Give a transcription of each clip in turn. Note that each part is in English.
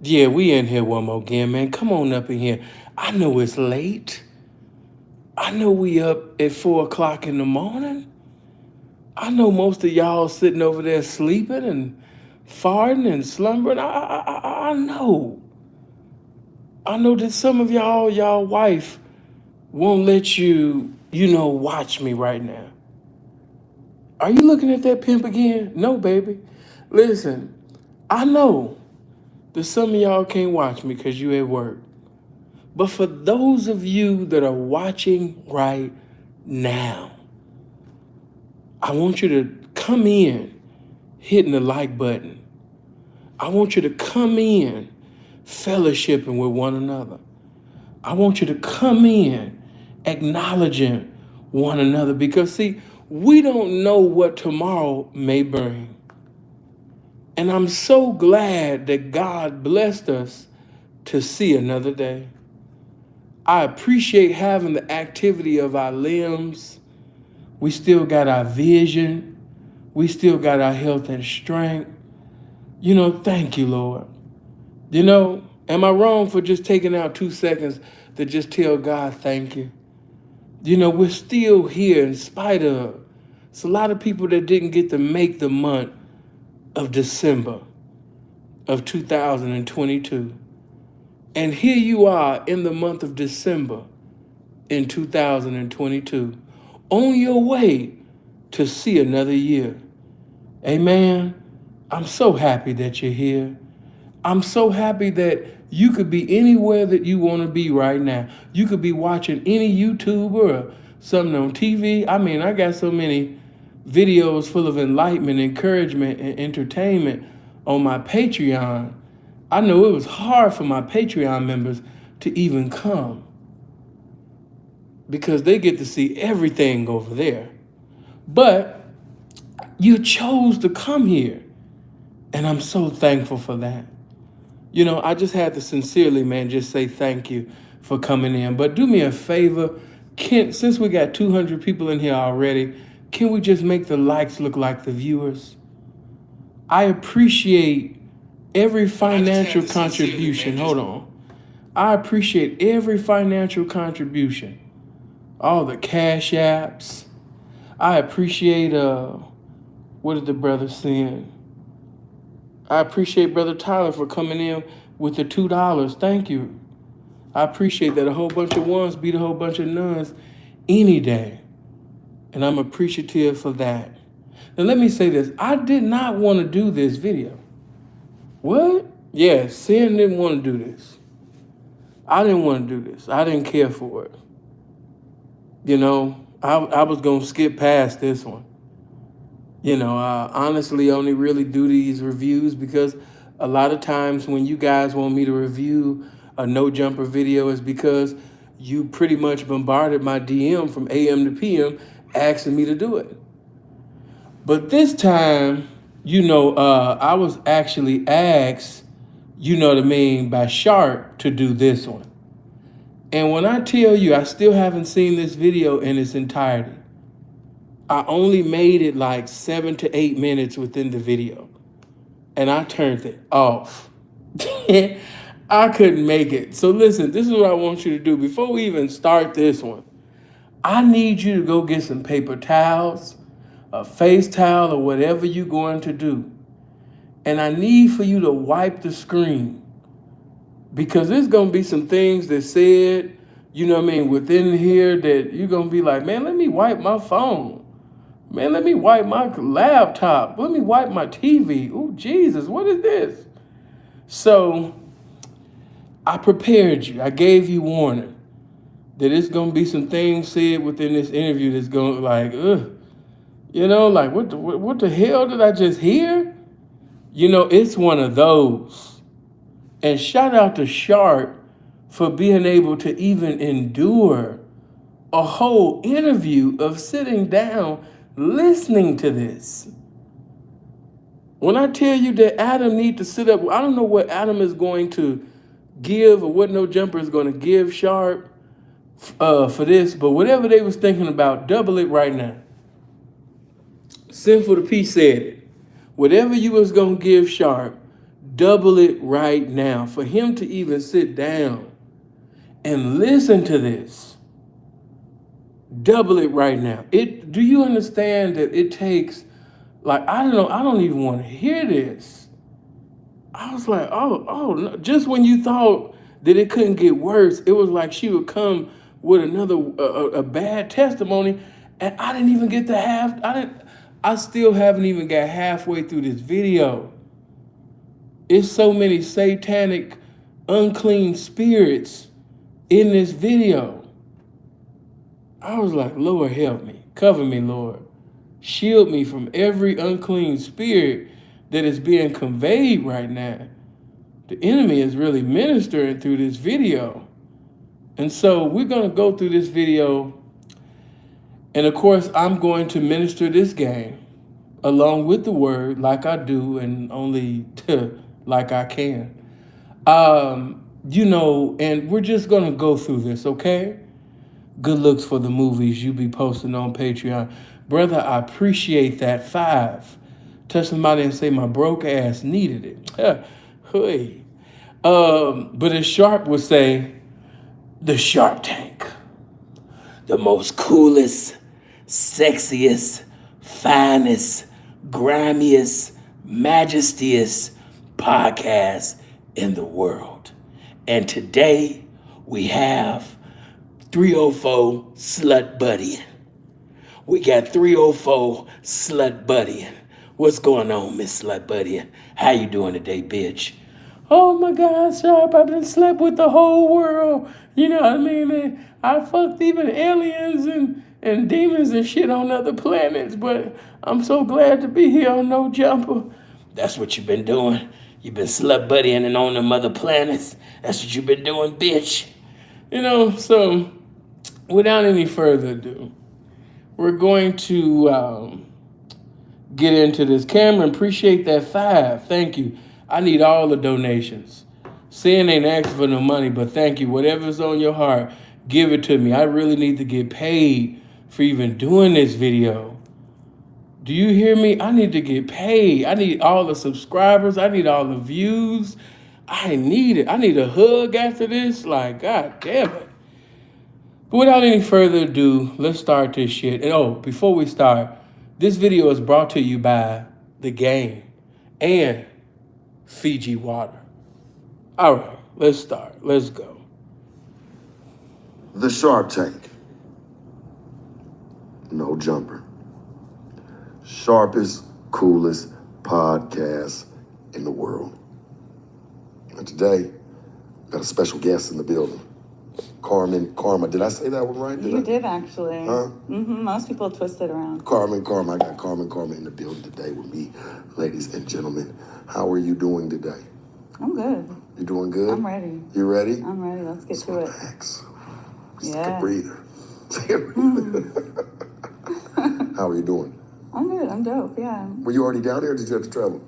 Yeah, we in here one more again, man. Come on up in here. I know it's late. I know we up at 4 o'clock in the morning. I know most of y'all sitting over there sleeping and farting and slumbering. I know. I know that some of y'all wife won't let you, watch me right now. Are you looking at that pimp again? No, baby. Listen, I know that some of y'all can't watch me because you at work. But for those of you that are watching right now, I want you to come in hitting the like button. I want you to come in fellowshipping with one another. I want you to come in acknowledging one another because, see, we don't know what tomorrow may bring. And I'm so glad that God blessed us to see another day. I appreciate having the activity of our limbs. We still got our vision. We still got our health and strength. Thank you, Lord. Am I wrong for just taking out 2 seconds to just tell God thank you? We're still here in spite of. It's a lot of people that didn't get to make the month of December of 2022. And here you are in the month of December in 2022, on your way to see another year. Amen. I'm so happy that you're here. I'm so happy that you could be anywhere that you want to be right now. You could be watching any YouTuber or something on TV. I mean, I got so many videos full of enlightenment, encouragement, and entertainment on my Patreon. I know it was hard for my Patreon members to even come because they get to see everything over there. But you chose to come here, and I'm so thankful for that. I just had to sincerely, man, just say thank you for coming in. But do me a favor, since we got 200 people in here already, can we just make the likes look like the viewers? I appreciate every financial contribution. Hold on. I appreciate every financial contribution. All the cash apps. I appreciate, what did the brother send? I appreciate Brother Tyler for coming in with the $2. Thank you. I appreciate that. A whole bunch of ones beat a whole bunch of nuns any day. And I'm appreciative for that. Now let me say this. I did not want to do this video. What? Yeah, Sin didn't want to do this. I didn't want to do this. I didn't care for it. I was going to skip past this one. I honestly only really do these reviews because a lot of times when you guys want me to review a no jumper video is because you pretty much bombarded my DM from AM to PM asking me to do it. But this time, I was actually asked, by Sharp to do this one. And when I tell you I still haven't seen this video in its entirety, I only made it like 7 to 8 minutes within the video. And I turned it off. I couldn't make it. So listen, this is what I want you to do. Before we even start this one, I need you to go get some paper towels, a face towel, or whatever you're going to do. And I need for you to wipe the screen. Because there's going to be some things that said, within here that you're going to be like, man, let me wipe my phone. Man, let me wipe my laptop. Let me wipe my TV. Oh, Jesus, what is this? So I prepared you. I gave you warning that it's going to be some things said within this interview that's going to like, what the hell did I just hear? It's one of those. And shout out to Sharp for being able to even endure a whole interview of sitting down listening to this. When I tell you that Adam need to sit up, I don't know what Adam is going to give or what No Jumper is going to give Sharp for this, but whatever they was thinking about, double it right now. Sinful the P said it. Whatever you was going to give Sharp, double it right now. For him to even sit down and listen to this, double it right now. Do you understand that it takes, like, I don't know, I don't even want to hear this. I was like, oh, no. Just when you thought that it couldn't get worse, it was like she would come with another a bad testimony, and I didn't even get to half. I still haven't even got halfway through this video. It's so many satanic, unclean spirits in this video. I was like, Lord, help me. Cover me, Lord. Shield me from every unclean spirit that is being conveyed right now. The enemy is really ministering through this video. And so we're going to go through this video. And of course, I'm going to minister this game along with the word like I do and only like I can. And we're just going to go through this, okay? Good looks for the movies you be posting on Patreon. Brother, I appreciate that. 5. Touch somebody and say my broke ass needed it. Hey. But as Sharp would say, the Sharp Tank. The most coolest, sexiest, finest, grimiest, majestuous podcast in the world. And today we have 304 Slut Buddy. We got 304 Slut Buddy. What's going on, Miss Slut Buddy? How you doing today, bitch? Oh my God, Sharp, I've been slept with the whole world. You know what I mean? I fucked even aliens and demons and shit on other planets, but I'm so glad to be here on No Jumper. That's what you've been doing. You've been slut buddying and on them other planets. That's what you've been doing, bitch. So without any further ado, we're going to get into this. Cameron, appreciate that 5. Thank you. I need all the donations. Sin ain't asking for no money, but thank you. Whatever's on your heart, give it to me. I really need to get paid for even doing this video. Do you hear me? I need to get paid. I need all the subscribers. I need all the views. I need it. I need a hug after this. Like, God damn it. But without any further ado, let's start this shit. And before we start, this video is brought to you by The Game and Fiji Water. All right, let's start. Let's go. The Sharp Tank. No Jumper. Sharpest, coolest podcast in the world. And today, got a special guest in the building. Karma. Did I say that one right? You did actually. Huh? Most people twist it around. Karma. I got Karma in the building today with me, ladies and gentlemen. How are you doing today? I'm good. You doing good? I'm ready. You ready? I'm ready. Let's get to it. Relax. Yeah. Take a breather. How are you doing? I'm good. I'm dope. Yeah. Were you already down here, or did you have to travel?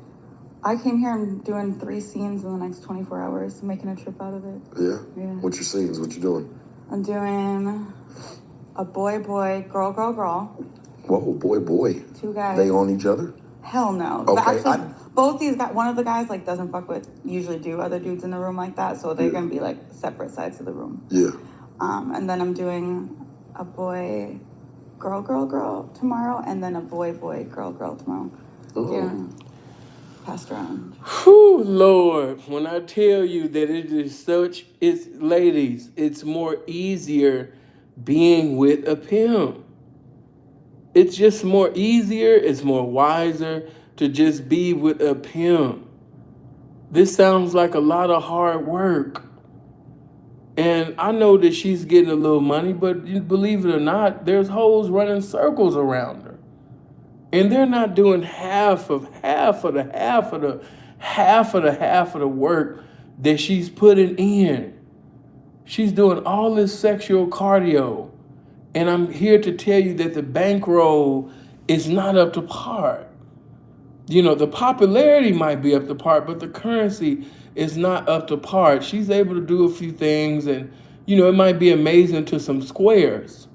I came here. I'm doing 3 scenes in the next 24 hours, making a trip out of it. Yeah? Yeah. What's your scenes? What you doing? I'm doing a boy, girl. Whoa, boy. 2 guys. They on each other? Hell no. Okay, But actually, both these guys, one of the guys like doesn't fuck with usually do other dudes in the room like that, so they're gonna be like separate sides of the room. Yeah. And then I'm doing a boy, girl tomorrow, and then a boy, girl tomorrow. Oh. Yeah. Passed around. Whew, Lord, when I tell you that it is ladies, it's more easier being with a pimp. It's just more easier, it's more wiser to just be with a pimp. This sounds like a lot of hard work. And I know that she's getting a little money, but believe it or not, there's hoes running circles around her. And they're not doing half of the work that she's putting in. She's doing all this sexual cardio. And I'm here to tell you that the bankroll is not up to par. The popularity might be up to par, but the currency is not up to par. She's able to do a few things and, it might be amazing to some squares.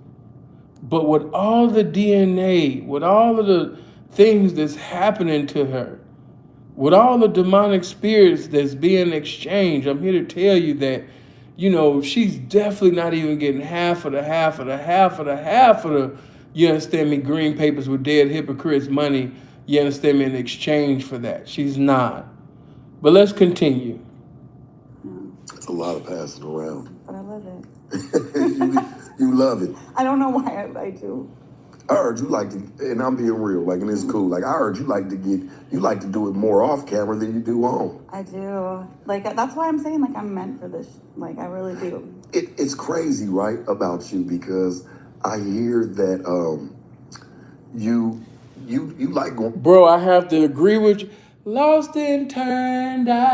But with all the DNA, with all of the things that's happening to her, With all the demonic spirits that's being exchanged, I'm here to tell you that, she's definitely not even getting half of the, you understand me, green papers with dead hypocrites money, you understand me, in exchange for that. She's not. But let's continue. It's a lot of passing around. But I love it. you love it. I don't know why I do. I heard you like to, and I'm being real, like, and it's cool. Like, I heard you like to do it more off camera than you do on. I do. Like, that's why I'm saying, like, I'm meant for this. Like, I really do. It's crazy, right, about you, because I hear that you like going. Bro, I have to agree with you. Lost and turned out.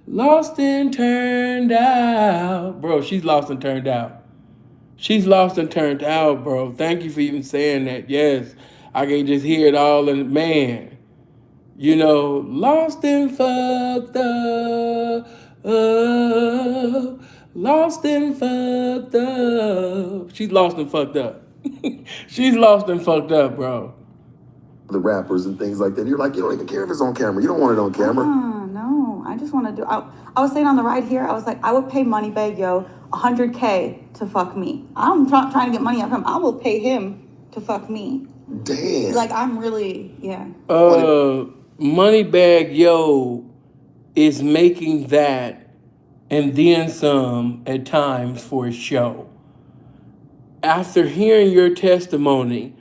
Lost and turned out. Bro, she's lost and turned out. She's lost and turned out, bro. Thank you for even saying that. Yes, I can just hear it all in man. Lost and fucked up. Lost and fucked up. She's lost and fucked up. She's lost and fucked up, bro. The rappers and things like that. You're like, you don't even care if it's on camera. You don't want it on camera. No, I just want to do. I was saying on the ride here, I was like, I would pay Moneybag Yo $100K to fuck me. I'm trying to get money out of him. I will pay him to fuck me. Damn. Like, I'm really, yeah. Moneybag Yo is making that and then some at times for a show. After hearing your testimony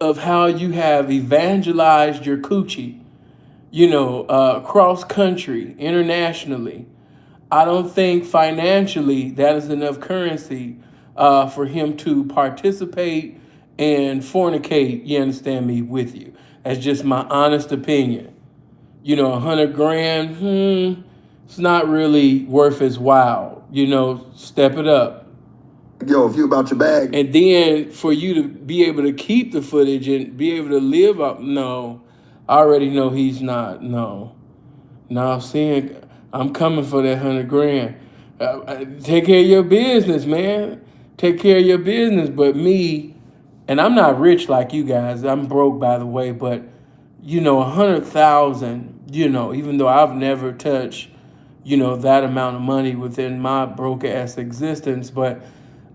of how you have evangelized your coochie, cross country, internationally, I don't think financially that is enough currency for him to participate and fornicate, you understand me, with you. That's just my honest opinion. $100,000, it's not really worth his while. Step it up. Yo, if you about your bag. And then for you to be able to keep the footage and be able to live up, no, I already know he's not. No, seeing, I'm coming for that $100,000. Take care of your business, man. Take care of your business. But me, and I'm not rich like you guys. I'm broke, by the way. But 100,000. Even though I've never touched, that amount of money within my broke ass existence, but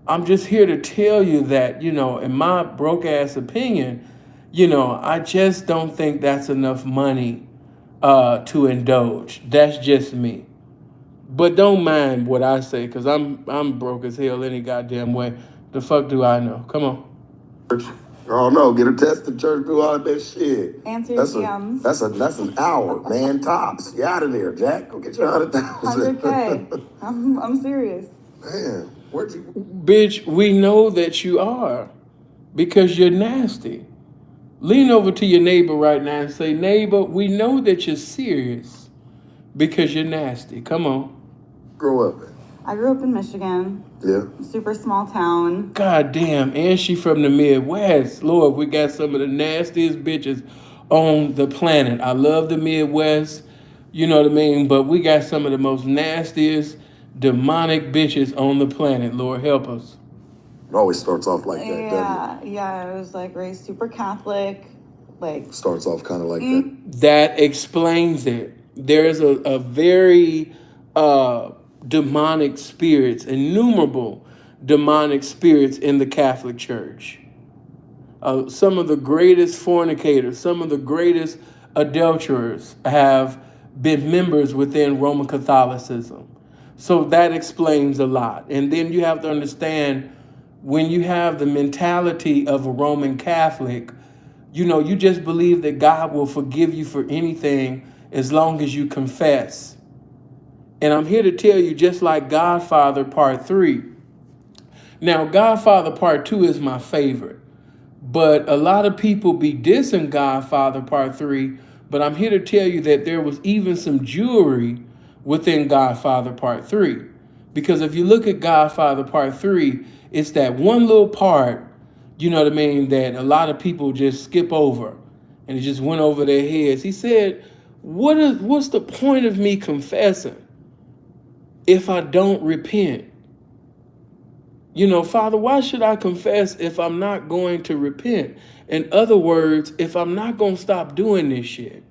I'm just here to tell you that, in my broke ass opinion, I just don't think that's enough money to indulge. That's just me. But don't mind what I say, because I'm broke as hell any goddamn way. The fuck do I know? Come on. Oh no, get a tested church, do all that shit. Answer your DMs. That's an hour, man, tops. You out of there, Jack. Go get your 100,000. $100K. I'm serious. Man, where'd you? Bitch, we know that you are, because you're nasty. Lean over to your neighbor right now and say, neighbor, we know that you're serious because you're nasty. Come on. Grow up. I grew up in Michigan. Yeah. Super small town. God damn, and she from the Midwest. Lord, we got some of the nastiest bitches on the planet. I love the Midwest, you know what I mean? But we got some of the most nastiest demonic bitches on the planet. Lord, help us. It always starts off like that, doesn't it? Yeah. I was like raised super Catholic. Like, starts off kind of like that. That explains it. There's a very demonic spirits, innumerable demonic spirits in the Catholic Church. Some of the greatest fornicators, some of the greatest adulterers have been members within Roman Catholicism. So that explains a lot. And then you have to understand, when you have the mentality of a Roman Catholic, you just believe that God will forgive you for anything as long as you confess. And I'm here to tell you, just like Godfather Part 3. Now, Godfather Part 2 is my favorite. But a lot of people be dissing Godfather Part 3. But I'm here to tell you that there was even some jewelry within Godfather Part 3. Because if you look at Godfather Part 3, it's that one little part, you know what I mean, that a lot of people just skip over. And it just went over their heads. He said, what's the point of me confessing if I don't repent? You know, Father, why should I confess if I'm not going to repent? In other words, if I'm not going to stop doing this shit.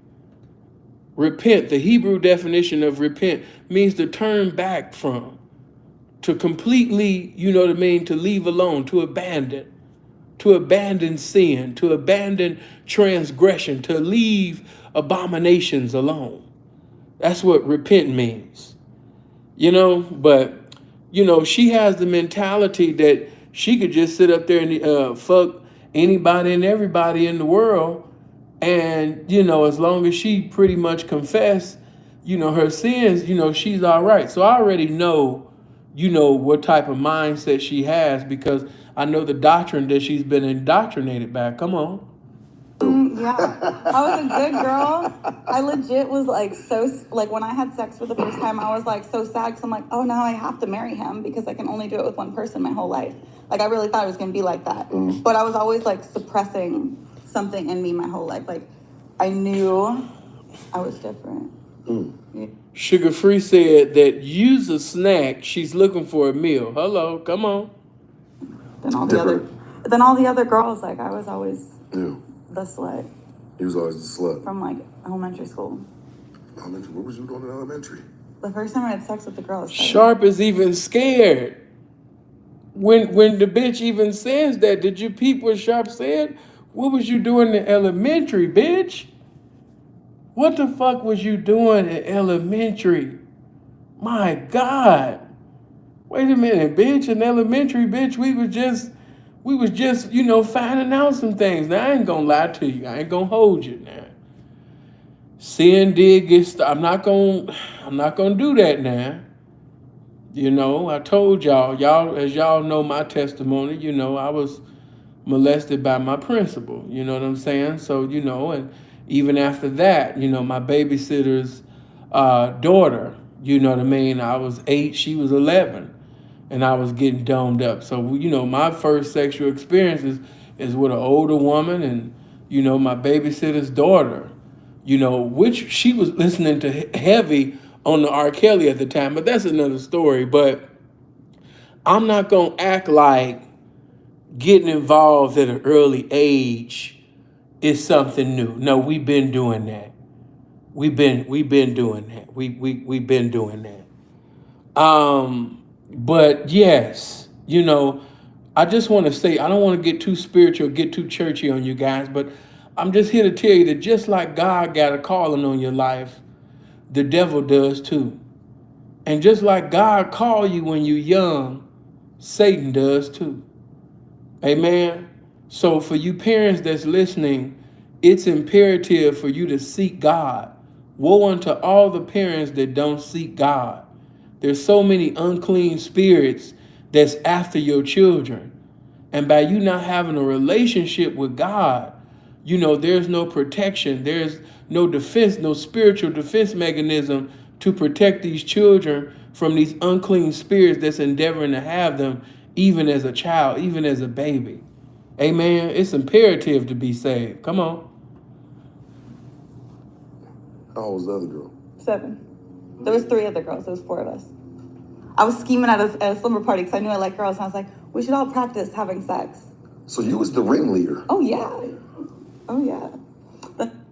Repent, the Hebrew definition of repent means to turn back from, to completely, you know what I mean, to leave alone, to abandon sin, to abandon transgression, to leave abominations alone. That's what repent means. You know, but, you know, she has the mentality that she could just sit up there and fuck anybody and everybody in the world. And, you know, as long as she pretty much confess, you know, her sins, you know, she's all right. So I already know, you know, what type of mindset she has because I know the doctrine that she's been indoctrinated by. Come on. Yeah, I was a good girl. I legit was like like when I had sex for the first time, I was like so sad because I'm like, oh, now I have to marry him because I can only do it with one person my whole life. Like I really thought it was gonna be like that, but I was always like suppressing something in me my whole life. Like I knew I was different. Sugar Free said that use a snack. She's looking for a meal. Hello, come on. Then all the other girls, like I was always the slut. He was always the slut. From like elementary school. Elementary? What was you doing in elementary? The first time I had sex with the girls. Sharp is even scared. When the bitch even says that, did you peep what Sharp said? What was you doing in elementary, bitch? What the fuck was you doing in elementary? My God. Wait a minute, bitch. In elementary, bitch, we was just, you know, finding out some things. Now, I ain't gonna lie to you. I ain't gonna hold you now. Sin did get I'm not gonna do that now. You know, I told y'all, as y'all know my testimony, you know, I was molested by my principal. You know what I'm saying? So, you know, and even after that, you know, my babysitter's daughter, you know what I mean? I was 8, she was 11. And I was getting domed up. So, you know, my first sexual experiences is with an older woman and, you know, my babysitter's daughter, you know, which she was listening to heavy on the R. Kelly at the time, but that's another story. But I'm not going to act like getting involved at an early age is something new. No, we've been doing that. We've been doing that. We've been doing that. But yes, you know, I just want to say, I don't want to get too spiritual, get too churchy on you guys, but I'm just here to tell you that just like God got a calling on your life, the devil does too. And just like God called you when you're young, Satan does too. Amen. So for you parents that's listening, it's imperative for you to seek God. Woe unto all the parents that don't seek God. There's so many unclean spirits that's after your children. And by you not having a relationship with God, you know, there's no protection. There's no defense, no spiritual defense mechanism to protect these children from these unclean spirits that's endeavoring to have them, even as a child, even as a baby. Amen. It's imperative to be saved. Come on. How old was the other girl? 7. There was 3 other girls. There was 4 of us. I was scheming at a slumber party because I knew I liked girls. And I was like, we should all practice having sex. So you was the ringleader? Oh, yeah. Oh, yeah.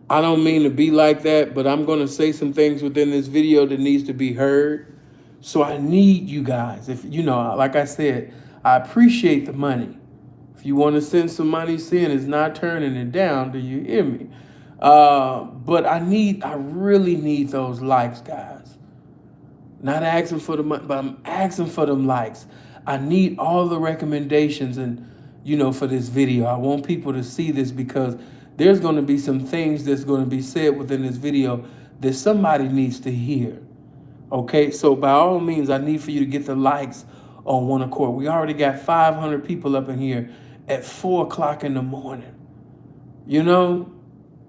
I don't mean to be like that, but I'm going to say some things within this video that needs to be heard. So I need you guys. If you know, like I said, I appreciate the money. If you want to send some money, sin is not turning it down. Do you hear me? But I really need those likes, guys. Not asking for the money, but I'm asking for them likes. I need all the recommendations and, you know, for this video. I want people to see this because there's going to be some things that's going to be said within this video that somebody needs to hear. Okay, so by all means, I need for you to get the likes on one accord. We already got 500 people up in here at 4 o'clock in the morning. You know?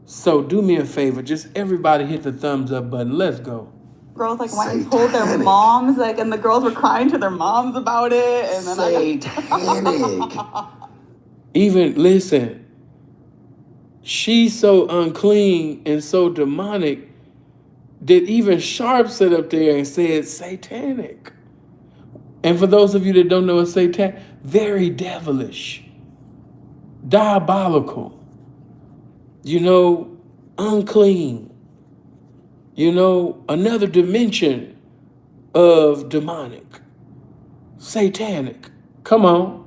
So do me a favor. Just everybody hit the thumbs up button. Let's go. Girls like went and told their moms, like, and the girls were crying to their moms about it. And then Satanic. Even, listen, she's so unclean and so demonic that even Sharp sat up there and said satanic. And for those of you that don't know what very devilish, diabolical, you know, unclean, you know, another dimension of demonic, satanic. Come on.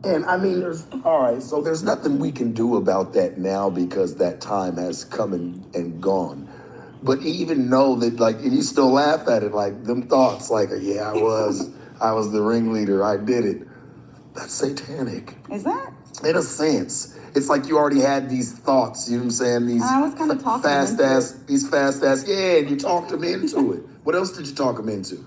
And I mean, all right, so there's nothing we can do about that now because that time has come and gone. But even know that, like, and you still laugh at it, like them thoughts, like, yeah, I was the ringleader, I did it. That's satanic. Is that? In a sense, it's like you already had these thoughts. You know what I'm saying? These I was kind of talking fast ass, yeah, and you talked them into it. What else did you talk them into?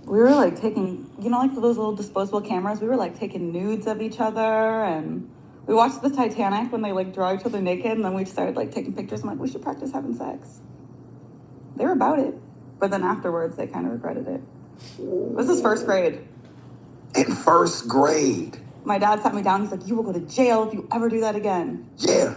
We were like taking, you know, like those little disposable cameras. We were like taking nudes of each other, and we watched the Titanic when they like draw each other naked, and then we started like taking pictures. I'm like, we should practice having sex. They were about it, but then afterwards they kind of regretted it. This is first grade. In first grade. My dad sat me down. He's like, you will go to jail if you ever do that again. Yeah.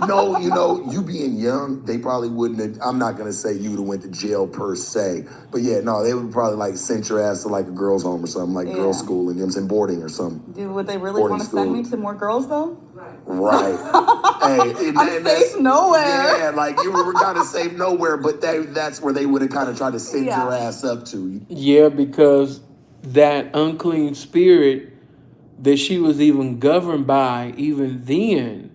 No, you know, you being young, they probably wouldn't have, I'm not going to say you would have went to jail per se. But yeah, no, they would probably like send your ass to like a girl's home or something, like girls' school, and you know what I'm saying, boarding or something. Dude, would they really want to send me to more girls though? Right. Hey, I'm safe nowhere. Yeah, like you were kind of safe nowhere, but that's where they would have kind of tried to send your ass up to. Yeah, because that unclean spirit that she was even governed by even then,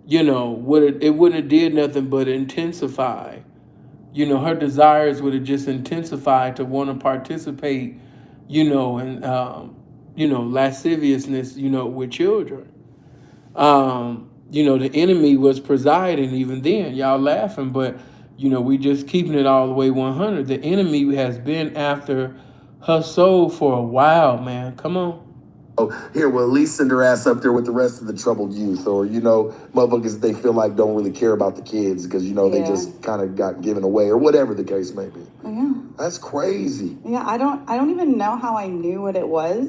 you know, it wouldn't have did nothing but intensify. You know, her desires would have just intensified to want to participate, you know, in, you know, lasciviousness, you know, with children. You know, the enemy was presiding even then. Y'all laughing, but, you know, we just keeping it all the way 100. The enemy has been after her soul for a while, man. Come on. Oh, here, well, at least send her ass up there with the rest of the troubled youth, or, you know, motherfuckers they feel like don't really care about the kids because, you know, they just kind of got given away or whatever the case may be. Yeah. That's crazy. Yeah, I don't even know how I knew what it was.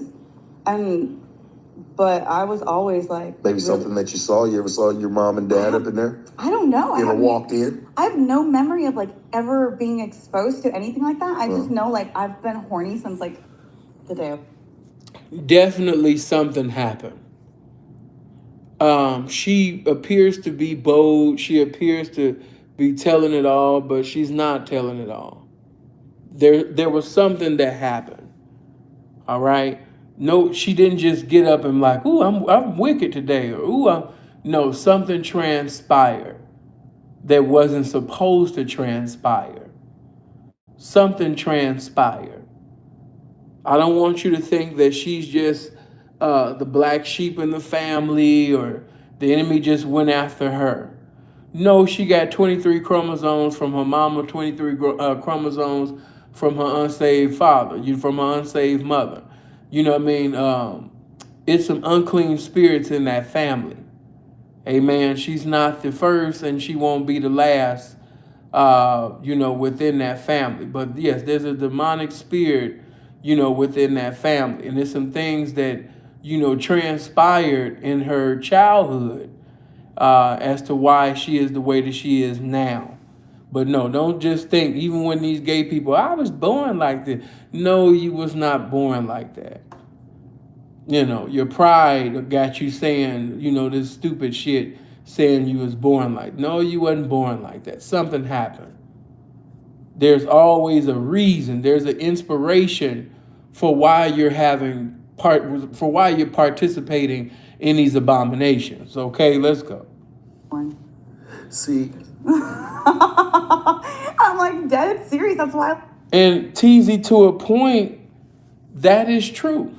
But I was always like... Maybe something that you saw. You ever saw your mom and dad up in there? I don't know. You ever walked in? I have no memory of like ever being exposed to anything like that. I just know like I've been horny since like the day of... Definitely something happened. She appears to be bold. She appears to be telling it all, but she's not telling it all. There was something that happened. All right. No, she didn't just get up and like, ooh, I'm wicked today, or ooh, no, something transpired that wasn't supposed to transpire. Something transpired. I don't want you to think that she's just the black sheep in the family or the enemy just went after her. No, she got 23 chromosomes from her mama, 23 chromosomes from her unsaved father, from her unsaved mother. You know what I mean? It's some unclean spirits in that family. Amen. She's not the first and she won't be the last, you know, within that family. But yes, there's a demonic spirit, you know, within that family. And there's some things that, you know, transpired in her childhood as to why she is the way that she is now. But no, don't just think, even when these gay people, I was born like this. No, you was not born like that. You know, your pride got you saying, you know, this stupid shit, saying you was born like. No, you wasn't born like that. Something happened. There's always a reason. There's an inspiration for why you're for why you're participating in these abominations. Okay, let's go. See, I'm like dead serious. That's why. And teasy, to a point, that is true.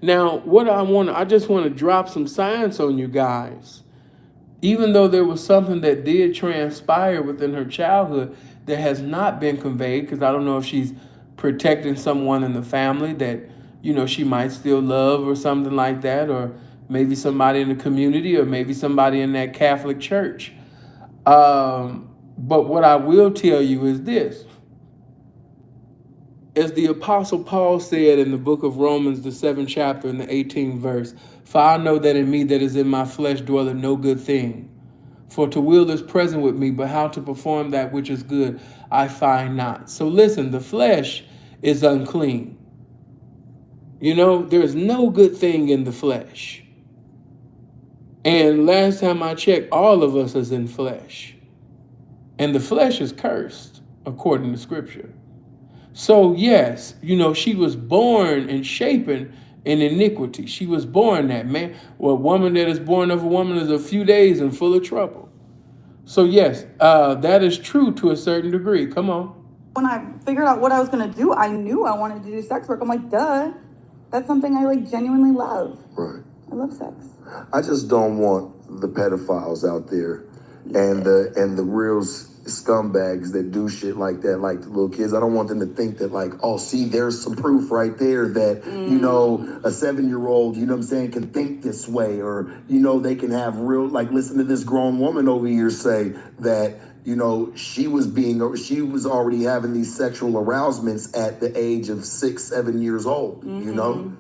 Now, I just want to drop some science on you guys. Even though there was something that did transpire within her childhood that has not been conveyed, because I don't know if she's protecting someone in the family that, you know, she might still love or something like that, or maybe somebody in the community, or maybe somebody in that Catholic church. But what I will tell you is this. As the Apostle Paul said in the book of Romans, the 7th chapter and the 18th verse, for I know that in me that is in my flesh dwelleth no good thing. For to will is present with me, but how to perform that which is good I find not. So listen, the flesh is unclean. You know, there's no good thing in the flesh. And last time I checked, all of us is in flesh. And the flesh is cursed, according to scripture. So, yes, you know, she was born and shapen in iniquity. She was born that, man. Well, a woman that is born of a woman is a few days and full of trouble. So, yes, that is true to a certain degree. Come on. When I figured out what I was going to do, I knew I wanted to do sex work. I'm like, duh. That's something I like genuinely love. Right. I love sex. I just don't want the pedophiles out there and the real scumbags that do shit like that, like the little kids. I don't want them to think that like, oh, see, there's some proof right there that, you know, a 7-year-old, you know what I'm saying, can think this way, or, you know, they can have real, like, listen to this grown woman over here say that, you know, she was already having these sexual arousements at the age of 6, 7 years old, you know?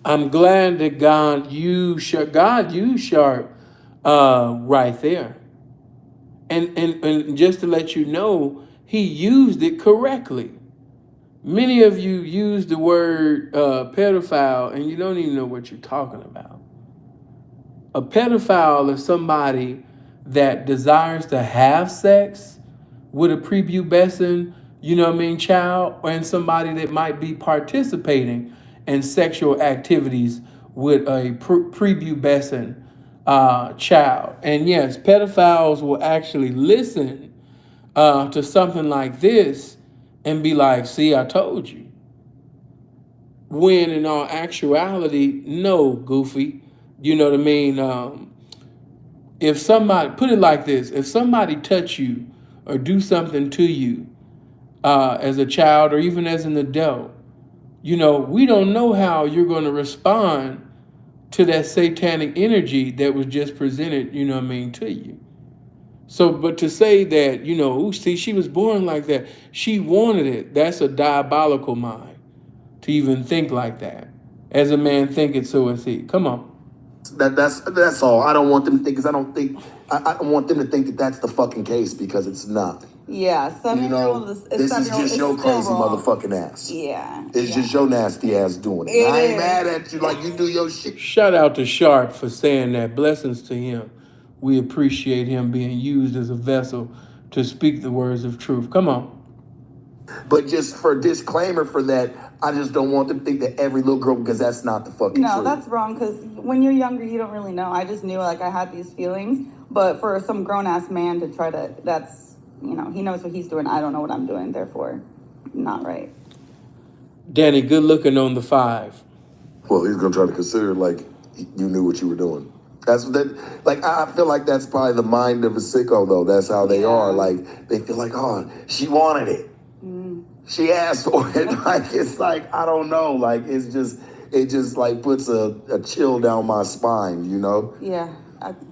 I'm glad that God used Sharp right there. And just to let you know, he used it correctly. Many of you use the word pedophile and you don't even know what you're talking about. A pedophile is somebody that desires to have sex with a prepubescent, you know what I mean, child, and somebody that might be participating in sexual activities with a prepubescent child. And yes, pedophiles will actually listen to something like this and be like, see, I told you. When in all actuality, no, goofy. You know what I mean? If somebody, put it like this, if somebody touch you or do something to you as a child or even as an adult, you know, we don't know how you're going to respond to that satanic energy that was just presented, you know what I mean, to you. So, but to say that, you know, see, she was born like that, she wanted it, that's a diabolical mind to even think like that. As a man thinketh, so is he. Come on. That's all. I don't want them to think, because I don't want them to think that that's the fucking case, because it's not. Yeah, You know, this is just your crazy motherfucking ass. Yeah. It's just your nasty ass doing it. I ain't mad at you, like, you do your shit. Shout out to Sharp for saying that. Blessings to him. We appreciate him being used as a vessel to speak the words of truth. Come on. But just for disclaimer for that, I just don't want them to think that every little girl, because that's not the fucking truth. No, that's wrong, because when you're younger, you don't really know. I just knew, like, I had these feelings. But for some grown-ass man to try to, that's, you know, he knows what he's doing. I don't know what I'm doing, therefore, not right. Danny, good looking on the 5. Well, he's going to try to consider, like, you knew what you were doing. That's what that, like, I feel like that's probably the mind of a sicko, though. That's how they are. Like, they feel like, oh, she wanted it. She asked for it. Like, it's like, I don't know. Like, it just like puts a chill down my spine, you know? Yeah.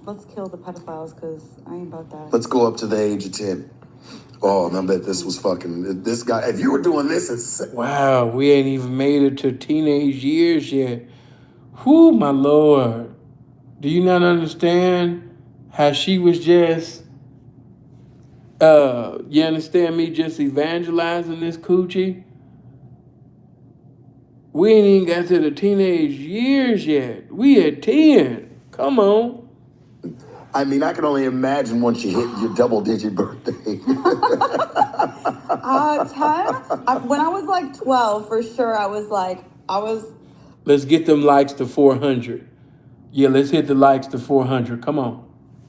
Let's kill the pedophiles, because I ain't about that. Let's go up to the age of 10. Oh, and I bet this was fucking, this guy, if you were doing this, it's... Wow, we ain't even made it to teenage years yet. Whew, my Lord. Do you not understand how she was just, you understand me, just evangelizing this coochie? We ain't even got to the teenage years yet. We at 10. Come on. I mean, I can only imagine once you hit your double-digit birthday. 10? When I was like 12, for sure, I was... Let's get them likes to 400. Yeah, let's hit the likes to 400. Come on.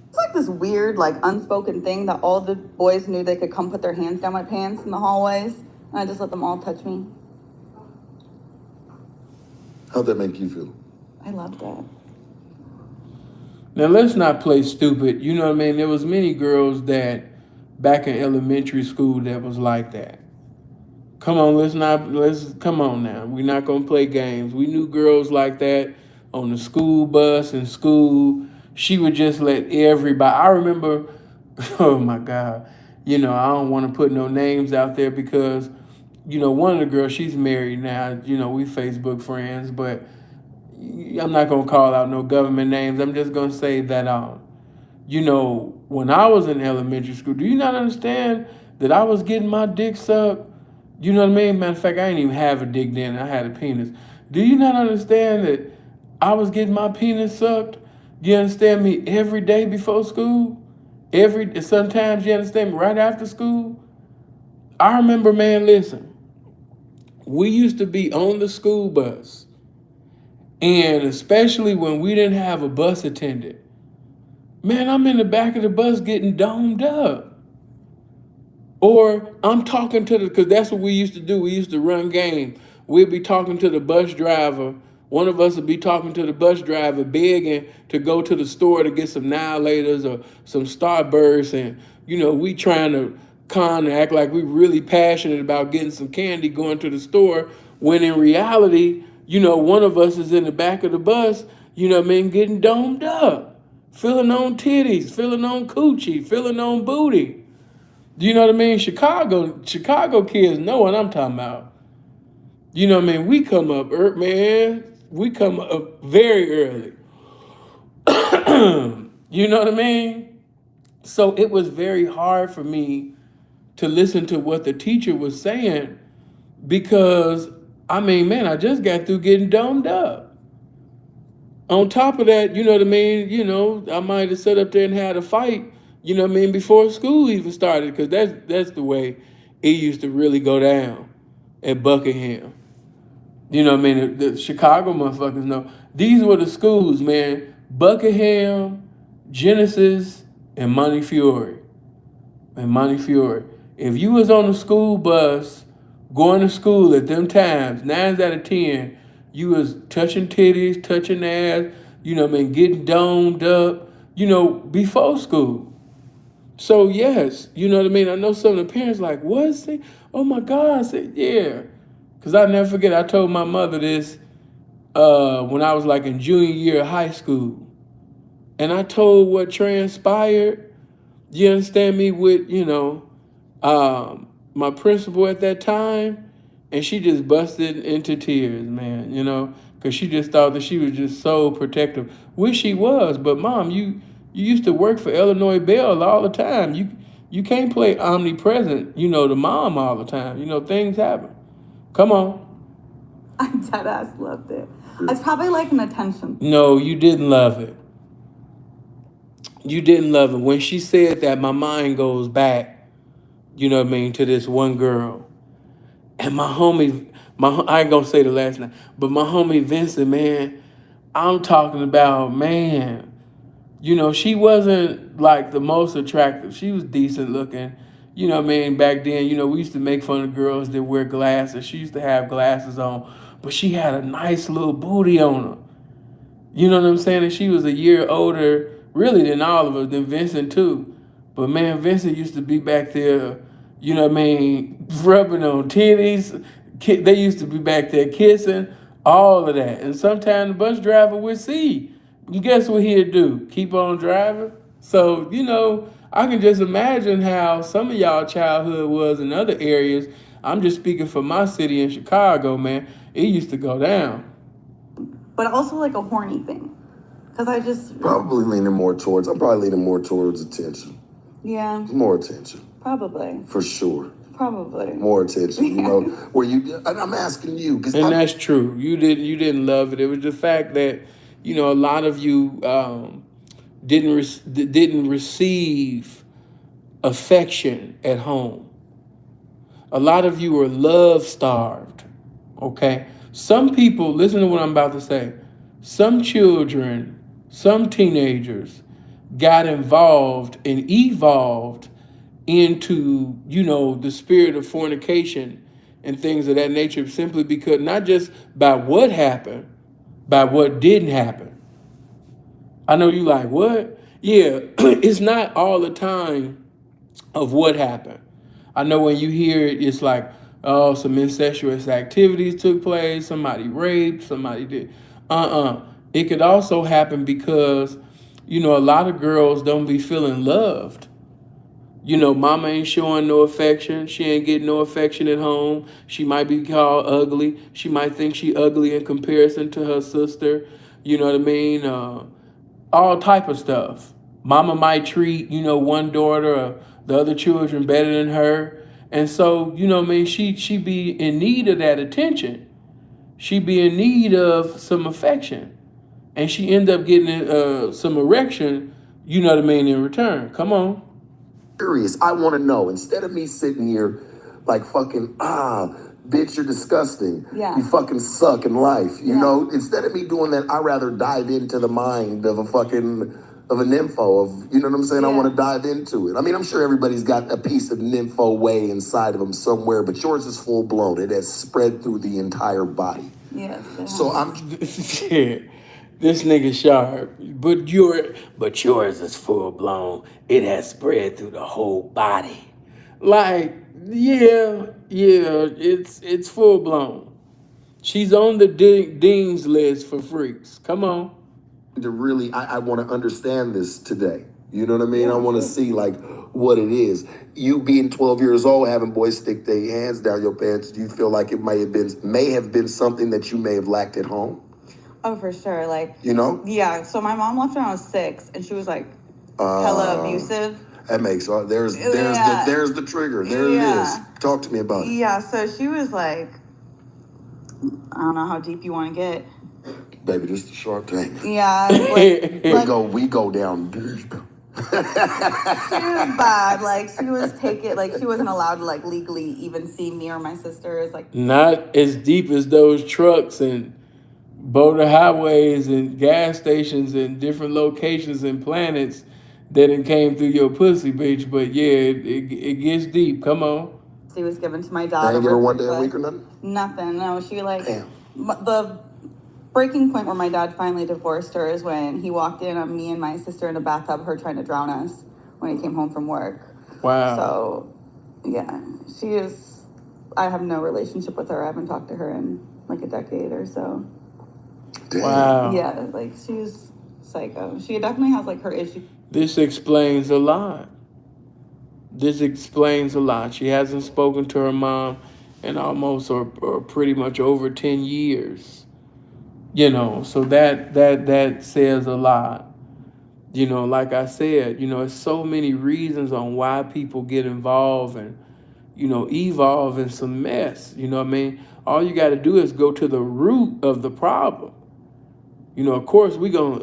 It's like this weird, like, unspoken thing that all the boys knew they could come put their hands down my pants in the hallways, and I just let them all touch me. How'd that make you feel? I loved it. Now, let's not play stupid. You know what I mean? There was many girls that back in elementary school that was like that. Come on, come on now. We're not going to play games. We knew girls like that on the school bus in school. She would just let everybody. I remember, oh my God. You know, I don't want to put no names out there because, you know, one of the girls, she's married now. You know, we Facebook friends, but I'm not going to call out no government names. I'm just going to say that, you know, when I was in elementary school, do you not understand that I was getting my dick sucked? You know what I mean? Matter of fact, I didn't even have a dick then. I had a penis. Do you not understand that I was getting my penis sucked? You understand me? Every day before school? Sometimes you understand me right after school? I remember, man, listen, we used to be on the school bus, and especially when we didn't have a bus attendant, man, I'm in the back of the bus getting domed up. Or I'm talking to because that's what we used to do. We used to run game. We'd be talking to the bus driver. One of us would be talking to the bus driver, begging to go to the store to get some Nihilators or some Starbursts. And, we trying to con and act like we really passionate about getting some candy going to the store. When in reality, one of us is in the back of the bus, getting domed up, feeling on titties, feeling on coochie, feeling on booty. Do you know what I mean? Chicago kids know what I'm talking about. You know what I mean? We come up, man. We come up very early. You know what I mean? So it was very hard for me to listen to what the teacher was saying because, man, I just got through getting domed up. On top of that, you know what I mean? I might have sat up there and had a fight, before school even started, because that's the way it used to really go down at Buckingham. You know what I mean? The Chicago motherfuckers know. These were the schools, man. Buckingham, Genesis, and Montefiore. If you was on the school bus going to school at them times, 9 out of 10, you was touching titties, touching ass, getting domed up, before school. So yes, you know what I mean? I know some of the parents like, what? Say, oh my God. I said, yeah. Because I never forget, I told my mother this when I was like in junior year of high school. And I told what transpired, you understand me, with, my principal at that time, and she just busted into tears, man, because she just thought that she was just so protective, which she was. But Mom, you used to work for Illinois Bell all the time. You can't play omnipresent, the mom all the time. Things happen. Come on. I dead ass loved it. It's probably like an attention. No, you didn't love it. You didn't love it. When she said that, my mind goes back, to this one girl. And my homie, I ain't gonna say the last name, but my homie Vincent, man, I'm talking about, man, she wasn't like the most attractive. She was decent looking. Back then, we used to make fun of girls that wear glasses. She used to have glasses on, but she had a nice little booty on her. You know what I'm saying? And she was a year older, really, than all of us, than Vincent too. But man, Vincent used to be back there, rubbing on titties. They used to be back there kissing, all of that. And sometimes the bus driver would see. And guess what he'd do? Keep on driving. So, I can just imagine how some of y'all childhood was in other areas. I'm just speaking for my city in Chicago, man. It used to go down. But also like a horny thing. Because I just... I'm probably leaning more towards attention. Yeah. More attention. Probably. For sure. Probably. More attention, I'm asking you. And that's true. You didn't love it. It was the fact that, a lot of you didn't receive affection at home. A lot of you were love starved, okay? Some people, listen to what I'm about to say. Some children, some teenagers got involved and evolved into, the spirit of fornication and things of that nature simply because, not just by what happened, by what didn't happen. I know you like, what? Yeah, it's not all the time of what happened. I know when you hear it, it's like, oh, some incestuous activities took place, somebody raped, somebody did. It could also happen because, a lot of girls don't be feeling loved. Mama ain't showing no affection. She ain't getting no affection at home. She might be called ugly. She might think she ugly in comparison to her sister. You know what I mean? All type of stuff. Mama might treat, one daughter or the other children better than her. And so, she be in need of that attention. she be in need of some affection, and she end up getting some erection. You know what I mean? In return, come on. Curious. I want to know. Instead of me sitting here like fucking, bitch, you're disgusting. Yeah. You fucking suck in life. You Yeah. know, instead of me doing that, I rather dive into the mind of a fucking, of a nympho, of, you know what I'm saying? I Yeah. want to dive into it. I mean, I'm sure everybody's got a piece of nympho way inside of them somewhere, but yours is full blown. It has spread through the entire body. Yes. So I'm Yeah, this nigga sharp, but yours is full blown. It has spread through the whole body. Like, yeah, it's full blown. She's on the Dean's list for freaks. Come on. to really, I want to understand this today. You know what I mean? Yeah, I want to sure. see like what it is. You being 12 years old, having boys stick their hands down your pants, do you feel like it may have been something that you may have lacked at home? Oh, for sure. Like, You know? yeah. So my mom left when I was 6, and she was like hella abusive. That makes there's Yeah. there's the trigger. There Yeah. it is. Talk to me about it. Yeah. So she was like, I don't know how deep you want to get. Baby, this is the Shark Tank. Yeah. We go down deep. She was bad. Like, she wasn't allowed to like legally even see me or my sisters. Like, Not as deep as those trucks and border highways and gas stations and different locations and planets that it came through your pussy, bitch. But yeah, it gets deep. Come on. she was given to my I daughter. ain't give her one day a week or nothing? Nothing. No, she like Damn. the breaking point where my dad finally divorced her is when he walked in on me and my sister in a bathtub, her trying to drown us when he came home from work. Wow. So, yeah, she is. I have no relationship with her. I haven't talked to her in like a decade or so. Damn. Wow. Yeah, like she's psycho. She definitely has like her issue. This explains a lot. This explains a lot. She hasn't spoken to her mom in almost or pretty much over 10 years. You know, so that says a lot. You know, like I said, you know, it's so many reasons on why people get involved and, you know, evolve in some mess. You know what I mean? All you got to do is go to the root of the problem. You know, of course, we going,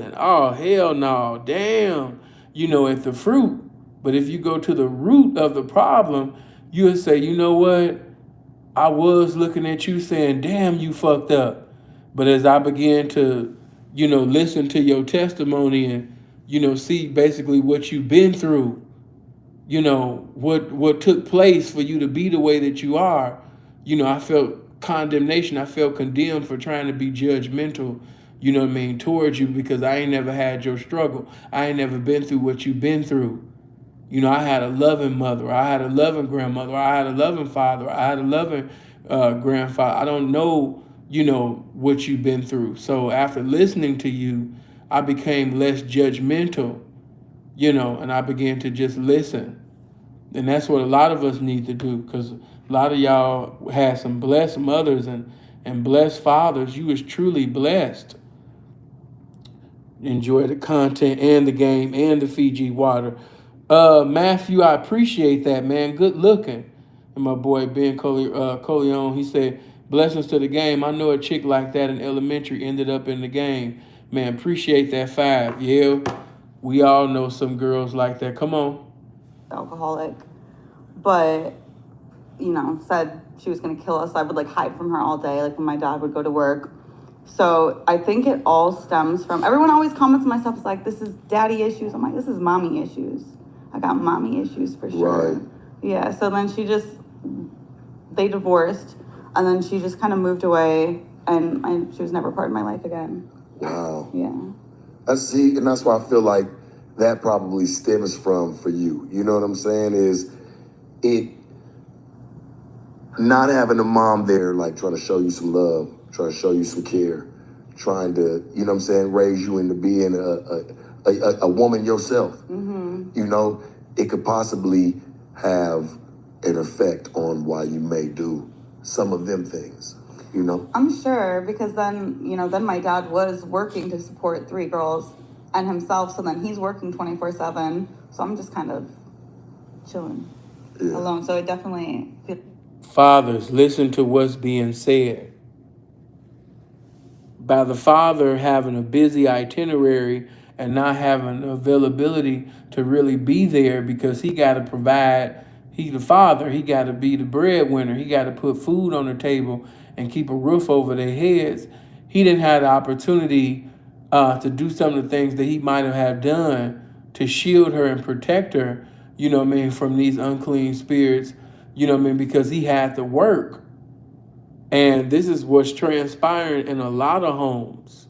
and oh, hell no, damn, you know, at the fruit. But if you go to the root of the problem, you'll say, you know what? I was looking at you saying, damn, you fucked up. But as I began to, you know, listen to your testimony and, you know, see basically what you've been through, you know, what took place for you to be the way that you are, you know, I felt condemnation. I felt condemned for trying to be judgmental, you know what I mean, towards you because I ain't never had your struggle. I ain't never been through what you've been through. You know, I had a loving mother. I had a loving grandmother. I had a loving father. I had a loving grandfather. I don't know, you know, what you've been through. So after listening to you, I became less judgmental, you know, and I began to just listen. And that's what a lot of us need to do because a lot of y'all had some blessed mothers and blessed fathers. You was truly blessed. Enjoy the content and the game and the Fiji water. Matthew, I appreciate that, man. Good looking. And my boy Ben Coleon, he said, blessings to the game. I know a chick like that in elementary ended up in the game. Man, appreciate that 5. Yeah, we all know some girls like that. Come on. Alcoholic, but you know, said she was going to kill us. I would like hide from her all day, like when my dad would go to work. So I think it all stems from, everyone always comments on my stuff, it's like, this is daddy issues. I'm like, this is mommy issues. I got mommy issues for sure. Right. Yeah, so then they divorced, and then she just kind of moved away, and she was never part of my life again. Wow. Yeah. And that's why I feel like that probably stems from for you. You know what I'm saying? Is it not having a mom there, like trying to show you some love, trying to show you some care, trying to, you know what I'm saying, raise you into being a woman yourself. Mm-hmm. You know, it could possibly have an effect on why you may do some of them things, you know? I'm sure, because then my dad was working to support 3 girls and himself, so then he's working 24/7, so I'm just kind of chilling alone. So it definitely... Fathers, listen to what's being said. by the father having a busy itinerary and not having the availability to really be there because he got to provide. He the father. He got to be the breadwinner. He got to put food on the table and keep a roof over their heads. He didn't have the opportunity to do some of the things that he might have done to shield her and protect her, you know what I mean, from these unclean spirits, you know what I mean, because he had to work. And this is what's transpiring in a lot of homes.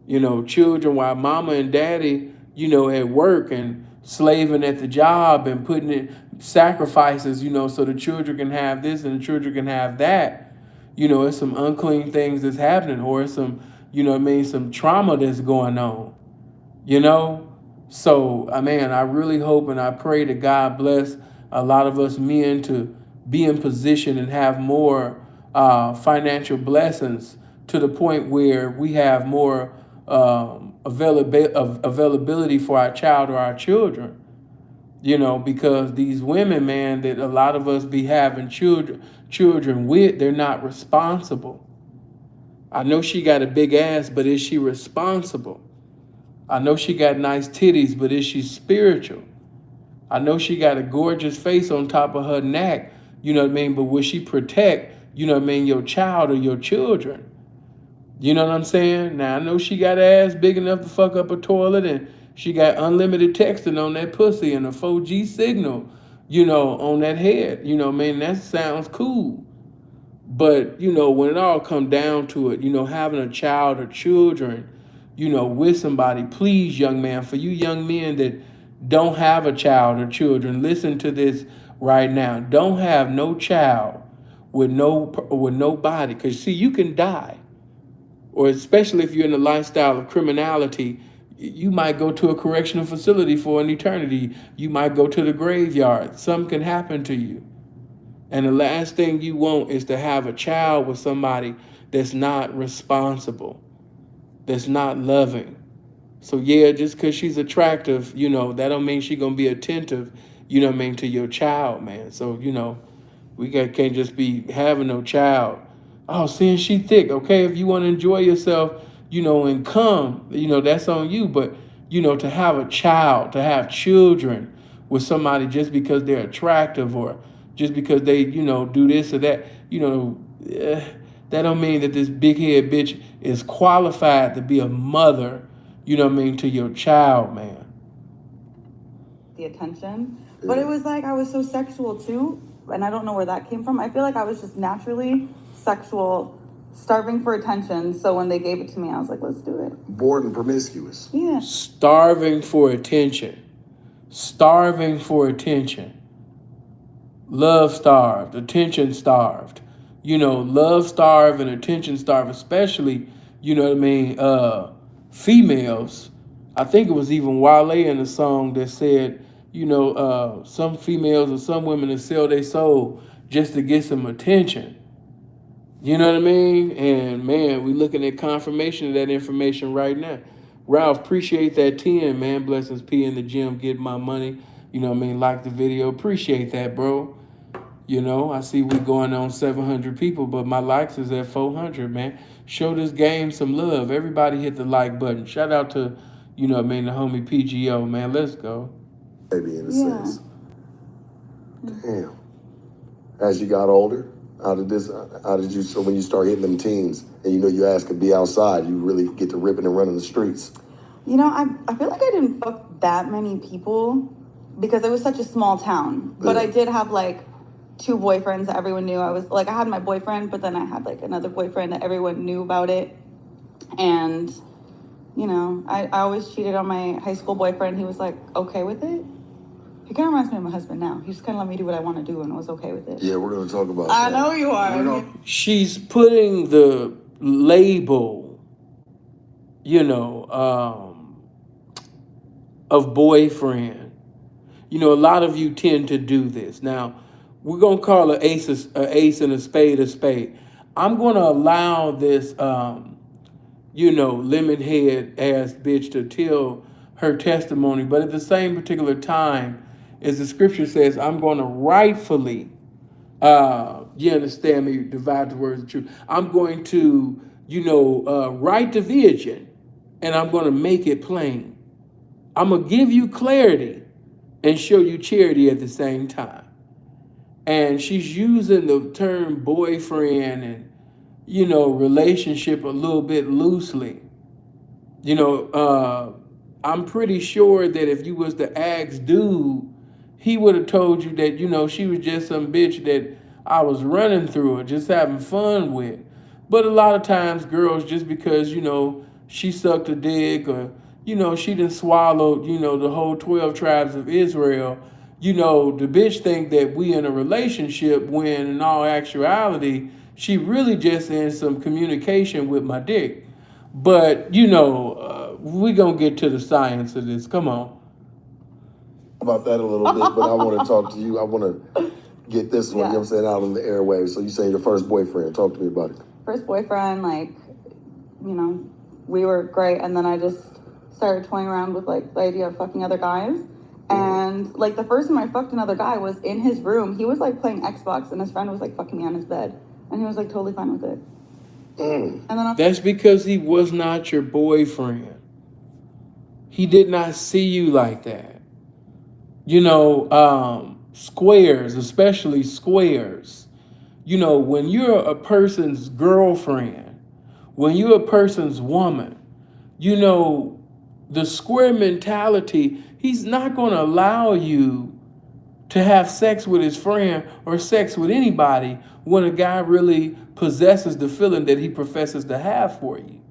You know, children while mama and daddy, you know, at work and slaving at the job and putting in sacrifices, you know, so the children can have this and the children can have that. You know, it's some unclean things that's happening, or it's some, you know what I mean, some trauma that's going on, you know? So, I mean, I really hope and I pray that God bless a lot of us men to be in position and have more financial blessings to the point where we have more availability for our child or our children. You know, because these women, man, that a lot of us be having children with, they're not responsible. I know she got a big ass, but is she responsible? I know she got nice titties, but is she spiritual? I know she got a gorgeous face on top of her neck, you know what I mean? But will she protect, you know what I mean, your child or your children? You know what I'm saying? Now, I know she got ass big enough to fuck up a toilet and she got unlimited texting on that pussy and a 4G signal, you know, on that head. You know what I mean? That sounds cool. But, you know, when it all come down to it, you know, having a child or children, you know, with somebody, please, young man, for you young men that don't have a child or children, listen to this right now. Don't have no child with nobody, because see, you can die, or especially if you're in a lifestyle of criminality, you might go to a correctional facility for an eternity. You might go to the graveyard. Something can happen to you. And the last thing you want is to have a child with somebody that's not responsible, that's not loving. So yeah, just because she's attractive, you know, that don't mean she's gonna be attentive, you know what I mean, to your child, man. So, you know, can't just be having no child. Oh, seeing she thick. Okay, if you want to enjoy yourself, you know, and come, you know, that's on you. But, you know, to have a child, to have children with somebody just because they're attractive or just because they, you know, do this or that, you know, that don't mean that this big head bitch is qualified to be a mother, you know what I mean, to your child, man. The attention. But it was like I was so sexual too, and I don't know where that came from. I feel like I was just naturally sexual, starving for attention. So when they gave it to me, I was like, let's do it. Bored and promiscuous. Yeah. Starving for attention. Starving for attention. Love starved, attention starved. You know, love starved and attention starved, especially, you know what I mean, females. I think it was even Wale in the song that said, you know, some females or some women that sell their soul just to get some attention. You know what I mean? And man, we looking at confirmation of that information right now. Ralph, appreciate that 10, man. Blessings P in the gym, getting my money. You know what I mean? Like the video. Appreciate that, bro. You know, I see we going on 700 people, but my likes is at 400, man. Show this game some love. Everybody hit the like button. Shout out to, you know what I mean, the homie PGO, man. Let's go. Maybe in a sense. Damn. As you got older, how did you, so when you start hitting them teens and you know your ass could be outside, you really get to ripping and running the streets? You know, I feel like I didn't fuck that many people because it was such a small town. But I did have like 2 boyfriends that everyone knew. I was like, I had my boyfriend, but then I had like another boyfriend that everyone knew about it. And, you know, I always cheated on my high school boyfriend. He was like, okay with it. He kind of reminds me of my husband now. He just kind of let me do what I want to do and was okay with it. Yeah, we're going to talk about that. I know you are. She's putting the label, you know, of boyfriend. You know, a lot of you tend to do this. Now, we're going to call an ace and a spade a spade. I'm going to allow this, you know, lemon head ass bitch to tell her testimony. But at the same particular time, as the scripture says, I'm going to rightfully, you understand me, divide the words of truth. I'm going to, write the vision, and I'm going to make it plain. I'm going to give you clarity and show you charity at the same time. And she's using the term boyfriend and, relationship a little bit loosely. You know, I'm pretty sure that if you was to ask dude, he would have told you that, she was just some bitch that I was running through her, just having fun with. But a lot of times girls, just because, she sucked a dick or, she done swallowed, the whole 12 tribes of Israel, the bitch think that we in a relationship when in all actuality, she really just in some communication with my dick. But, we going to get to the science of this. Come on. About that a little bit, but I want to talk to you. I want to get this one, you know what I'm saying, out on the airwaves. So you say your first boyfriend. Talk to me about it. First boyfriend, we were great. And then I just started toying around with, the idea of fucking other guys. And, the first time I fucked another guy was in his room. He was, playing Xbox, and his friend was, fucking me on his bed. And he was, totally fine with it. And then that's because he was not your boyfriend. He did not see you like that. Squares, especially squares. When you're a person's girlfriend, when you're a person's woman, the square mentality, he's not going to allow you to have sex with his friend or sex with anybody when a guy really possesses the feeling that he professes to have for you.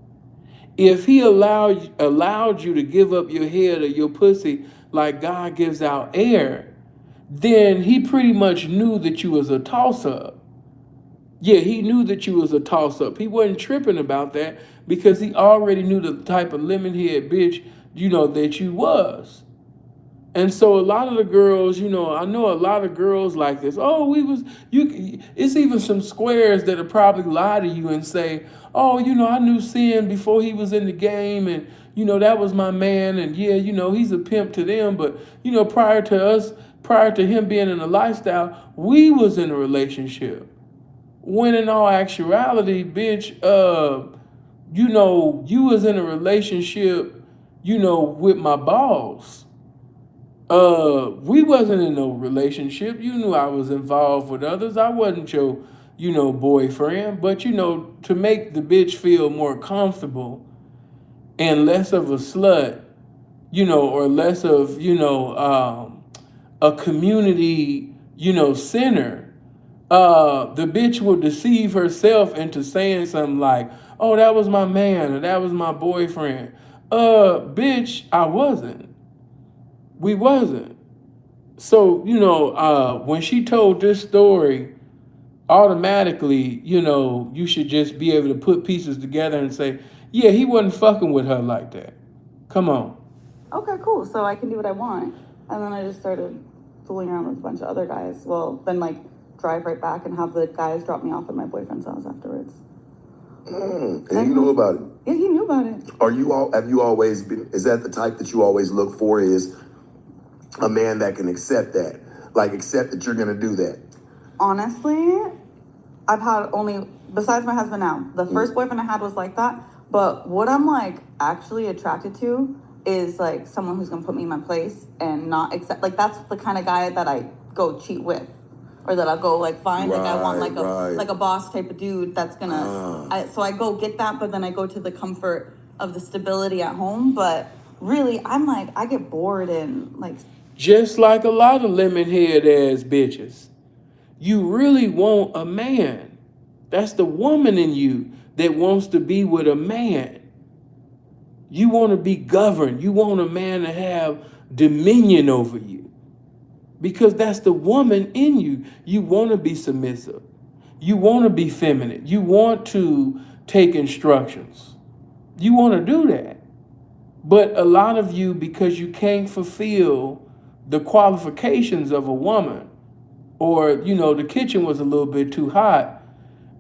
If he allowed you to give up your head or your pussy like God gives out air, then he pretty much knew that you was a toss-up. Yeah, he knew that you was a toss-up. He wasn't tripping about that because he already knew the type of lemon-head bitch, that you was. And so a lot of the girls, I know a lot of girls like this. Oh, it's even some squares that'll probably lie to you and say, oh, I knew Sin before he was in the game and, that was my man. And yeah, he's a pimp to them. But, prior to him being in a lifestyle, we was in a relationship. When in all actuality, bitch, you was in a relationship, with my boss. We wasn't in no relationship. You knew I was involved with others. I wasn't your, boyfriend. But, to make the bitch feel more comfortable and less of a slut, or less of, a community, center, the bitch will deceive herself into saying something like, oh, that was my man or that was my boyfriend. Bitch, I wasn't. We wasn't. So, when she told this story, automatically, you should just be able to put pieces together and say, yeah, he wasn't fucking with her like that. Come on. Okay, cool. So I can do what I want. And then I just started fooling around with a bunch of other guys. Well, then drive right back and have the guys drop me off at my boyfriend's house afterwards. And he knew about it. Yeah, he knew about it. Have you always been, is that the type that you always look for, is a man that can accept that? Accept that you're going to do that? Honestly, I've had only, besides my husband now, the first boyfriend I had was like that. But what I'm actually attracted to is someone who's going to put me in my place and not accept, that's the kind of guy that I go cheat with. Or that I'll go find, I want a boss type of dude that's gonna, so I go get that, but then I go to the comfort of the stability at home. But really, I'm I get bored and just like a lot of lemon-head ass bitches, you really want a man. That's the woman in you that wants to be with a man. You want to be governed. You want a man to have dominion over you. Because that's the woman in you. You want to be submissive. You want to be feminine. You want to take instructions. You want to do that. But a lot of you, because you can't fulfill the qualifications of a woman, or, the kitchen was a little bit too hot,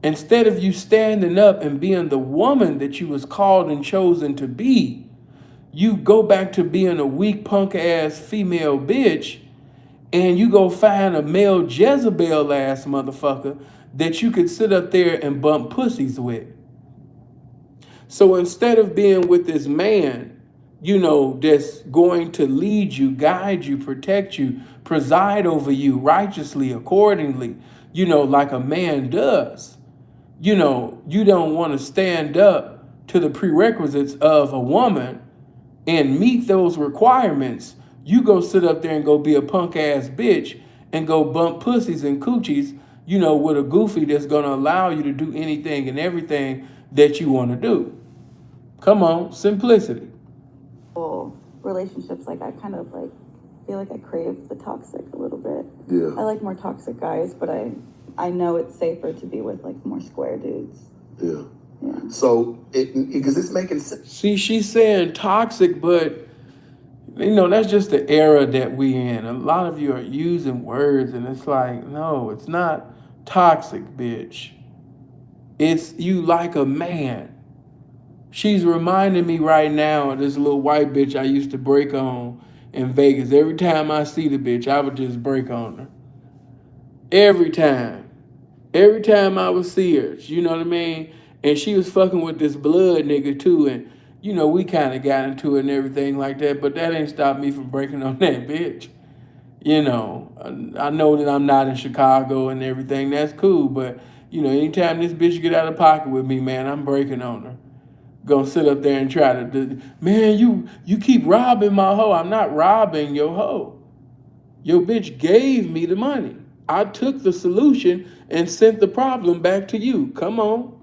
instead of you standing up and being the woman that you was called and chosen to be, you go back to being a weak punk ass female bitch. And you go find a male Jezebel ass motherfucker that you could sit up there and bump pussies with. So instead of being with this man, that's going to lead you, guide you, protect you, preside over you righteously, accordingly, like a man does, you don't want to stand up to the prerequisites of a woman and meet those requirements. You go sit up there and go be a punk ass bitch and go bump pussies and coochies, with a goofy that's gonna allow you to do anything and everything that you want to do. Come on, simplicity. Relationships, like I kind of like feel like I crave the toxic a little bit. Yeah. I like more toxic guys, but I know it's safer to be with like more square dudes. Yeah. Yeah. So because it's making sense. See, she's saying toxic, but that's just the era that we in. A lot of you are using words, and it's like, no, it's not toxic, bitch. It's you like a man. She's reminding me right now of this little white bitch I used to break on in Vegas. Every time I see the bitch, I would just break on her. Every time. Every time I would see her, you know what I mean? And she was fucking with this blood nigga too, and we kind of got into it and everything like that, but that ain't stopped me from breaking on that bitch. I know that I'm not in Chicago and everything, that's cool, but anytime this bitch get out of pocket with me, man, I'm breaking on her. Gonna sit up there and try to do, man, you keep robbing my hoe. I'm not robbing your hoe. Your bitch gave me the money. I took the solution and sent the problem back to you. Come on.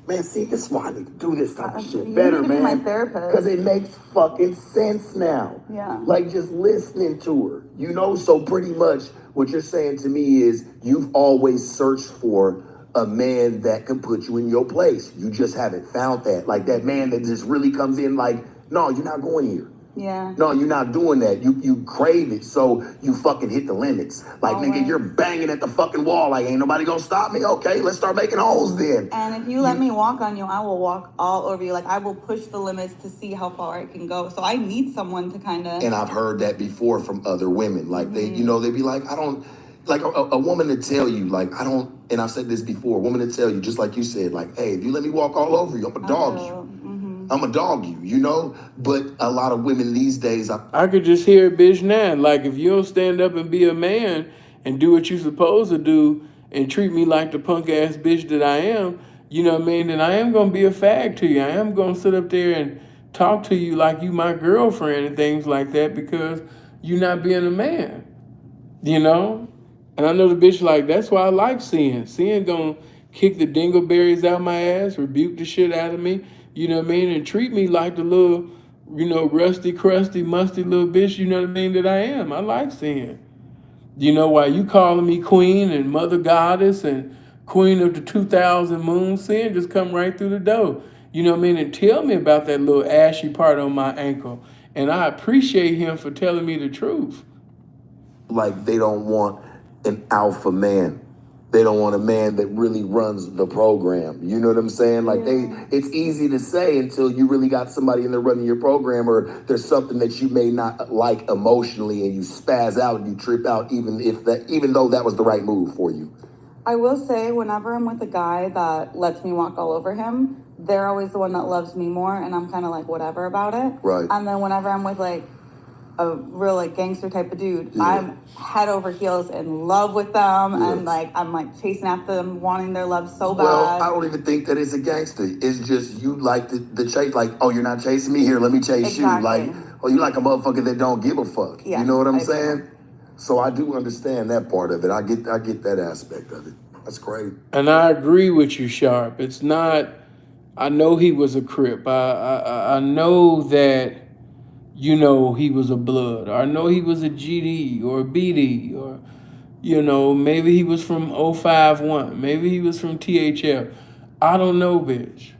Man, see, this is why I need to do this type of shit You better, need to be man. my therapist. Because it makes fucking sense now. Yeah. Like just listening to her, so pretty much what you're saying to me is you've always searched for a man that can put you in your place. You just haven't found that. Like that man that just really comes in like, no, you're not going here. Yeah. No, you're not doing that. You crave it, so you fucking hit the limits. Like, Always. nigga, you're banging at the fucking wall. Like, ain't nobody gonna stop me? Okay, let's start making holes then. And if you let me walk on you, I will walk all over you. Like, I will push the limits to see how far I can go. So I need someone to kind of... And I've heard that before from other women. Like, they be like, I don't... Like, a woman to tell you, like, I don't... And I've said this before. A woman to tell you, just like you said, like, hey, if you let me walk all over you, I'm gonna dog you. I'm a dog you, But a lot of women these days... I could just hear a bitch now. Like, if you don't stand up and be a man and do what you're supposed to do and treat me like the punk ass bitch that I am, you know what I mean, then I am going to be a fag to you. I am going to sit up there and talk to you like you my girlfriend and things like that because you're not being a man, And I know the bitch like, that's why I like Sin. Sin going to kick the dingleberries out my ass, rebuke the shit out of me, you know what I mean, and treat me like the little, rusty, crusty, musty little bitch, you know what I mean, that I am. I like Sin. Why you calling me queen and mother goddess and queen of the 2000 moon, Sin just come right through the door. You know what I mean? And tell me about that little ashy part on my ankle. And I appreciate him for telling me the truth. Like, they don't want an alpha man. They don't want a man that really runs the program. You know what I'm saying? Like, it's easy to say until you really got somebody in there running your program, or there's something that you may not like emotionally and you spaz out and you trip out, even though that was the right move for you. I will say, whenever I'm with a guy that lets me walk all over him, they're always the one that loves me more, and I'm kind of like whatever about it. Right. And then whenever I'm with like a real like gangster type of dude, I'm head over heels in love with them, and like I'm like chasing after them, wanting their love so bad. Well, I don't even think that it's a gangster. It's just you like the chase. Like, oh, you're not chasing me, here, let me chase you. Like, oh, you like a motherfucker that don't give a fuck. Yes, you know what I'm I saying? do. So I do understand that part of it. I get that aspect of it. That's great. And I agree with you, Sharp. It's not. I know he was a Crip. I know that. He was a Blood. Or I know he was a GD or a BD, or maybe he was from 051. Maybe he was from THF. I don't know, bitch.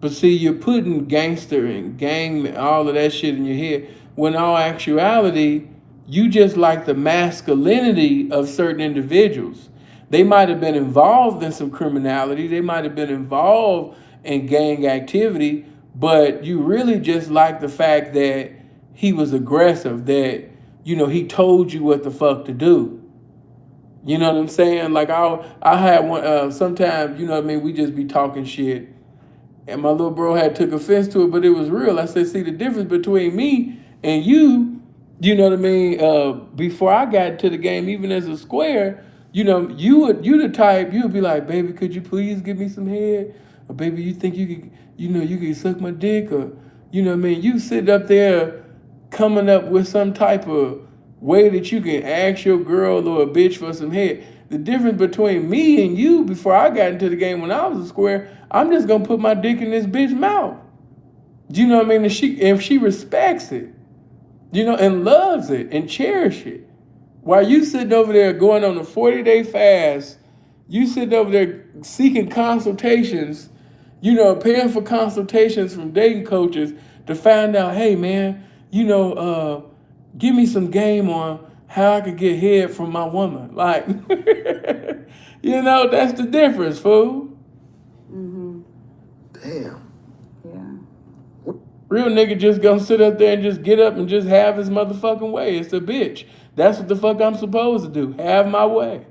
But see, you're putting gangster and gang, all of that shit in your head, when in all actuality, you just like the masculinity of certain individuals. They might have been involved in some criminality. They might have been involved in gang activity, but you really just like the fact that he was aggressive, that, he told you what the fuck to do. You know what I'm saying? Like I had one, sometimes, we just be talking shit. And my little bro had took offense to it, but it was real. I said, see, the difference between me and you know what I mean? Before I got into the game, even as a square, you know, you the type, you would be like, baby, could you please give me some head? Or baby, you think you could, you could suck my dick? Or, you know what I mean? You sit up there coming up with some type of way that you can ask your girl or a bitch for some head. The difference between me and you before I got into the game when I was a square, I'm just gonna put my dick in this bitch mouth. Do you know what I mean? And if she respects it, and loves it and cherish it. While you sitting over there going on a 40-day fast, you sitting over there seeking consultations, paying for consultations from dating coaches to find out, hey man, give me some game on how I could get head from my woman. Like, that's the difference, fool. Damn. Yeah. Real nigga just gonna sit up there and just get up and just have his motherfucking way. It's a bitch. That's what the fuck I'm supposed to do. Have my way.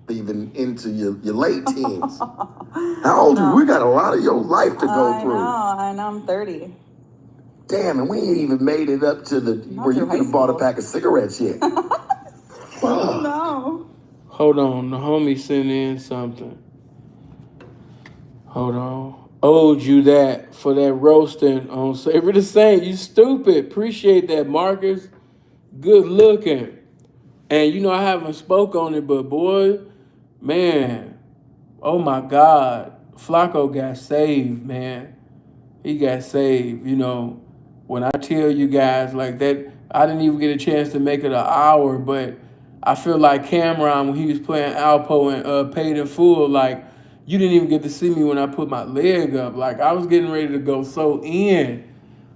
Even into your late teens. How old are you? We got a lot of your life to go through. I know, I'm 30. Damn, and we ain't even made it up to where you could have bought a pack of cigarettes yet. Fuck. No. Hold on, the homie sent in something. Hold on. Owed you that for that roasting on Savor the Saint. You stupid. Appreciate that, Marcus. Good looking. And I haven't spoke on it, but boy, man, oh my God. Flacco got saved, man. He got saved. When I tell you guys like that, I didn't even get a chance to make it an hour, but I feel like Cameron when he was playing Alpo and Paid in Full, like you didn't even get to see me when I put my leg up. Like I was getting ready to go so in.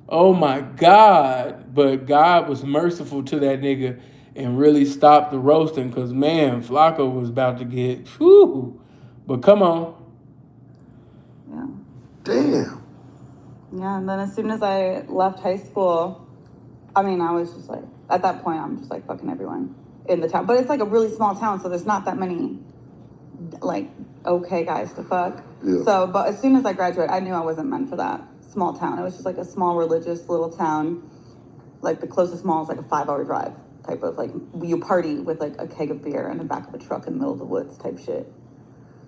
Oh my God. But God was merciful to that nigga and really stopped the roasting because, man, Flacco was about to get, whew. But come on. Yeah. Damn. Yeah, and then as soon as I left high school, I was just like, at that point, I'm just like fucking everyone in the town. But it's like a really small town, so there's not that many, like, okay guys to fuck. Yeah. So, but as soon as I graduated, I knew I wasn't meant for that small town. It was just like a small religious little town. Like the closest mall is like a 5-hour drive type of like, you party with like a keg of beer in the back of a truck in the middle of the woods type shit.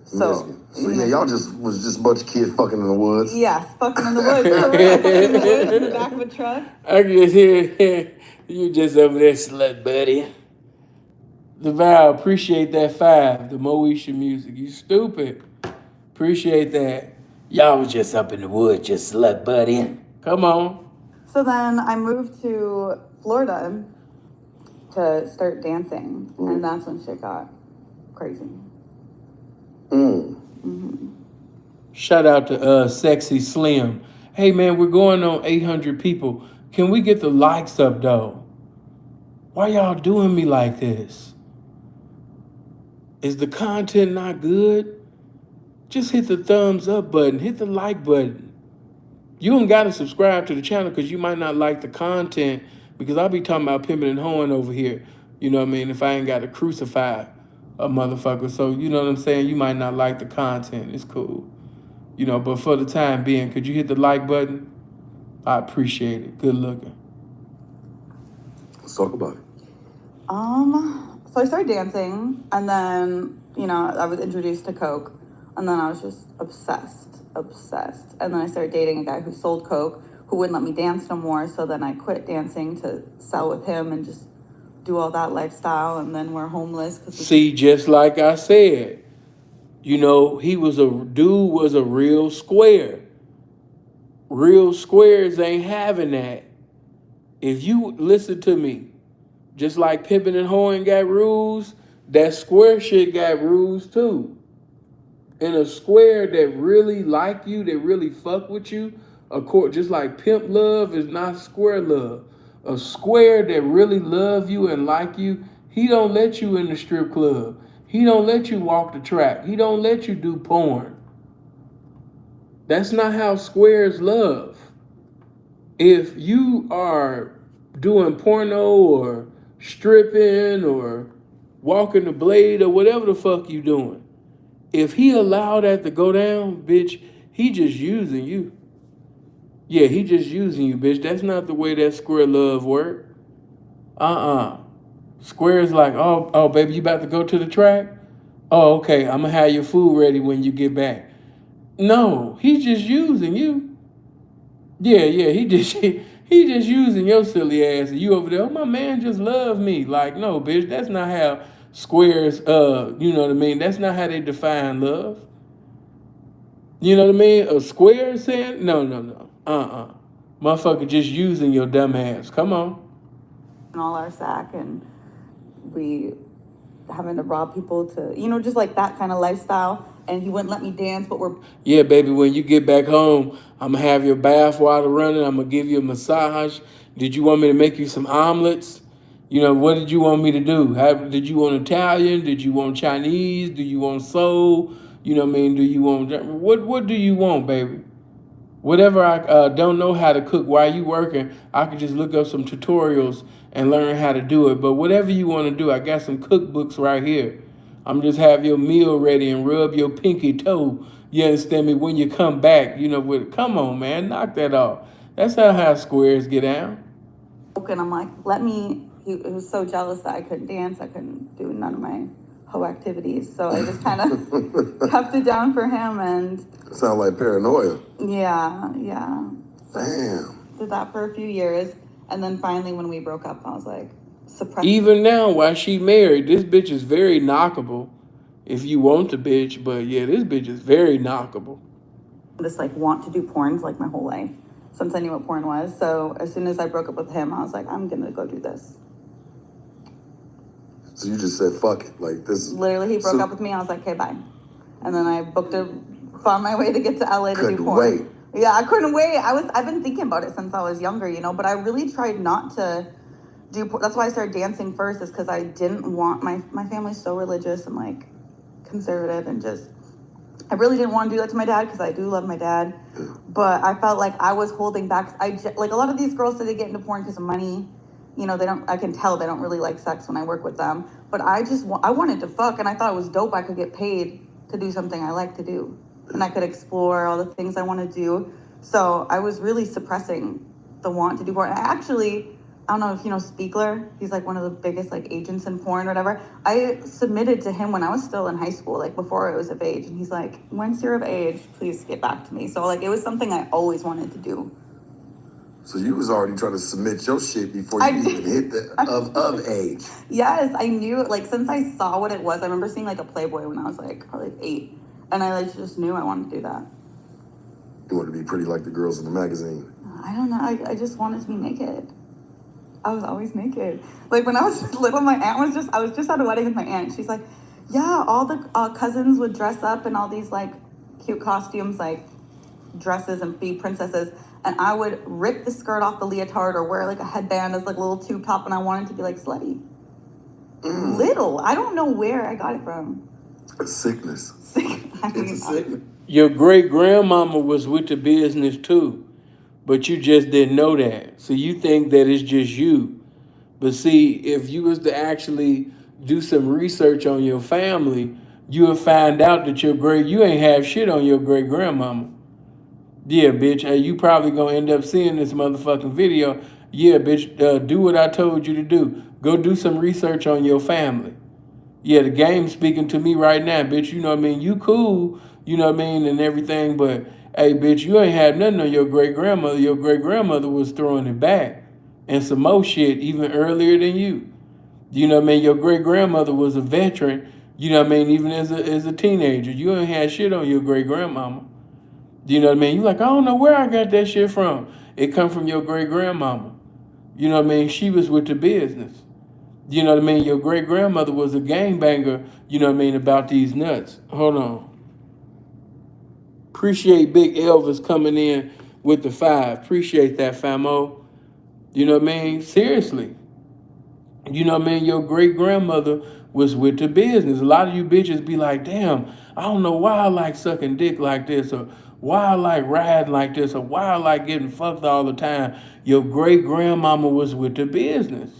So yeah, y'all was just a bunch of kids fucking in the woods. Yes, fucking in the woods. For real, fucking in the woods in the back of a truck. I can just hear you just over there, slut buddy. The Val, appreciate that 5, the Moesha music. You stupid. Appreciate that. Y'all was just up in the woods, just slut buddy. Come on. So then I moved to Florida to start dancing, and that's when shit got crazy. Shout out to Sexy Slim. Hey man, we're going on 800 people. Can we get the likes up though? Why y'all doing me like this? Is the content not good? Just hit the thumbs up button, hit the like button. You don't gotta subscribe to the channel because you might not like the content because I'll be talking about pimping and hoeing over here. You know what I mean? If I ain't got to crucify a motherfucker. So you know what I'm saying? You might not like the content. It's cool. But for the time being, could you hit the like button? I appreciate it. Good looking. Let's talk about it. So I started dancing, and then, I was introduced to Coke, and then I was just obsessed. And then I started dating a guy who sold Coke, who wouldn't let me dance no more, so then I quit dancing to sell with him and just do all that lifestyle, and then we're homeless. See, just like I said, he was a real square. Real squares ain't having that. If you listen to me, just like pimping and hoeing got rules, that square shit got rules too. And a square that really like you, that really fuck with you, just like pimp love is not square love. A square that really love you and like you, he don't let you in the strip club. He don't let you walk the track. He don't let you do porn. That's not how squares love. If you are doing porno or stripping or walking the blade or whatever the fuck you doing, if he allowed that to go down, bitch, He just using you. Yeah, he just using you, bitch. That's not the way that square love work. Square is like, oh, baby, you about to go to the track? Oh, okay, I'm gonna have your food ready when you get back. No, he's just using you. Yeah, he just he just using your silly ass. And you over there, oh, my man just love me. Like, no, bitch, that's not how squares. You know what I mean? That's not how they define love. You know what I mean? A square saying, no. Motherfucker just using your dumb ass. Come on. All our sack, and we having to rob people to, just like that kind of lifestyle. And he wouldn't let me dance, but we're. Yeah, baby, when you get back home, I'm going to have your bath water running. I'm going to give you a massage. Did you want me to make you some omelets? You know, what did you want me to do? Did you want Italian? Did you want Chinese? Do you want soul? You know what I mean? Do you want, what do you want, baby? Whatever I don't know how to cook while you working, I could just look up some tutorials and learn how to do it. But whatever you want to do, I got some cookbooks right here. I'm just have your meal ready and rub your pinky toe. You understand me? When you come back, come on, man, knock that off. That's how squares get down. And I'm like, let me. He was so jealous that I couldn't dance. I couldn't do none of my hoe activities. So I just kind of kept it down for him. And sound like paranoia. Yeah. So Damn. did that for a few years. And then finally, when we broke up, I was like, suppressed. Even now, while she married, this bitch is very knockable. If you want the bitch, but yeah, this bitch is very knockable. This like want to do porns like my whole life since I knew what porn was. So as soon as I broke up with him, I was like, I'm gonna go do this. So you just said fuck it, like this. Literally, he broke up with me. I was like, okay, bye. And then I found my way to get to LA to do porn. Wait. Yeah, I couldn't wait. I've been thinking about it since I was younger, but I really tried not to do. That's why I started dancing first, is because I didn't want my family's so religious and like conservative, and just I really didn't want to do that to my dad, because I do love my dad, but I felt like I was holding back. Like a lot of these girls say they get into porn because of money. They don't. I can tell they don't really like sex when I work with them. But I wanted to fuck, and I thought it was dope. I could get paid to do something I like to do, and I could explore all the things I want to do. So I was really suppressing the want to do porn. I don't know if you know Spiegler. He's like one of the biggest like agents in porn or whatever. I submitted to him when I was still in high school, like before I was of age. And he's like, once you're of age, please get back to me. So like it was something I always wanted to do. So you was already trying to submit your shit before you even hit the of age. Yes, I knew, like, since I saw what it was. I remember seeing like a Playboy when I was like probably 8. And I like just knew I wanted to do that. You wanted to be pretty like the girls in the magazine. I don't know. I just wanted to be naked. I was always naked. Like when I was little, I was just at a wedding with my aunt. She's like, yeah, all the cousins would dress up in all these like cute costumes, like dresses, and be princesses. And I would rip the skirt off the leotard or wear like a headband as like a little tube top, and I wanted to be like slutty. Little. I don't know where I got it from. A sickness. It's a sickness. Your great grandmama was with the business too, but you just didn't know that. So you think that it's just you. But see, if you was to actually do some research on your family, you would find out that you ain't have shit on your great grandmama. Yeah, bitch, you probably gonna end up seeing this motherfucking video. Yeah, bitch, do what I told you to do. Go do some research on your family. Yeah, the game's speaking to me right now, bitch. You know what I mean? You cool, you know what I mean, and everything, but hey, bitch, you ain't had nothing on your great grandmother. Your great grandmother was throwing it back and some more shit even earlier than you. You know what I mean? Your great grandmother was a veteran, you know what I mean, even as a teenager. You ain't had shit on your great grandmama. You know what I mean? You like, I don't know where I got that shit from. It come from your great grandmama. You know what I mean? She was with the business. You know what I mean? Your great grandmother was a gangbanger, you know what I mean, about these nuts. Hold on. Appreciate Big Elvis coming in with the 5. Appreciate that, famo. You know what I mean? Seriously. You know what I mean? Your great grandmother was with the business. A lot of you bitches be like, damn, I don't know why I like sucking dick like this, or why I like riding like this, or why I like getting fucked all the time. Your great grandmama was with the business.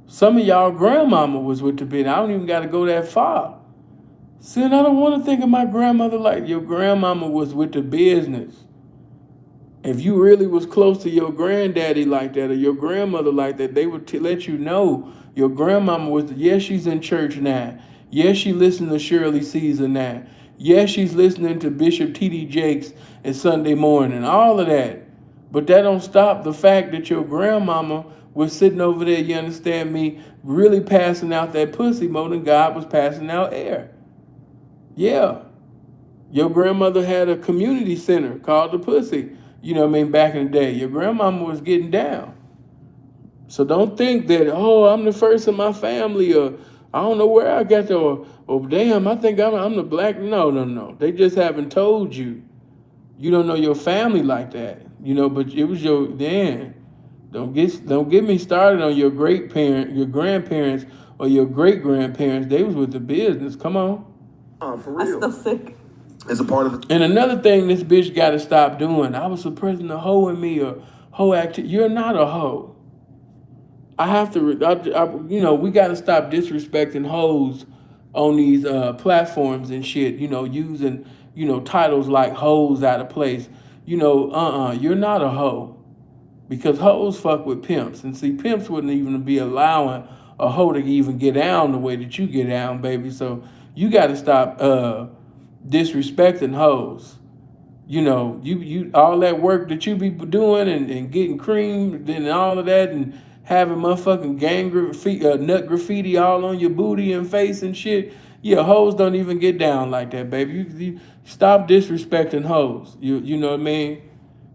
Some of y'all grandmama was with the business. I don't even got to go that far. See, and I don't want to think of my grandmother like your grandmama was with the business. If you really was close to your granddaddy like that or your grandmother like that, they would let you know your grandmama was, yes, she's in church now. Yes, she listened to Shirley Caesar now. Yes, she's listening to Bishop T.D. Jakes and Sunday morning, all of that. But that don't stop the fact that your grandmama was sitting over there, you understand me, really passing out that pussy more than God was passing out air. Yeah. Your grandmother had a community center called the Pussy. You know what I mean? Back in the day, your grandmama was getting down. So don't think that, oh, I'm the first in my family, or I don't know where I got to, or damn, I think I'm the black. No, no, no. They just haven't told you. You don't know your family like that. You know, but it was your then. Don't get me started on your great parent, your grandparents, or your great grandparents. They was with the business. Come on. For real. I'm still sick. It's a part of it. And another thing this bitch got to stop doing. I was suppressing a hoe in me or hoe activity. You're not a hoe. I have to, we got to stop disrespecting hoes on these platforms and shit. Using titles like hoes out of place. You're not a hoe because hoes fuck with pimps, and see, pimps wouldn't even be allowing a hoe to even get down the way that you get down, baby. So you got to stop disrespecting hoes. You all that work that you be doing and getting cream and all of that and having motherfucking gang graffiti, nut graffiti all on your booty and face and shit. Yeah, hoes don't even get down like that, baby. You stop disrespecting hoes. You know what I mean?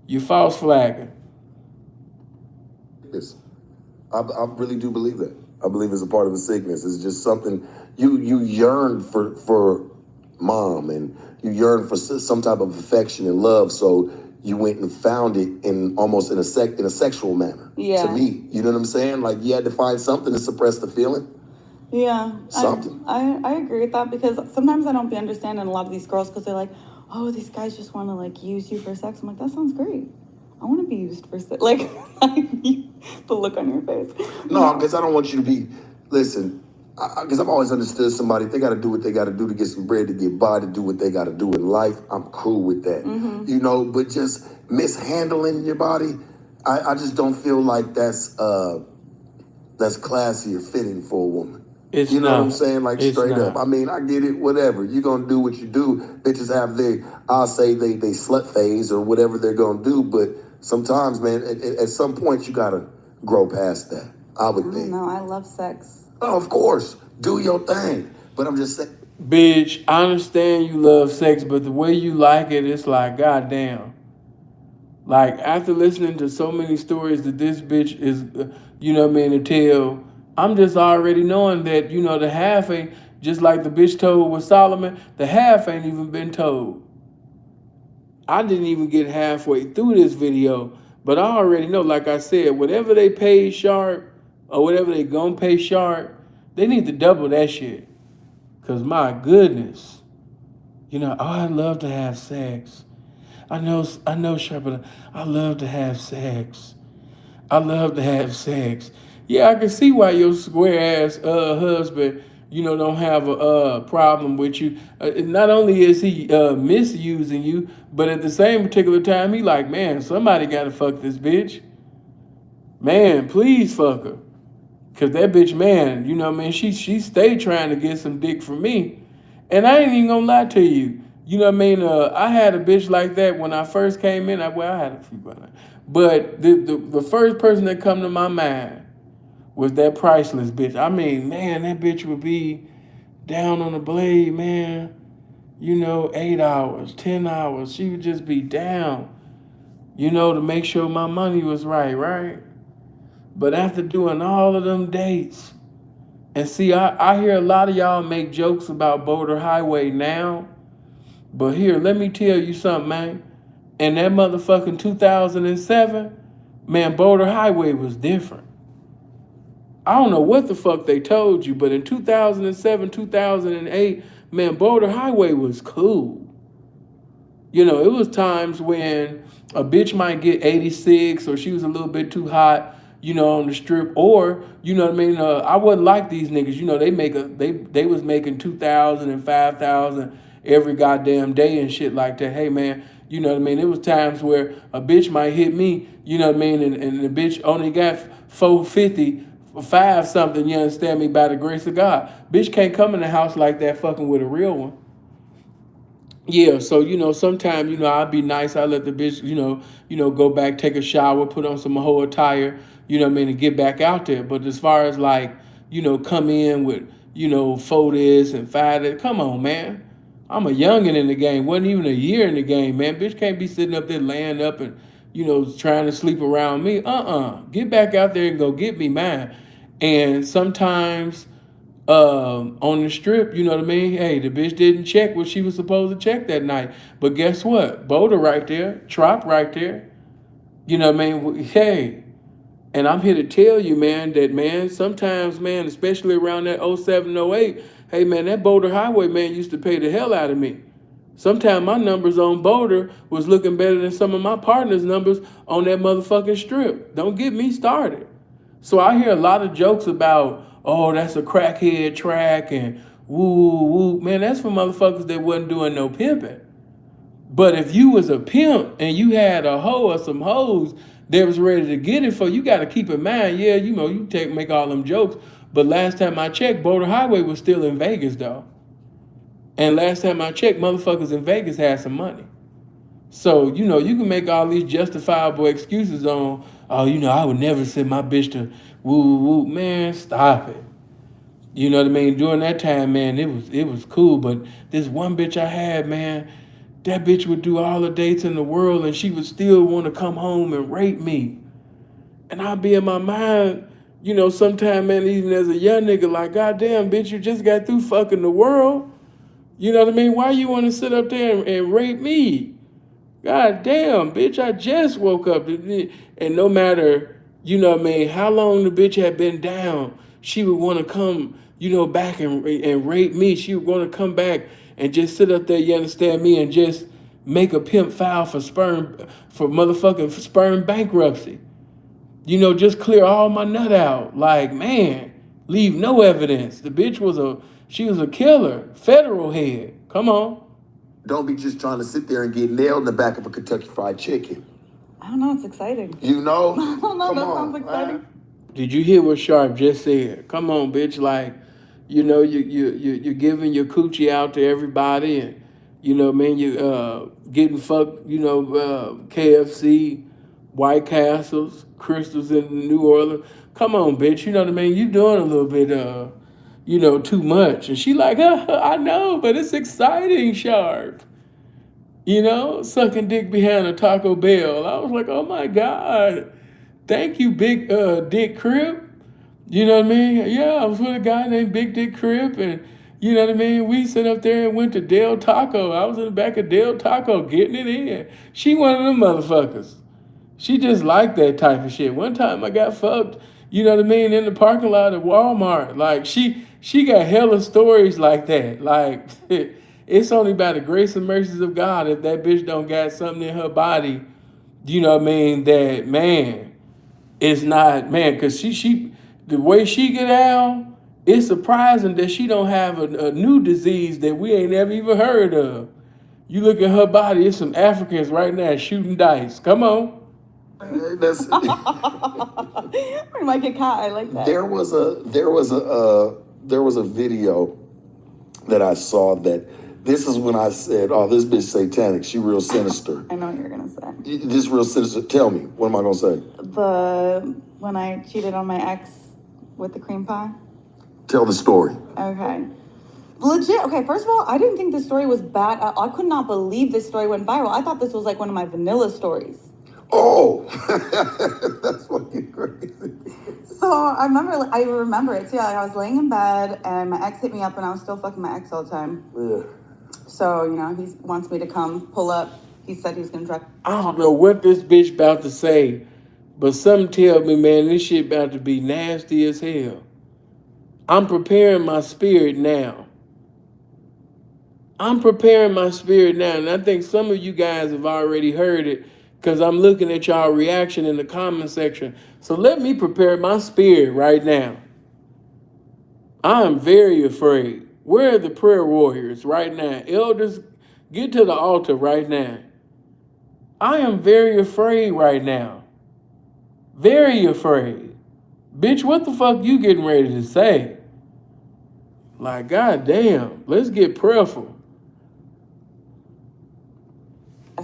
You false flagging. Yes. I really do believe that. I believe it's a part of a sickness. It's just something you yearn for mom, and you yearn for some type of affection and love. So you went and found it in almost in a sexual manner. Yeah. To me, you know what I'm saying? Like you had to find something to suppress the feeling. Yeah. Something. I agree with that because sometimes I don't be understanding a lot of these girls because they're like, oh, these guys just want to like use you for sex. I'm like, that sounds great. I want to be used for sex. Like, the look on your face. No, because I don't want you to be, listen, because I've always understood somebody, if they got to do what they got to do to get some bread, to get by, to do what they got to do in life, I'm cool with that. Mm-hmm. But just mishandling your body, I just don't feel like that's classy or fitting for a woman. It's you know not. what I'm saying? Like It's straight not. up. I mean, I get it, whatever. You're going to do what you do. Bitches have I'll say they slut phase or whatever they're going to do. But sometimes, man, at some point, you got to grow past that. I would think. No, I love sex. Oh, of course. Do your thing. But I'm just saying. Bitch, I understand you love sex, but the way you like it, it's like, goddamn. Like, after listening to so many stories that this bitch is, to tell, I'm just already knowing that, the half ain't, just like the bitch told with Solomon, the half ain't even been told. I didn't even get halfway through this video, but I already know, like I said, whatever they pay Sharp, or whatever they gonna pay Sharp, they need to double that shit. Cause my goodness, I'd love to have sex. I know, Sharp, but I love to have sex. I love to have sex. Yeah, I can see why your square ass husband, don't have a problem with you. Not only is he misusing you, but at the same particular time, he like, man, somebody gotta fuck this bitch. Man, please fuck her. Cause that bitch, man, she stayed trying to get some dick from me. And I ain't even gonna lie to you. I had a bitch like that when I first came in. I had a few, but the first person that come to my mind was that priceless bitch. I mean, man, that bitch would be down on the blade, man. 8 hours, 10 hours. She would just be down, to make sure my money was right? But after doing all of them dates, and see, I hear a lot of y'all make jokes about Boulder Highway now, but here, let me tell you something, man. In that motherfucking 2007, man, Boulder Highway was different. I don't know what the fuck they told you, but in 2007, 2008, man, Boulder Highway was cool. It was times when a bitch might get 86 or she was a little bit too hot. on the strip, or you know what I mean. I wasn't like these niggas. They was making 2,000 and 5,000 every goddamn day and shit like that. Hey man, you know what I mean. It was times where a bitch might hit me, you know what I mean, and the bitch only got 450. 5 something, you understand me, by the grace of God. Bitch can't come in the house like that fucking with a real one. Yeah, so sometimes I'll be nice. I let the bitch go back, take a shower, put on some whole attire, what I mean, and get back out there. But as far as like come in with four this and five that, come on, man. I'm a youngin' in the game. Wasn't even a year in the game, man. Bitch can't be sitting up there laying up and trying to sleep around me. Get back out there and go get me mine. And sometimes on the strip, you know what I mean? Hey, the bitch didn't check what she was supposed to check that night. But guess what? Boulder right there, Trop right there. You know what I mean? Hey, and I'm here to tell you, man, that, man, sometimes, man, especially around that 07, 08, hey, man, that Boulder Highway, man, used to pay the hell out of me. Sometimes my numbers on Boulder was looking better than some of my partners' numbers on that motherfucking strip. Don't get me started. So I hear a lot of jokes about, oh, that's a crackhead track and woo, woo. Man, that's for motherfuckers that wasn't doing no pimping. But if you was a pimp and you had a hoe or some hoes that was ready to get it for you, got to keep in mind, yeah, you make all them jokes. But last time I checked, Boulder Highway was still in Vegas, though. And last time I checked, motherfuckers in Vegas had some money. So, you can make all these justifiable excuses on, oh, I would never send my bitch to woo, woo, woo. Man, stop it. You know what I mean? During that time, man, it was cool. But this one bitch I had, man, that bitch would do all the dates in the world and she would still want to come home and rape me. And I'd be in my mind, sometime, man, even as a young nigga, like, goddamn, bitch, you just got through fucking the world. You know what I mean? Why you want to sit up there and rape me? God damn, bitch, I just woke up. And no matter, what I mean, how long the bitch had been down, she would want to come, back and rape me. She would want to come back and just sit up there, you understand me, and just make a pimp file for motherfucking sperm bankruptcy. Just clear all my nut out. Like, man, leave no evidence. The bitch she was a killer, federal head. Come on. Don't be just trying to sit there and get nailed in the back of a Kentucky Fried Chicken. I don't know. It's exciting. You know? I don't know. That sounds exciting. Man. Did you hear what Sharp just said? Come on, bitch. Like, you're giving your coochie out to everybody, and man, you getting fucked. KFC, White Castles, Crystals in New Orleans. Come on, bitch. You know what I mean? You doing a little bit too much. And she like, I know, but it's exciting, Sharp. Sucking dick behind a Taco Bell. I was like, oh my God. Thank you, Big Dick Crip. You know what I mean? Yeah, I was with a guy named Big Dick Crip, and you know what I mean? We sat up there and went to Del Taco. I was in the back of Del Taco getting it in. She one of them motherfuckers. She just liked that type of shit. One time I got fucked, you know what I mean, in the parking lot of Walmart. Like, she got hella stories like that. Like, it's only by the grace and mercies of God if that bitch don't got something in her body, you know what I mean, that, man, it's not, man, because the way she get out, it's surprising that she don't have a new disease that we ain't never even heard of. You look at her body, it's some Africans right now shooting dice. Come on. That's, We might get caught. I like that. there was a video that I saw that this is when I said, oh, this bitch satanic. She real sinister. I know what you're gonna say. This real sinister. Tell me, what am I gonna say? When I cheated on my ex with the cream pie. Tell the story. Okay. Legit. Okay, first of all, I didn't think this story was bad. I could not believe this story went viral. I thought this was like one of my vanilla stories. Oh, that's fucking crazy. So I remember it too. Like, I was laying in bed and my ex hit me up, and I was still fucking my ex all the time. Yeah. So he wants me to come pull up. He said he was gonna drive. I don't know what this bitch about to say, but something tell me, man, this shit about to be nasty as hell. I'm preparing my spirit now. And I think some of you guys have already heard it, because I'm looking at y'all reaction in the comment section. So let me prepare my spirit right now. I am very afraid. Where are the prayer warriors right now? Elders, get to the altar right now. I am very afraid right now. Very afraid. Bitch, what the fuck you getting ready to say? Like, goddamn, let's get prayerful.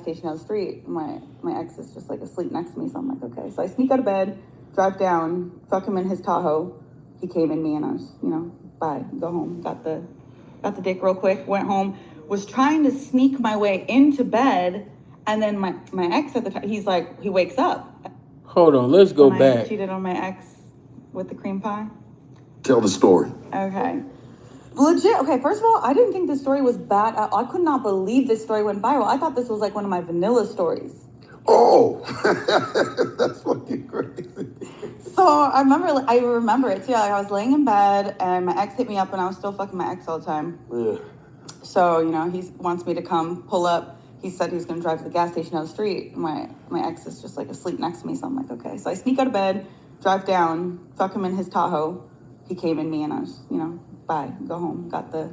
Station down the street. My ex is just like asleep next to me, so I'm like, okay. So I sneak out of bed, drive down, fuck him in his Tahoe. He came in me, and I was, bye, go home. Got the dick real quick. Went home. Was trying to sneak my way into bed, and then my ex at the time, he's like, he wakes up. Hold on, let's go back. I cheated on my ex with the cream pie. Tell the story. Okay. Legit. Okay, first of all, I didn't think this story was bad. I could not believe this story went viral. I thought this was like one of my vanilla stories. Oh, that's fucking crazy. So I remember it too. Like I was laying in bed and my ex hit me up, and I was still fucking my ex all the time. Yeah. So he wants me to come pull up. He said he was going to drive to the gas station down the street. My ex is just like asleep next to me, so I'm like, okay. So I sneak out of bed, drive down, fuck him in his Tahoe. He came in me, and I was, bye, go home. Got the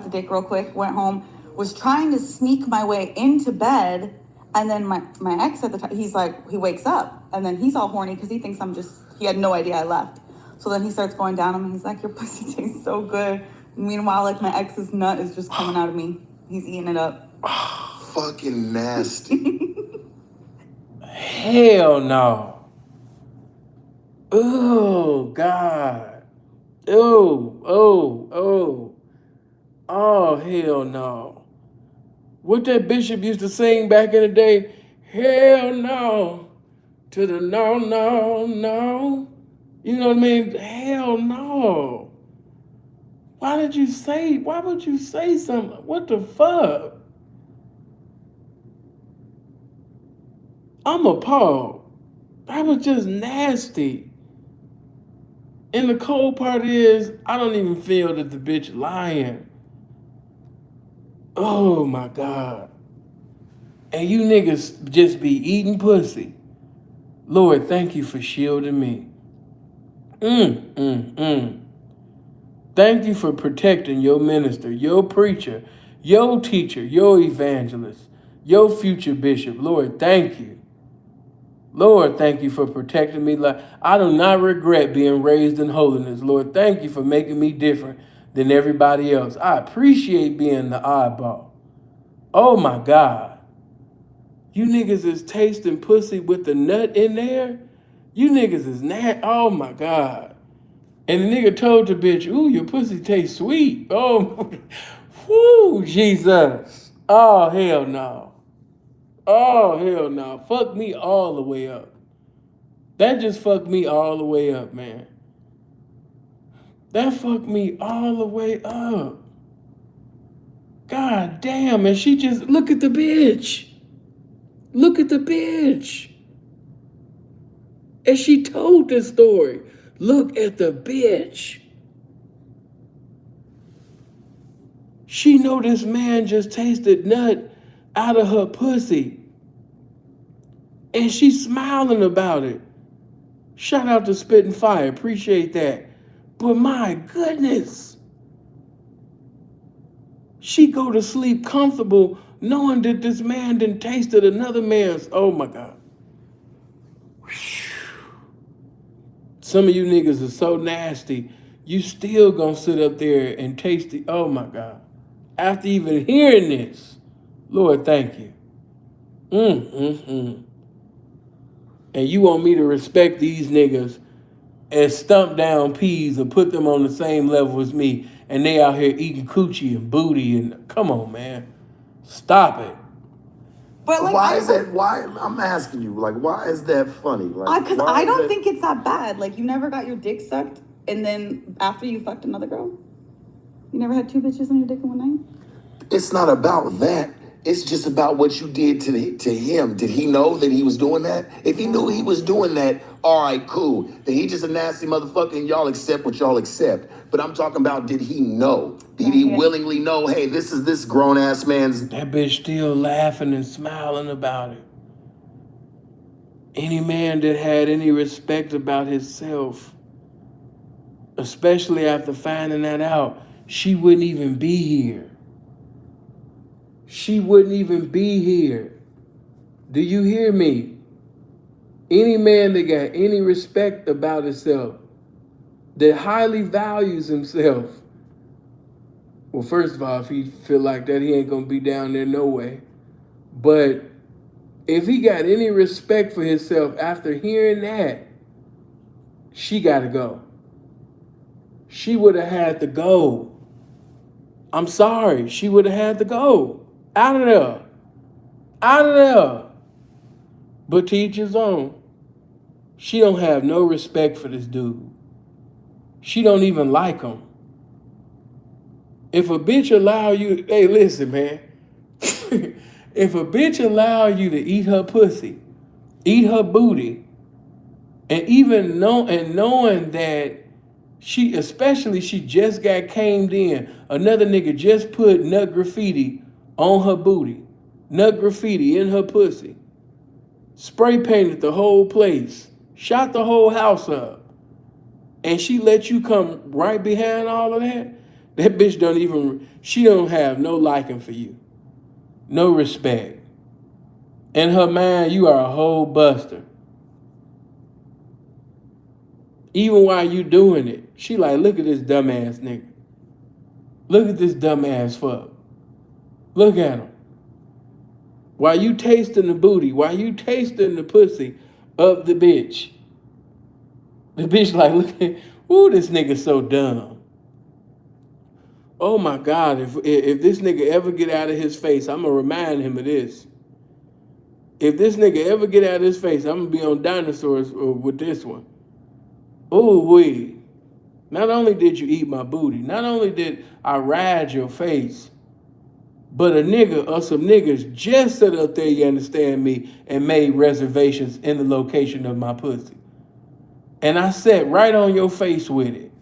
dick real quick. Went home. Was trying to sneak my way into bed, and then my ex at the time, he's like, he wakes up, and then he's all horny because he thinks he had no idea I left. So then he starts going down on me. He's like, your pussy tastes so good. Meanwhile, like my ex's nut is just coming out of me. He's eating it up. Fucking nasty. Hell no. Oh, God. Oh, hell no. What that bishop used to sing back in the day? Hell no. To the no, no, no. You know what I mean? Hell no. Why would you say something? What the fuck? I'm appalled. That was just nasty. And the cold part is, I don't even feel that the bitch lying. Oh my God. And you niggas just be eating pussy. Lord, thank you for shielding me. Thank you for protecting your minister, your preacher, your teacher, your evangelist, your future bishop. Lord, thank you. Lord, thank you for protecting me. I do not regret being raised in holiness. Lord, thank you for making me different than everybody else. I appreciate being the oddball. Oh my God. You niggas is tasting pussy with the nut in there? You niggas is oh my God. And the nigga told the bitch, ooh, your pussy tastes sweet. Oh, whoo, Jesus. Oh, hell no. Oh, hell no. Fuck me all the way up. That just fucked me all the way up, man. That fucked me all the way up. God damn, and she just, look at the bitch. Look at the bitch. And she told this story. Look at the bitch. She know this man just tasted nut out of her pussy. And she's smiling about it. Shout out to Spitting Fire. Appreciate that. But my goodness. She go to sleep comfortable knowing that this man done tasted another man's. Oh my God. Some of you niggas are so nasty. You still gonna sit up there and taste it. Oh my God. After even hearing this, Lord, thank you. And you want me to respect these niggas and stump down peas or put them on the same level as me, and they out here eating coochie and booty and come on, man. Stop it. But like, why I'm asking you, like, why is that funny? Like, because I don't think it's that bad. Like, you never got your dick sucked, and then after you fucked another girl? You never had two bitches on your dick in one night? It's not about that. It's just about what you did to him. Did he know that he was doing that? If he knew he was doing that, all right, cool. Then he just a nasty motherfucker and y'all accept what y'all accept. But I'm talking about, did he know? Did he willingly know, hey, this is this grown-ass man's... That bitch still laughing and smiling about it. Any man that had any respect about himself, especially after finding that out, she wouldn't even be here. She wouldn't even be here. Do you hear me? Any man that got any respect about himself, that highly values himself, well, first of all, if he feel like that, he ain't gonna be down there no way. But if he got any respect for himself after hearing that, she gotta go. She would have had to go. I'm sorry, she would have had to go. Out of there. Out of there. But to each his own. She don't have no respect for this dude. She don't even like him. If a bitch allow you, hey, listen, man. If a bitch allow you to eat her pussy, eat her booty, and even knowing that she just got camed in, another nigga just put nut graffiti on her booty, nut graffiti in her pussy, spray painted the whole place, shot the whole house up, and she let you come right behind all of that, that bitch she don't have no liking for you. No respect. In her mind, you are a whole buster. Even while you doing it, she like, look at this dumbass nigga. Look at this dumbass fuck. Look at him. While you tasting the booty, while you tasting the pussy of the bitch like, look at, ooh, this nigga so dumb. Oh my God, if this nigga ever get out of his face, I'm gonna remind him of this. If this nigga ever get out of his face, I'm gonna be on dinosaurs with this one. Ooh wee. Not only did you eat my booty, not only did I ride your face, but a nigga or some niggas just sat up there, you understand me, and made reservations in the location of my pussy. And I sat right on your face with it.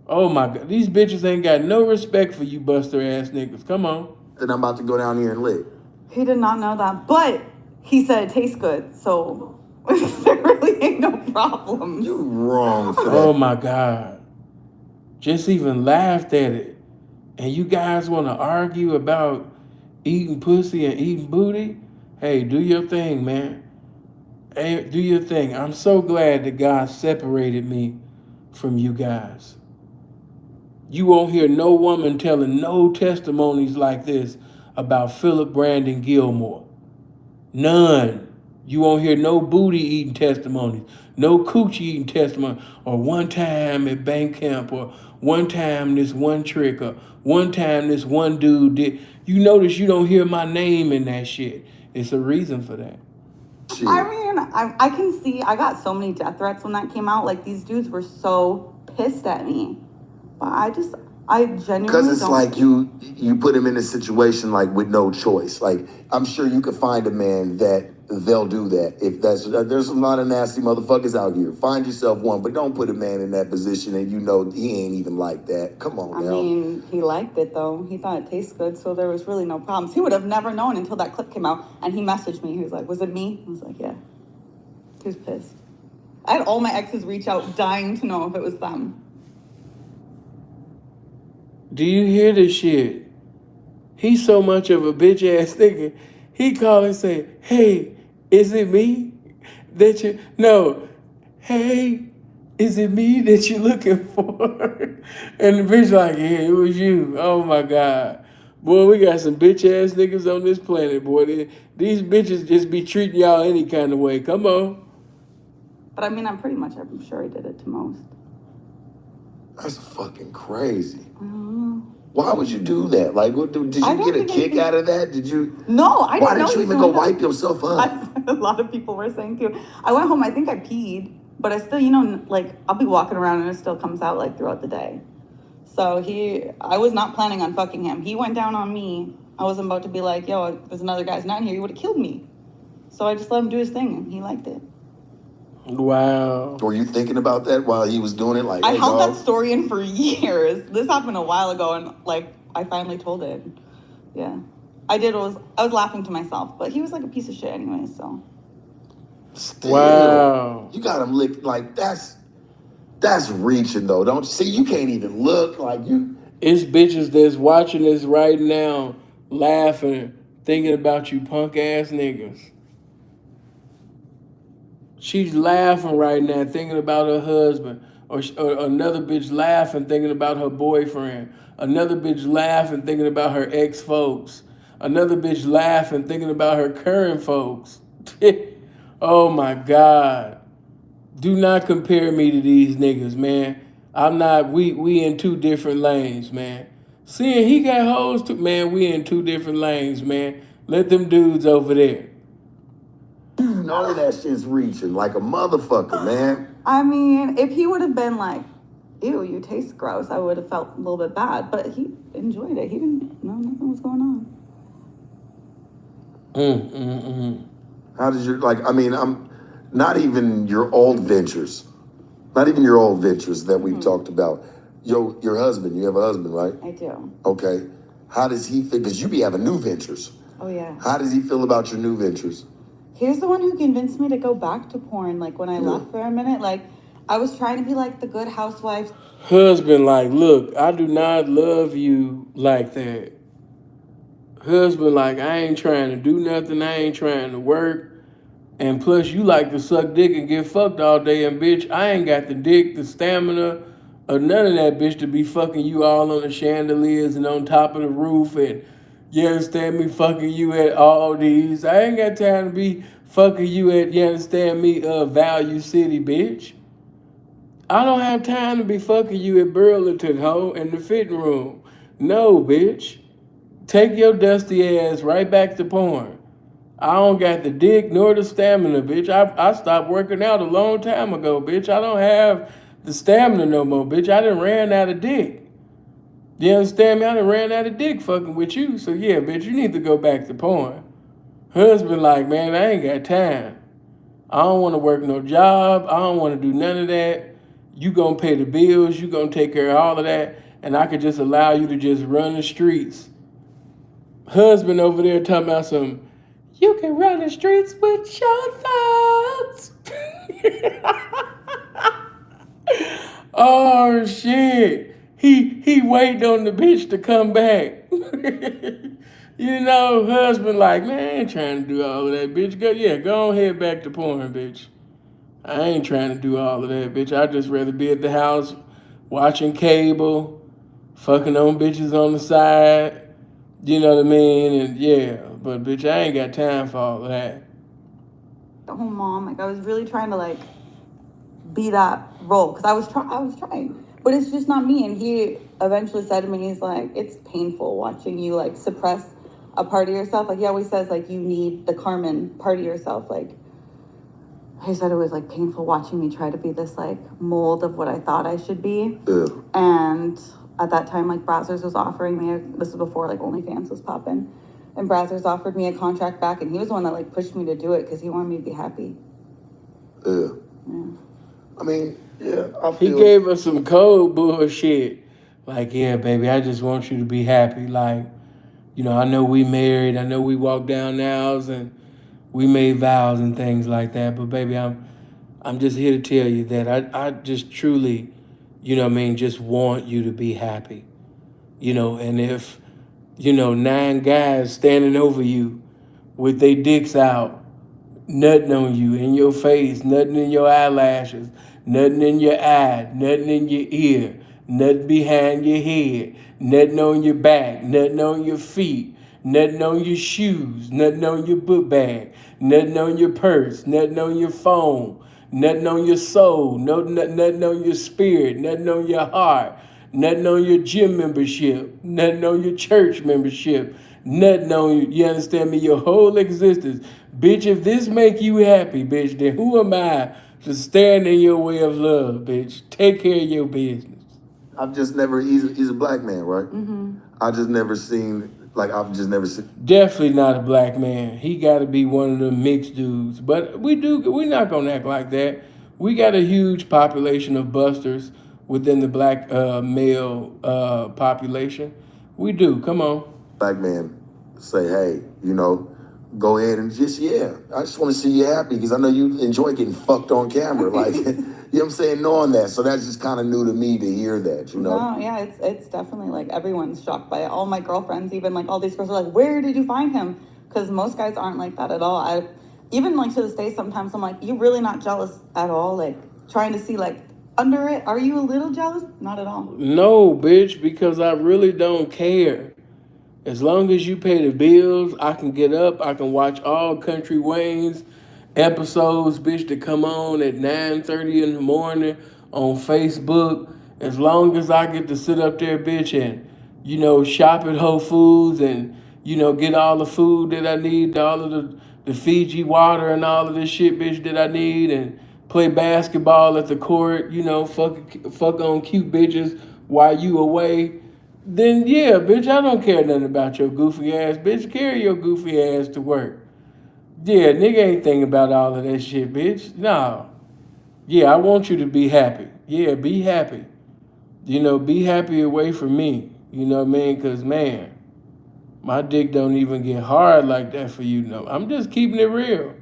Oh my God, these bitches ain't got no respect for you buster ass niggas. Come on. Then I'm about to go down here and lick. He did not know that, but he said it tastes good, so there really ain't no problem. You wrong for that. Oh my God. Just even laughed at it. And you guys want to argue about eating pussy and eating booty? Hey, do your thing, man. Hey, do your thing. I'm so glad that God separated me from you guys. You won't hear no woman telling no testimonies like this about Philip Brandon Gilmore. None. You won't hear no booty eating testimonies, no coochie eating testimony, or one time at bank camp, or one time this one trick, or one time this one dude did. You notice you don't hear my name in that shit. It's a reason for that. Shit. I mean, I can see, I got so many death threats when that came out. Like, these dudes were so pissed at me. But I genuinely Because it's don't. like you put him in a situation like with no choice. Like, I'm sure you could find a man that they'll do that. If there's a lot of nasty motherfuckers out here. Find yourself one, but don't put a man in that position and you know he ain't even like that. Come on, I mean, he liked it though. He thought it tastes good, so there was really no problems. He would have never known until that clip came out, and he messaged me. He was like, "Was it me?" I was like, "Yeah." He was pissed. I had all my exes reach out, dying to know if it was them. Do you hear this shit? He's so much of a bitch ass nigga. He call and say, "Hey, is it me that you?" No, "Hey, is it me that you looking for?" And the bitch like, "Yeah, it was you." Oh my God, boy, we got some bitch ass niggas on this planet, boy. These bitches just be treating y'all any kind of way. Come on. But I mean, I'm sure he did it to most. That's fucking crazy. Mm-hmm. Why would you do that? Like, did you get a kick out of that? Did you? No, I didn't know. Why didn't you even go wipe yourself up? A lot of people were saying too. I went home, I think I peed, but I still, like, I'll be walking around and it still comes out like throughout the day. So I was not planning on fucking him. He went down on me. I wasn't about to be like, yo, if there's another guy's not here, he would have killed me. So I just let him do his thing and he liked it. Wow. Were you thinking about that while he was doing it? Like, I hey, held dog? that story in for years. This happened a while ago, and like I finally told it. Yeah, I was laughing to myself, but he was like a piece of shit anyway. So Still, Wow. you got him licked. Like, that's reaching, though. Don't you see? You can't even look like you. It's bitches that's watching this right now, laughing, thinking about you punk ass niggas. She's laughing right now, thinking about her husband. Or another bitch laughing, thinking about her boyfriend. Another bitch laughing, thinking about her ex folks. Another bitch laughing, thinking about her current folks. Oh my God. Do not compare me to these niggas, man. I'm not, we in two different lanes, man. Seeing he got hoes too, man, we in two different lanes, man. Let them dudes over there. You know that shit's reaching like a motherfucker, man. I mean, if he would have been like, ew, you taste gross, I would have felt a little bit bad. But he enjoyed it. He didn't know nothing was going on. How did you, like, I mean, I'm not even your old ventures. Not even your old ventures that we've talked about. Your husband, you have a husband, right? I do. Okay. How does he feel? Because you be having new ventures. Oh, yeah. How does he feel about your new ventures? He's the one who convinced me to go back to porn. Like, when I left for a minute, like, I was trying to be like the good housewife. Husband, like, look, I do not love you like that. Husband, like, I ain't trying to do nothing. I ain't trying to work. And plus, you like to suck dick and get fucked all day. And bitch, I ain't got the dick, the stamina, or none of that, bitch, to be fucking you all on the chandeliers and on top of the roof. And you understand me, fucking you at all these. I ain't got time to be fucking you at, you understand me, Value City, bitch. I don't have time to be fucking you at Burlington, ho, in the fitting room. No, bitch. Take your dusty ass right back to porn. I don't got the dick nor the stamina, bitch. I stopped working out a long time ago, bitch. I don't have the stamina no more, bitch. I done ran out of dick. You understand me? I done ran out of dick fucking with you. So yeah, bitch, you need to go back to porn. Husband like, man, I ain't got time. I don't want to work no job. I don't want to do none of that. You gonna pay the bills. You gonna take care of all of that. And I could just allow you to just run the streets. Husband over there talking about some, you can run the streets with your thoughts. Oh shit. He waiting on the bitch to come back. You know, husband like, man, I ain't trying to do all of that, bitch. Go on head back to porn, bitch. I ain't trying to do all of that, bitch. I'd just rather be at the house watching cable, fucking on bitches on the side. You know what I mean? And yeah, but bitch, I ain't got time for all of that. The whole mom, like, I was really trying to, like, be that role. Because I was trying. But it's just not me. And he eventually said to me, he's like, it's painful watching you, like, suppress a part of yourself. Like, he always says, like, you need the Karmen part of yourself. Like, he said it was, like, painful watching me try to be this, like, mold of what I thought I should be. And at that time, like, Brazzers was offering me, this was before, like, OnlyFans was popping. And Brazzers offered me a contract back, and he was the one that, like, pushed me to do it because he wanted me to be happy. Yeah. I mean, yeah, I feel... He gave us some cold bullshit. Like, yeah, baby, I just want you to be happy. Like, you know, I know we married. I know we walked down the aisles and we made vows and things like that. But, baby, I'm just here to tell you that I just truly, you know what I mean, just want you to be happy. You know, and if, you know, 9 guys standing over you with their dicks out, nothing on you, in your face, nothing in your eyelashes, nothing in your eye, nothing in your ear, nothing behind your head, nothing on your back, nothing on your feet, nothing on your shoes, nothing on your book bag, nothing on your purse, nothing on your phone, nothing on your soul, nothing on your spirit, nothing on your heart, nothing on your gym membership, nothing on your church membership, nothing on you understand me, your whole existence. Bitch, if this make you happy, bitch, then who am I to stand in your way of love, bitch? Take care of your business. I've just never, he's a black man, right? I've just never seen... Definitely not a black man. He got to be one of the mixed dudes. But we're not going to act like that. We got a huge population of busters within the black male population. We do. Come on. Black man say, hey, you know, go ahead and just, yeah, I just want to see you happy because I know you enjoy getting fucked on camera. Like, you know what I'm saying? Knowing that. So that's just kind of new to me to hear that, you know? No, yeah, it's definitely like everyone's shocked by it. All my girlfriends, even like all these girls are like, where did you find him? Because most guys aren't like that at all. I even like to this day, sometimes I'm like, you really not jealous at all? Like trying to see like under it, are you a little jealous? Not at all. No, bitch, because I really don't care. As long as you pay the bills, I can get up. I can watch all Country Wayne's episodes, bitch, that come on at 9:30 in the morning on Facebook. As long as I get to sit up there, bitch, and, shop at Whole Foods and, get all the food that I need, all of the Fiji water and all of this shit, bitch, that I need, and play basketball at the court, fuck on cute bitches while you away, then yeah, bitch, I don't care nothing about your goofy ass. Bitch, carry your goofy ass to work. Yeah, nigga ain't thinking about all of that shit, bitch. No. Yeah, I want you to be happy. Yeah, be happy. Be happy away from me. You know what I mean? Because, man, my dick don't even get hard like that for you. No, I'm just keeping it real.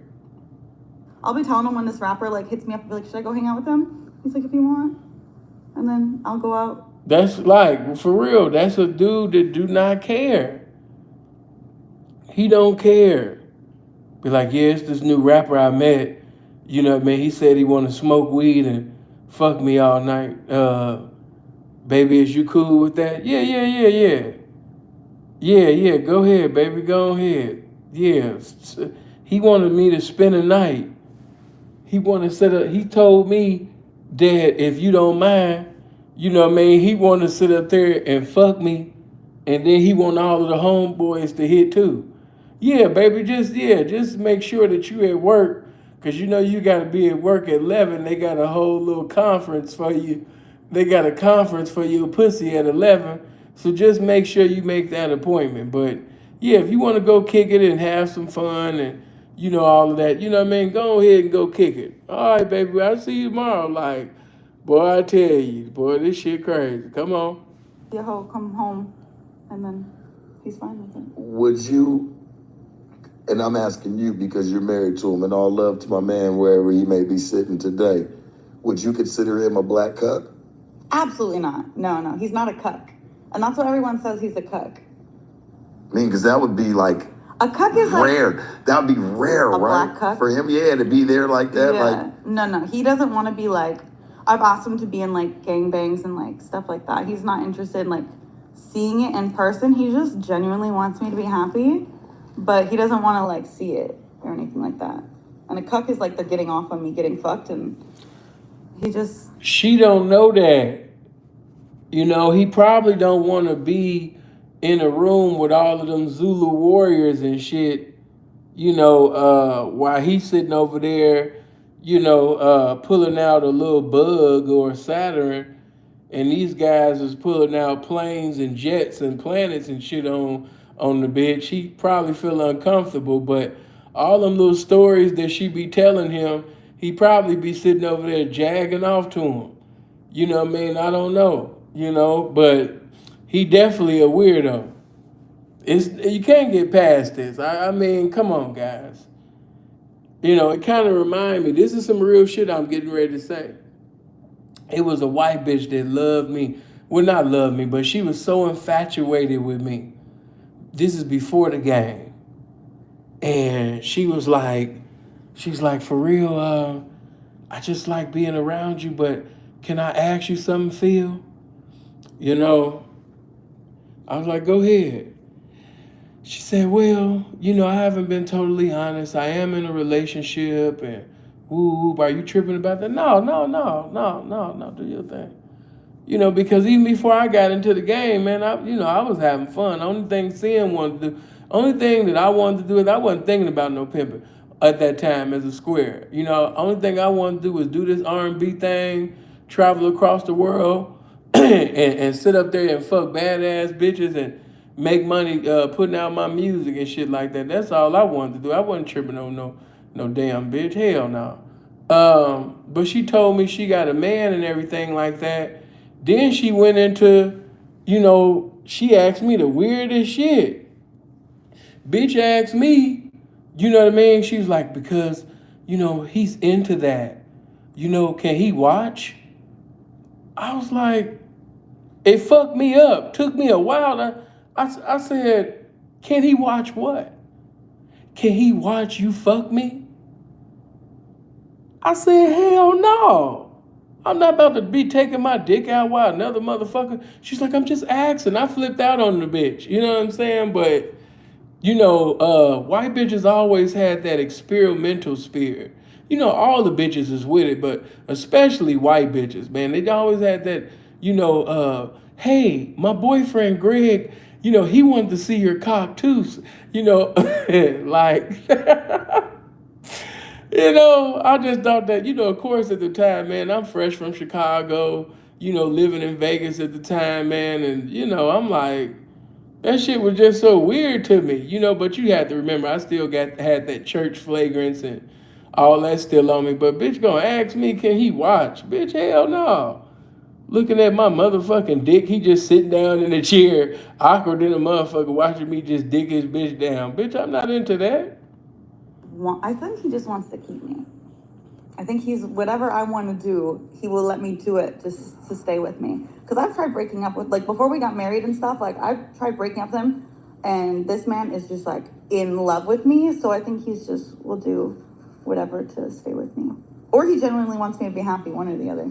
I'll be telling him when this rapper like hits me up, be like, should I go hang out with him? He's like, if you want. And then I'll go out. That's like, for real, that's a dude that do not care. He don't care. Be like, yeah, it's this new rapper I met. You know what I mean? He said he want to smoke weed and fuck me all night. Baby, is you cool with that? Yeah, yeah, yeah, yeah. Yeah, yeah, go ahead, baby, go ahead. Yeah. He wanted me to spend a night. He told me that if you don't mind, you know what I mean, he wanted to sit up there and fuck me, and then he want all of the homeboys to hit too. Yeah, baby, just make sure that you at work, cause you gotta be at work at 11. They got a whole little conference for you. They got a conference for your pussy at 11. So just make sure you make that appointment. But yeah, if you want to go kick it and have some fun and all of that, you know what I mean, go ahead and go kick it. All right, baby, I'll see you tomorrow. Like, boy, I tell you, boy, this shit crazy. Come on. Yeah, he'll come home, and then he's fine with it. Would you, and I'm asking you because you're married to him, and all love to my man wherever he may be sitting today, would you consider him a black cuck? Absolutely not. No, he's not a cuck. And that's what everyone says, he's a cuck. I mean, because that would be like a cuck is rare. Like that would be rare, a right? Black cuck? For him, yeah, to be there like that. Yeah. Like, no, he doesn't want to be like, I've asked him to be in like gangbangs and like stuff like that. He's not interested in like seeing it in person. He just genuinely wants me to be happy, but he doesn't want to like see it or anything like that. And a cuck is like the getting off on me getting fucked, and she don't know that. He probably don't want to be in a room with all of them Zulu warriors and shit, while he's sitting over there, pulling out a little bug or Saturn, and these guys is pulling out planes and jets and planets and shit on the bitch. He probably feel uncomfortable, but all them little stories that she be telling him, he probably be sitting over there jagging off to him. You know what I mean? I don't know. But he definitely a weirdo. You can't get past this. I mean, come on, guys. It kind of reminds me, this is some real shit I'm getting ready to say. It was a white bitch that loved me. Well, not loved me, but she was so infatuated with me. This is before the game. And she's like, for real, I just like being around you, but can I ask you something, Phil? I was like, go ahead. She said, well, I haven't been totally honest. I am in a relationship, and are you tripping about that? No, do your thing. Because even before I got into the game, man, I was having fun. Only thing that I wanted to do is I wasn't thinking about no pimping at that time as a square. Only thing I wanted to do was do this R&B thing, travel across the world, and sit up there and fuck badass bitches and make money putting out my music and shit like that. That's all I wanted to do. I wasn't tripping on no damn bitch. Hell no. But she told me she got a man and everything like that. Then she went into, she asked me the weirdest shit. Bitch asked me, You know what I mean? She was like, because, he's into that. Can he watch? I was like, it fucked me up. Took me a while. I said, can he watch what? Can he watch you fuck me? I said, hell no. I'm not about to be taking my dick out while another motherfucker. She's like, I'm just asking. I flipped out on the bitch. You know what I'm saying? But, white bitches always had that experimental spirit. All the bitches is with it, but especially white bitches, man. They always had that, hey, my boyfriend Greg, he wanted to see your cock too. Like I just thought that, of course at the time, man, I'm fresh from Chicago, living in Vegas at the time, man. And, I'm like, that shit was just so weird to me, but you have to remember, I still had that church flagrance and all that still on me. But bitch gonna ask me, can he watch? Bitch, hell no. Looking at my motherfucking dick, he just sitting down in a chair, awkward in a motherfucker, watching me just dick his bitch down. Bitch, I'm not into that. I think he just wants to keep me. I think he's whatever I want to do, he will let me do it just to stay with me. Because I've tried breaking up with, like, before we got married and stuff, like, I've tried breaking up with him, and this man is just, like, in love with me. So I think he's just will do whatever to stay with me. Or he genuinely wants me to be happy, one or the other.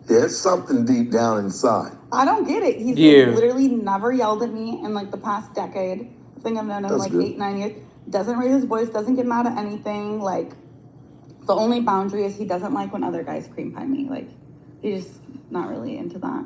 Yeah, it's something deep down inside. I don't get it. He's literally never yelled at me in, like, the past decade. I think I've known him, like, 8-9 years. Doesn't raise his voice, doesn't get mad at anything, like... The only boundary is he doesn't like when other guys cream pie me. Like, he's just not really into that.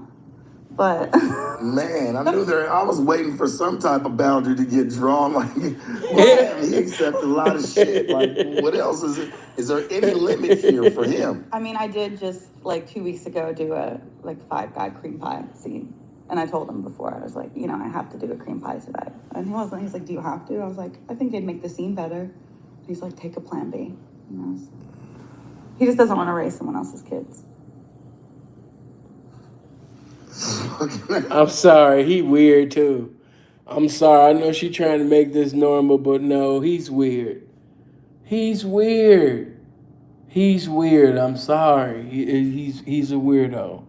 But man, I was waiting for some type of boundary to get drawn. Like, man, he accepted a lot of shit. Like, what else is it? Is there any limit here for him? I mean, I did just like 2 weeks ago do a 5-guy cream pie scene. And I told him before, I was like, I have to do a cream pie today. And he's like, do you have to? I was like, I think it'd make the scene better. He's like, take a plan B. He just doesn't want to raise someone else's kids. I'm sorry, he weird too. I'm sorry, I know she trying to make this normal, but no, he's weird. He's weird. He's weird. I'm sorry. He's a weirdo.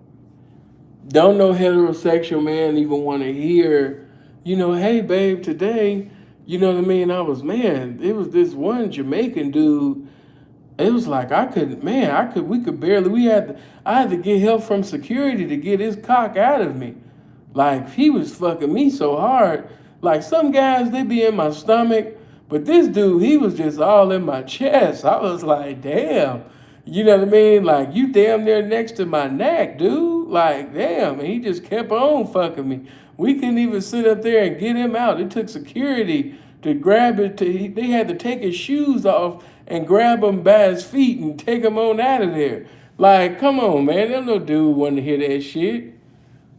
Don't no heterosexual man even want to hear, hey babe, today, you know what I mean? It was this one Jamaican dude. It was like I had to get help from security to get his cock out of me. Like, he was fucking me so hard. Like, some guys, they be in my stomach, but this dude, he was just all in my chest. I was like, damn. You know what I mean? Like, you damn near next to my neck, dude. Like, damn. And he just kept on fucking me. We couldn't even sit up there and get him out. It took security to grab it. They had to take his shoes off and grab him by his feet and take him on out of there. Like, come on, man. There's no dude want to hear that shit.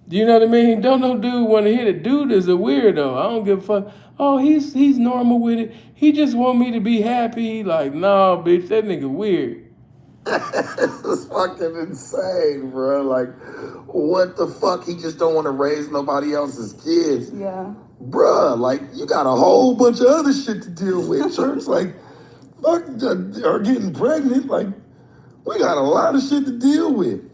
You know what I mean? Don't no dude want to hear it. Dude is a weirdo. I don't give a fuck. Oh, he's normal with it. He just want me to be happy. Like, nah, bitch, that nigga weird. This is fucking insane, bro. Like, what the fuck? He just don't want to raise nobody else's kids. Yeah. Bruh, like, you got a whole bunch of other shit to deal with. Church, like, fuck, or getting pregnant. Like, we got a lot of shit to deal with.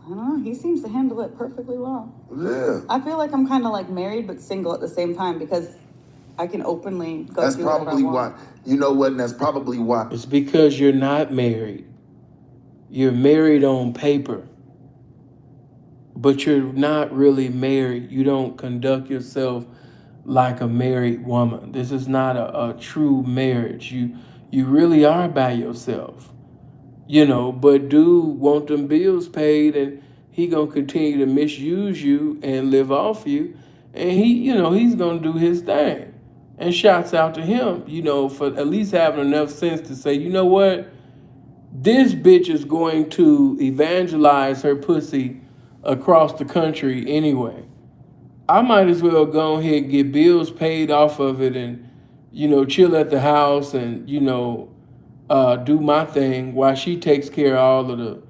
I don't know. He seems to handle it perfectly well. Yeah. I feel like I'm kind of like married but single at the same time because I can openly go. That's probably why. You know what? And that's probably why. It's because you're not married. You're married on paper, but you're not really married. You don't conduct yourself like a married woman. This is not a true marriage. You really are by yourself. But dude want them bills paid, and he gonna continue to misuse you and live off you, and he's gonna do his thing. And shouts out to him, for at least having enough sense to say, you know what, this bitch is going to evangelize her pussy across the country anyway. I might as well go ahead and get bills paid off of it, and chill at the house, and do my thing while she takes care of all of the,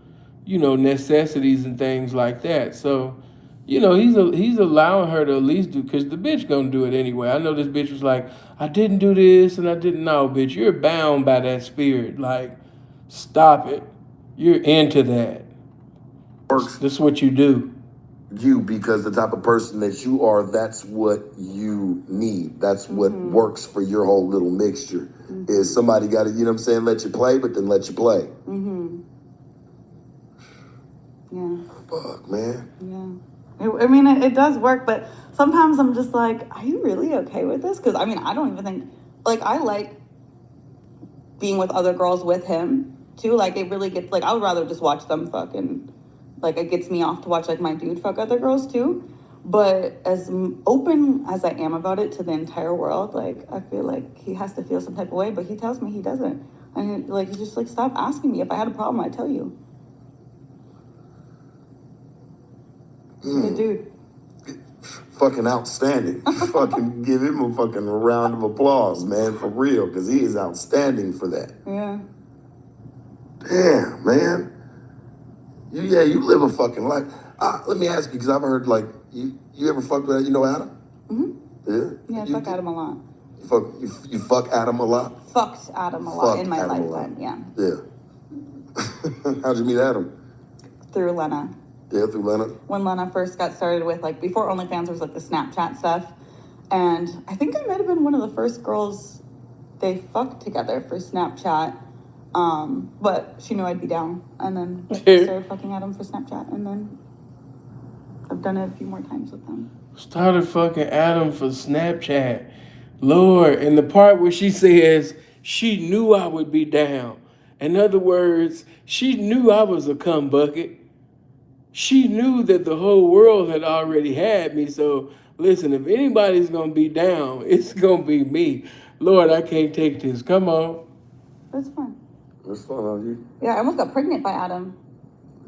necessities and things like that. So, You know, he's allowing her to at least do, because the bitch gonna do it anyway. I know this bitch was like, I didn't do this and I didn't know, bitch. You're bound by that spirit. Like, stop it. You're into that. Works That's what you do. you because the type of person that you are, that's what you need. That's what works for your whole little mixture. Is somebody got to, you know what I'm saying, let you play, but then let you play. Yeah. Fuck, man. Yeah. I mean, it does work, but sometimes I'm just like, are you really okay with this? Because, I mean, I don't even think, like, I like being with other girls with him, too. Like, it really gets, like, I would rather just watch them fuck, and, like, it gets me off to watch, like, my dude fuck other girls, too. But as open as I am about it to the entire world, like, I feel like he has to feel some type of way, but he tells me he doesn't. And, like, he just, like, stop asking me. If I had a problem, I'd tell you. Good dude. Fucking outstanding. Fucking give him a fucking round of applause, man, for real, because he is outstanding for that. Yeah. Damn, man. You live a fucking life. Let me ask you, because I've heard, like, you ever fucked with, you know Adam? Yeah, I fuck Adam a lot. You fuck Adam a lot? Fucked Adam a lot in my lifetime, yeah. How'd you meet Adam? Through Lena. Yeah, through Lena. When Lena first got started with, like, before OnlyFans, there was, like, the Snapchat stuff. And I think I might have been one of the first girls they fucked together for Snapchat. But she knew I'd be down. And then started fucking Adam for Snapchat. And then I've done it a few more times with them. Started fucking Adam for Snapchat. Lord, and the part where she says she knew I would be down. In other words, she knew I was a cum bucket. She knew that the whole world had already had me. So listen, if anybody's gonna be down, it's gonna be me. Lord, I can't take this. Come on. That's fun. That's fun on you. Yeah, I almost got pregnant by Adam.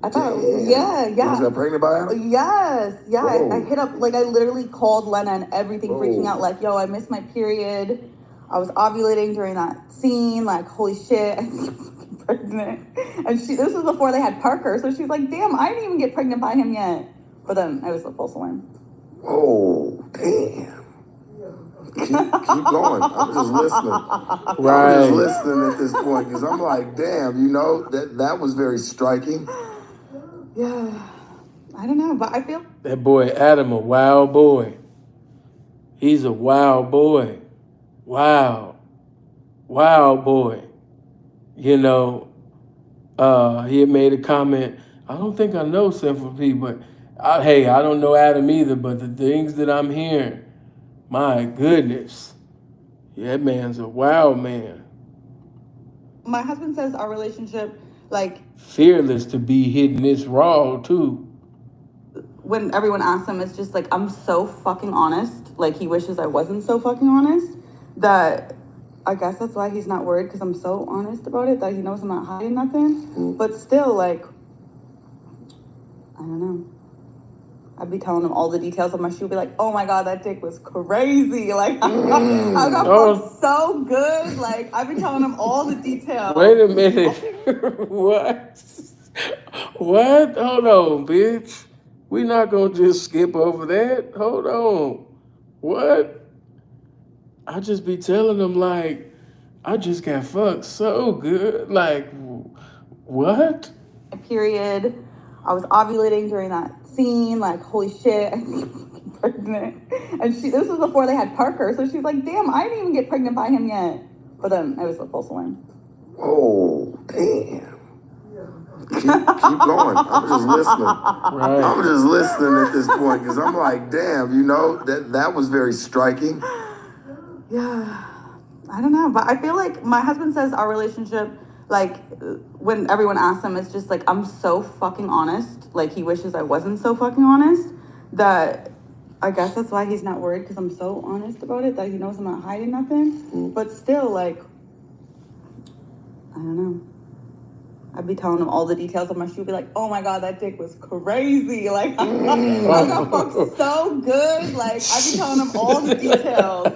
I thought, Damn. yeah. You almost got pregnant by Adam? Yes, yeah. I Whoa. hit up, like, I literally called Lena and everything, Whoa. freaking out, like, yo, I missed my period. I was ovulating during that scene, like, holy shit, I think I'm fucking pregnant. And this was before they had Parker, so she's like, damn, I didn't even get pregnant by him yet. But then I was a false alarm. Whoa, damn. Keep going. I'm just listening. Right. I'm just listening at this point, because I'm like, damn, you know, that was very striking. Yeah, I don't know, but I feel That boy Adam, a wild boy. He's a wild boy. Wow. Wild boy. You know, he had made a comment, I don't think I know Sinful P, but hey, I don't know Adam either, but the things that I'm hearing, my goodness. Yeah, that man's a wild man. my husband says our relationship, like, Fearless to be hitting this raw, too. when everyone asks him, it's just like, I'm so fucking honest. Like, he wishes I wasn't so fucking honest. That I guess that's why he's not worried, because I'm so honest about it, that he knows I'm not hiding nothing. But still, like, I don't know. I'd be telling him all the details of my shoe. Be like, oh my God, that dick was crazy. Like, I got fucked so good. Like, I've been telling him all the details. Wait a minute. What? What? Hold on, bitch. We not gonna just skip over that. Hold on. What? I just be telling them, like, I just got fucked so good. Like, what? Period. I was ovulating during that scene. Like, holy shit, I think I'm fucking pregnant. And this was before they had Parker, so she's like, damn, I didn't even get pregnant by him yet. But then I was a false alarm. Whoa, damn. Keep going. I'm just listening. Right. I'm just listening at this point, because I'm like, damn, you know, that was very striking. Yeah, I don't know, but I feel like my husband says our relationship, like, when everyone asks him, it's just like, I'm so fucking honest. Like, he wishes I wasn't so fucking honest. That I guess that's why he's not worried, because I'm so honest about it, that he knows I'm not hiding nothing. But still, like, I don't know. I'd be telling him all the details of my shoe. Be like, oh my God, that dick was crazy. Like, I got fucked so good. Like, I'd be telling him all the details.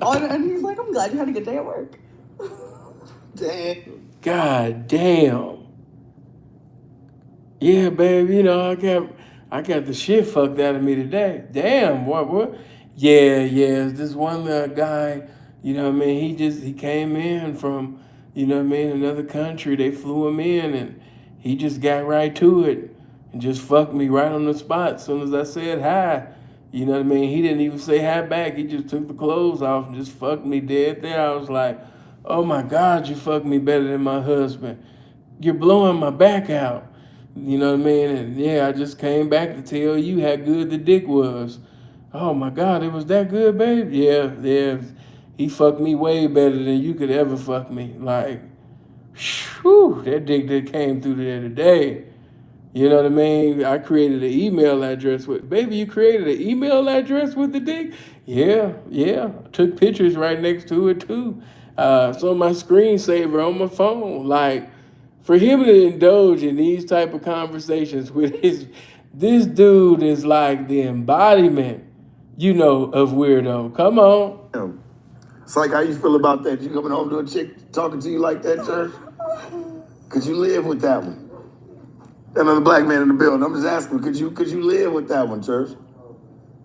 And he's like, I'm glad you had a good day at work. Damn. God damn. Yeah, babe, you know, I got the shit fucked out of me today. Damn, what? Yeah. This one guy, you know what I mean? He came in from, you know what I mean, another country. They flew him in and he just got right to it and just fucked me right on the spot as soon as I said hi. You know what I mean? He didn't even say hi back. He just took the clothes off and just fucked me dead there. I was like, oh my God, you fucked me better than my husband. You're blowing my back out. You know what I mean? And yeah, I just came back to tell you how good the dick was. Oh my God, it was that good, babe? Yeah. He fucked me way better than you could ever fuck me. Like, whew, that dick that came through there today. You know what I mean? I created an email address with, baby, you created an email address with the dick? Yeah. I took pictures right next to it too. It's on my screensaver on my phone. Like, for him to indulge in these type of conversations with this dude is like the embodiment, you know, of weirdo. Come on. It's like, how you feel about that? You coming home to a chick talking to you like that, Church? Could you live with that one? Another black man in the building. I'm just asking, could you live with that one, Church?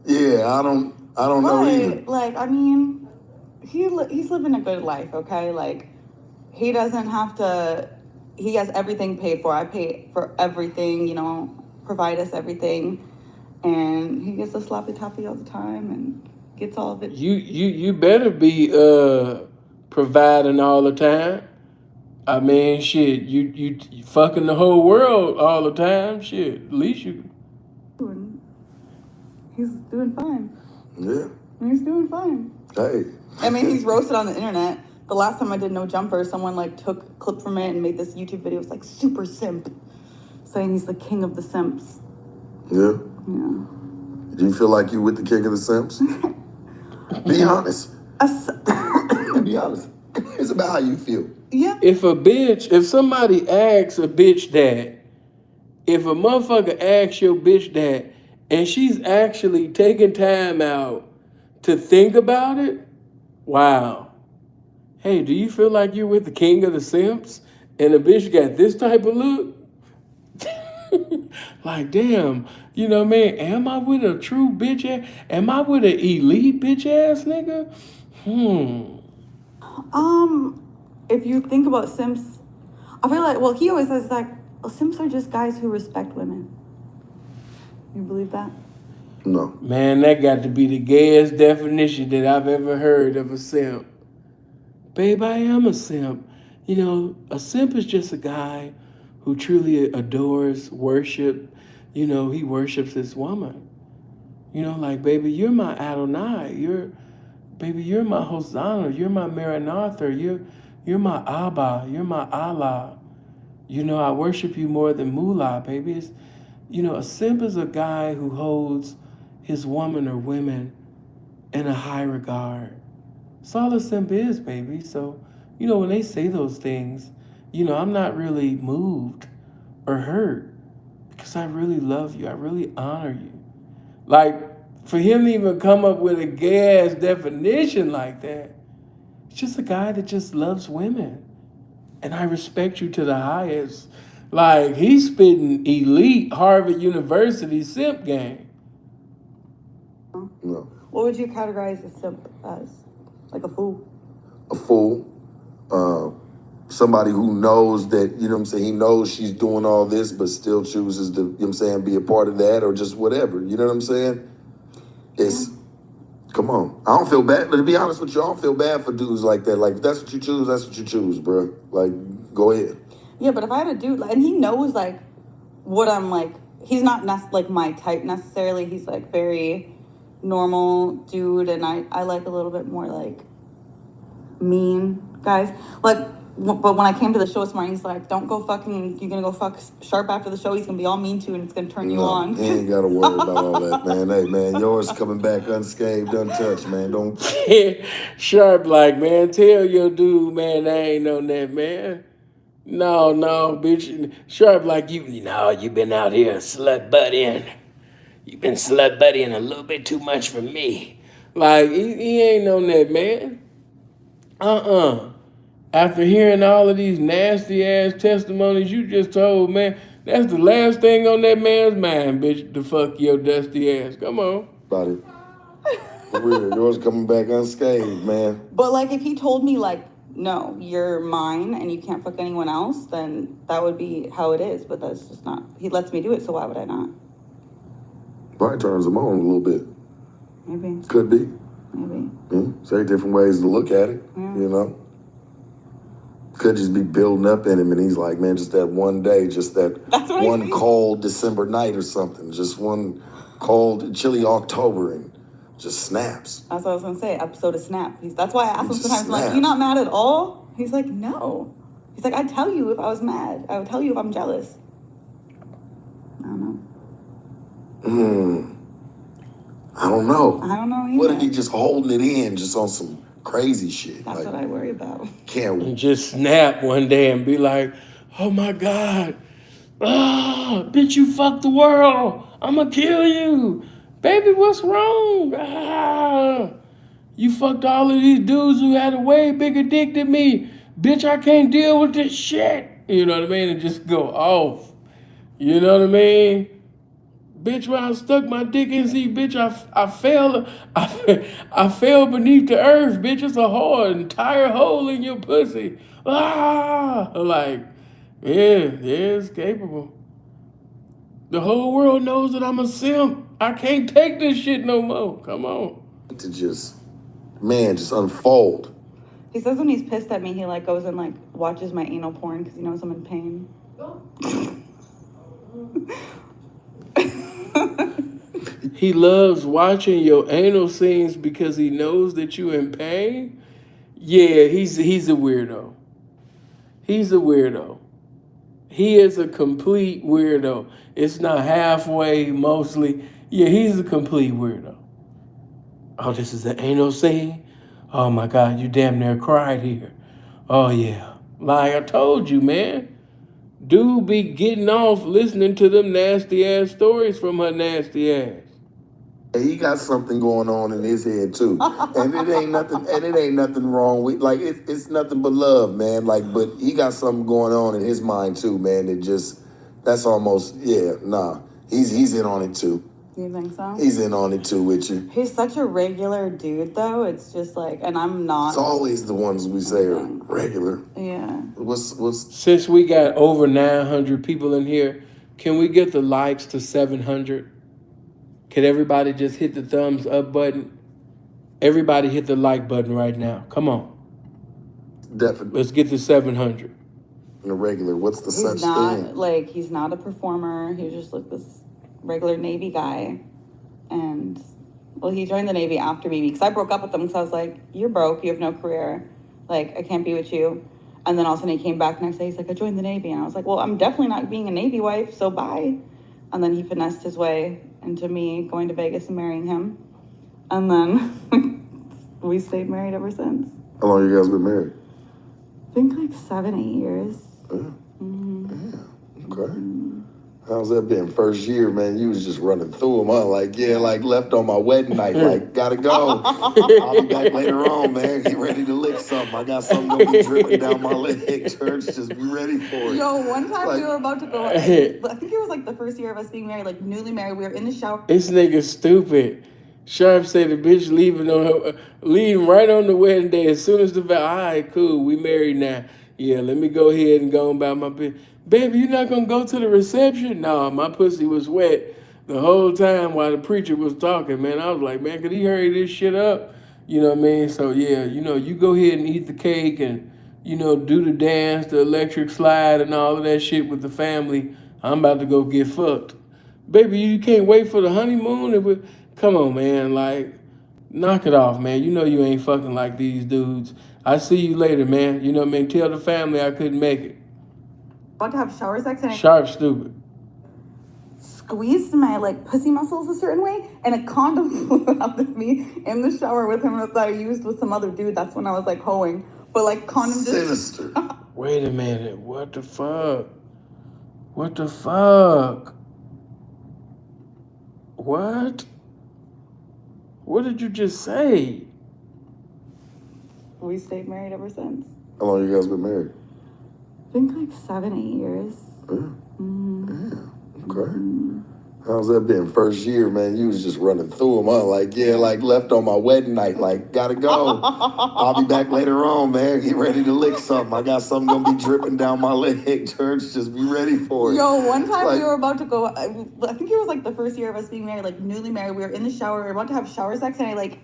Yeah, I don't know either. Like, I mean, he's living a good life, okay? Like, he doesn't have to. He has everything paid for. I pay for everything, you know, provide us everything, and he gets a sloppy toppy all the time and gets all of it. You better be providing all the time. I mean, shit, you fucking the whole world all the time. Shit, at least you. He's doing fine. Yeah. He's doing fine. Hey. I mean, he's roasted on the internet. The last time I did No Jumper, someone like took a clip from it and made this YouTube video. It was like super simp, saying he's the king of the simps. Yeah. Yeah. Do you feel like you with the king of the simps? Be honest. Be honest. It's about how you feel. Yeah. If somebody asks a bitch that, if a motherfucker asks your bitch that, and she's actually taking time out to think about it, wow. Hey, do you feel like you're with the king of the simps? And the bitch got this type of look? Like, damn, you know what I mean? Am I with a true bitch ass? Am I with an elite bitch ass nigga? If you think about simps, I feel like, well, he always says like, well, simps are just guys who respect women. You believe that? No. Man, that got to be the gayest definition that I've ever heard of a simp. Babe, I am a simp. You know, a simp is just a guy who truly adores, worship. You know, he worships this woman. You know, like, baby, you're my Adonai. You're my Hosanna. You're my Maranatha. You're my Abba. You're my Allah. You know, I worship you more than Mullah, baby. You know, a simp is a guy who holds his woman or women in a high regard. That's all a simp is, baby. So, you know, when they say those things, you know, I'm not really moved or hurt because I really love you. I really honor you. Like, for him to even come up with a gay-ass definition like that, it's just a guy that just loves women. And I respect you to the highest. Like, he's spitting elite Harvard University simp game. No. What would you categorize a simp as? Like a fool? A fool. Somebody who knows that, you know what I'm saying, he knows she's doing all this, but still chooses to, you know what I'm saying, be a part of that or just whatever. You know what I'm saying? It's, come on. I don't feel bad. But to be honest with you, I don't feel bad for dudes like that. Like, if that's what you choose, that's what you choose, bro. Like, go ahead. Yeah, but if I had a dude, and he knows, like, what I'm, like, he's not, like, my type necessarily. He's, like, very normal dude, and I like a little bit more, like, mean guys. Like, but when I came to the show this morning, he's like, don't go fucking, you're gonna go fuck Sharp after the show. He's gonna be all mean to you, and it's gonna turn you on. He ain't gotta worry about all that, man. Hey, man, yours coming back unscathed, untouched, man. Don't. Sharp, like, man, tell your dude, man, I ain't on that, man. No, bitch. Sharp, like, you've been out here slut buddying. You've been slut buddying a little bit too much for me. Like, he ain't on that, man. After hearing all of these nasty ass testimonies you just told, man, That's the last thing on that man's mind, bitch, to fuck your dusty ass. Come on. About it. For real, yours coming back unscathed, man. But like, if he told me like, no, you're mine and you can't fuck anyone else, then that would be how it is. But that's just not. He lets me do it, so why would I not? Probably turns him on a little bit. Maybe. Could be. Maybe. Yeah. Say different ways to look at it. Yeah. You know. Could just be building up in him, and he's like, man, just that one day, just that one cold December night or something, just one cold, chilly October, and just snaps. That's what I was gonna say. Episode of Snap. That's why I ask him sometimes, I'm like, snaps. you not mad at all? He's like, no. He's like, I'd tell you if I was mad. I would tell you if I'm jealous. I don't know. I don't know. I don't know either. What if he just holding it in, just on some crazy shit? That's like, what I worry about. Can't And just snap one day and be like, oh my God. Ah, bitch, you fucked the world. I'ma kill you. Baby, what's wrong? Ah, you fucked all of these dudes who had a way bigger dick than me. Bitch, I can't deal with this shit. You know what I mean? And just go off. You know what I mean? Bitch, when I stuck my dick in, see, bitch, I fell, I fell beneath the earth, bitch. It's a hole, an entire hole in your pussy. Ah, like, yeah, it's capable. The whole world knows that I'm a simp. I can't take this shit no more. Come on. To just unfold. He says when he's pissed at me, he like goes and like watches my anal porn because he knows I'm in pain. He loves watching your anal scenes because he knows that you in pain. Yeah, he's a weirdo. He's a weirdo. He is a complete weirdo. It's not halfway, mostly. Yeah, he's a complete weirdo. Oh, this is the anal scene? Oh my God, you damn near cried here. Oh yeah. Like I told you, man. Dude be getting off listening to them nasty ass stories from her nasty ass. He got something going on in his head too, and it ain't nothing wrong with it's nothing but love, man. Like, but he got something going on in his mind too, man. That's almost he's in on it too. You think so? He's in on it too with you. He's such a regular dude, though. It's just like, and I'm not. It's always the ones we say are regular. Yeah. What's Since we got over 900 people in here, can we get the likes to 700? Can everybody just hit the thumbs up button? Everybody hit the like button right now. Come on. Definitely. Let's get to 700. A regular. What's the such thing? Like, he's not a performer. He's just like this regular Navy guy. And, well, he joined the Navy after me because I broke up with him because I was like, you're broke. You have no career. Like, I can't be with you. And then all of a sudden he came back next day. He's like, I joined the Navy. And I was like, well, I'm definitely not being a Navy wife, so bye. And then he finessed his way into me going to Vegas and marrying him. And then we stayed married ever since. How long you guys been married? I think like 7-8 years. Yeah. Mm-hmm. Yeah. Okay. How's that been? First year, man, you was just running through them, huh? Like, yeah, like left on my wedding night, like, gotta go. I'll be back later on, man. Get ready to lick something. I got something gonna be dripping down my leg, church. Just be ready for it. Yo, one time we were about to go, I think it was like the first year of us being married, like newly married. We were in the shower. This nigga stupid. Sharp said the bitch leaving right on the wedding day. As soon as the vow, all right, cool, we married now. Yeah, let me go ahead and go about my business. Baby, you not gonna go to the reception? No, my pussy was wet the whole time while the preacher was talking, man. I was like, man, could he hurry this shit up? You know what I mean? So yeah, you go ahead and eat the cake and, do the dance, the electric slide and all of that shit with the family. I'm about to go get fucked. Baby, you can't wait for the honeymoon? Come on, man, like, knock it off, man. You know you ain't fucking like these dudes. I see you later, man. You know what I mean? Tell the family I couldn't make it. About to have shower sex and Sharp stupid. Squeezed my like pussy muscles a certain way and a condom flew out of me in the shower with him that I used with some other dude. That's when I was like hoeing. But like condom Sinister. Wait a minute. What the fuck? What the fuck? What? What did you just say? We stayed married ever since. How long you guys been married? I think like 7-8 years. Okay. How's that been? First year, man, you was just running through them, huh? Like, yeah, like left on my wedding night, like, gotta go. I'll be back later on, man. Get ready to lick something. I got something gonna be dripping down my leg, Church. Just be ready for it. Yo, one time Like- we were about to go, I think it was like the first year of us being married, like newly married. We were in the shower, we were about to have shower sex, and I like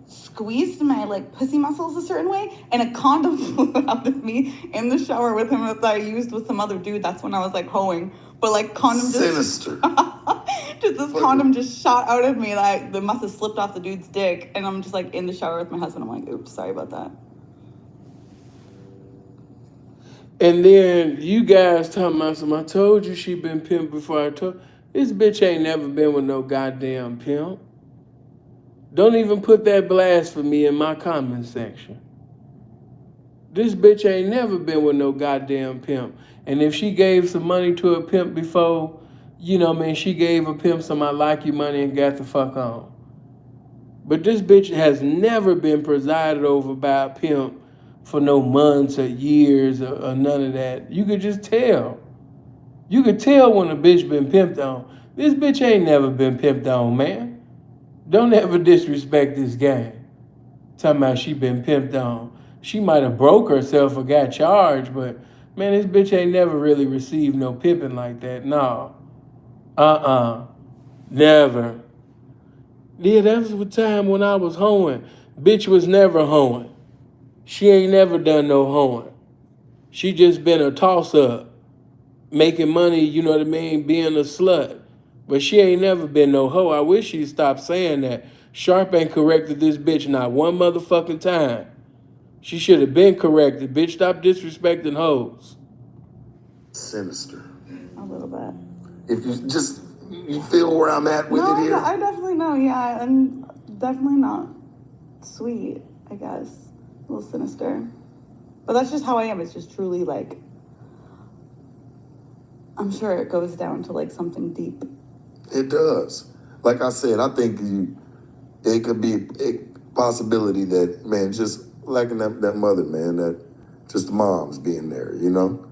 squeezed my like pussy muscles a certain way, and a condom flew out of me in the shower with him that I used with some other dude. That's when I was like hoeing. But like condom just Sinister. just this condom just shot out of me. Like they must have slipped off the dude's dick, and I'm just like in the shower with my husband. I'm like, oops, sorry about that. And then you guys talking about some, I told you she been pimped before. I told this bitch ain't never been with no goddamn pimp. Don't even put that blasphemy in my comment section. This bitch ain't never been with no goddamn pimp. And if she gave some money to a pimp before, you know what I mean, she gave a pimp some I like you money and got the fuck on. But this bitch has never been presided over by a pimp for no months or years or none of that. You could just tell. You could tell when a bitch been pimped on. This bitch ain't never been pimped on, man. Don't ever disrespect this game. Talking about she been pimped on. She might have broke herself or got charged, but man, this bitch ain't never really received no pimping like that. No. Never. Yeah, that was the time when I was hoeing. Bitch was never hoeing. She ain't never done no hoeing. She just been a toss-up. Making money, you know what I mean, being a slut. But she ain't never been no hoe. I wish she'd stop saying that. Sharp ain't corrected this bitch not one motherfucking time. She should have been corrected. Bitch, stop disrespecting hoes. Sinister. A little bit. If you feel where I'm at with it here? I definitely know. Yeah, I'm definitely not sweet, I guess. A little sinister. But that's just how I am. It's just truly like, I'm sure it goes down to like something deep. It does. Like I said, I think it could be a possibility that, man, just lacking that mother, man, that just the mom's being there, you know?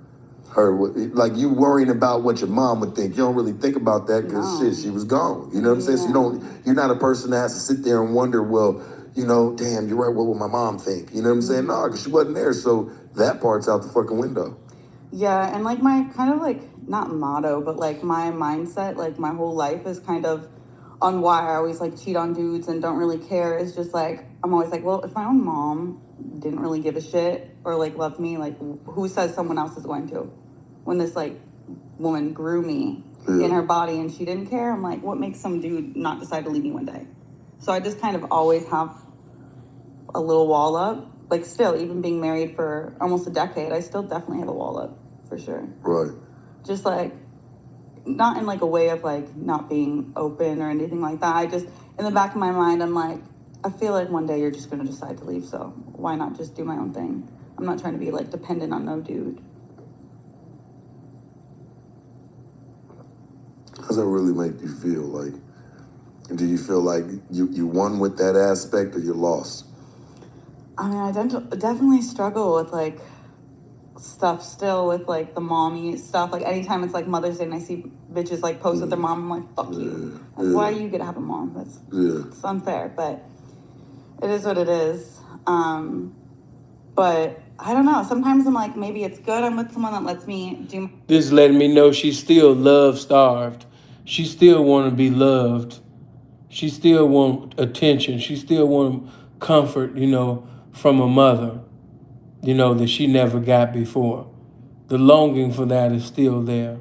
Her, like you worrying about what your mom would think. You don't really think about that because shit, she was gone. You know what I'm saying? So you're not a person that has to sit there and wonder, well, you know, damn, you're right, what would my mom think? You know what I'm saying? No, because she wasn't there, so that part's out the fucking window. Yeah, and like my kind of like, not motto, but like my mindset, like my whole life is kind of on why I always like cheat on dudes and don't really care. Is just like, I'm always like, well, if my own mom didn't really give a shit or like love me, like who says someone else is going to? When this like woman grew me in her body and she didn't care, I'm like, what makes some dude not decide to leave me one day? So I just kind of always have a little wall up. Like still, even being married for almost a decade, I still definitely have a wall up for sure. Right. Just like, not in like a way of like not being open or anything like that. I just, in the back of my mind, I'm like, I feel like one day you're just gonna decide to leave, so why not just do my own thing? I'm not trying to be like dependent on no dude. How does that really make you feel? Like, do you feel like you won with that aspect or you lost? I mean, I definitely struggle with like stuff still with like the mommy stuff. Like anytime it's like Mother's Day and I see bitches like post with their mom, I'm like, fuck you. Like, why you get to have a mom? It's unfair, but it is what it is. But I don't know. Sometimes I'm like, maybe it's good I'm with someone that lets me do. This is letting me know she's still love starved. She still want to be loved. She still want attention. She still want comfort, you know, from a mother, you know, that she never got before. The longing for that is still there.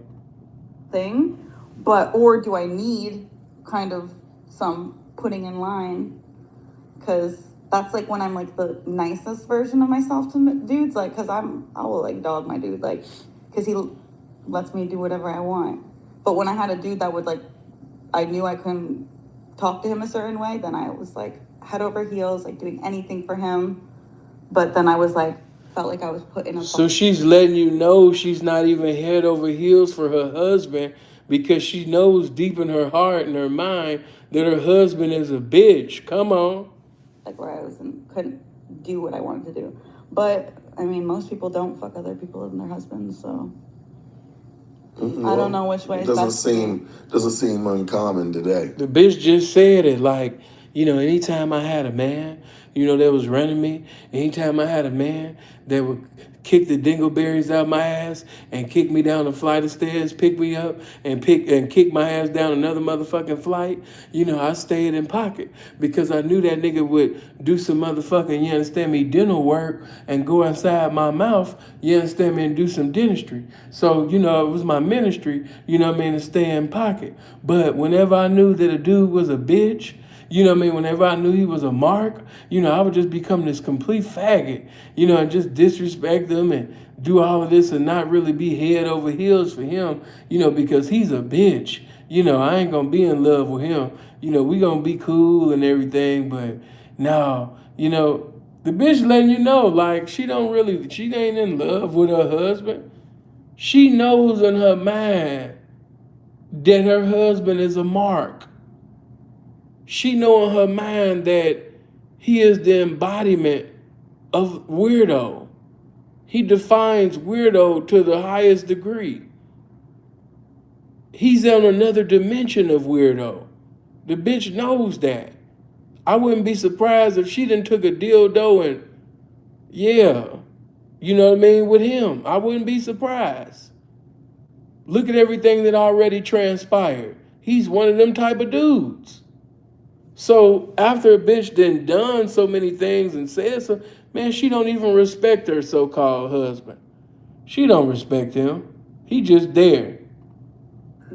Thing, but or do I need kind of some putting in line? Because that's like when I'm like the nicest version of myself to dudes, like because I will like dog my dude, like because he lets me do whatever I want. But when I had a dude that would like, I knew I couldn't talk to him a certain way, then I was like head over heels, like doing anything for him. But then I was like, felt like I was put in a. So she's letting you know she's not even head over heels for her husband because she knows deep in her heart and her mind that her husband is a bitch. Come on. Like where I was and couldn't do what I wanted to do. But I mean, most people don't fuck other people and their husbands, so I don't know which way is doesn't best for me. seem uncommon today. The bitch just said it, like, anytime I had a man, that was running me, anytime I had a man that would kick the dingleberries out my ass and kick me down a flight of stairs, pick me up and kick my ass down another motherfucking flight, I stayed in pocket because I knew that nigga would do some motherfucking, you understand me, dental work and go inside my mouth, you understand me, and do some dentistry. So, it was my ministry, to stay in pocket. But whenever I knew that a dude was a bitch, whenever I knew he was a mark, I would just become this complete faggot, and just disrespect them and do all of this and not really be head over heels for him, because he's a bitch. I ain't gonna be in love with him. We gonna be cool and everything, but now, the bitch letting you know, like, she ain't in love with her husband. She knows in her mind that her husband is a mark. She know in her mind that he is the embodiment of weirdo. He defines weirdo to the highest degree. He's on another dimension of weirdo. The bitch knows that. I wouldn't be surprised if she done took a dildo and, yeah, with him. I wouldn't be surprised. Look at everything that already transpired. He's one of them type of dudes. So after a bitch done so many things and said so, man, she don't even respect her so-called husband. She don't respect him. He just there.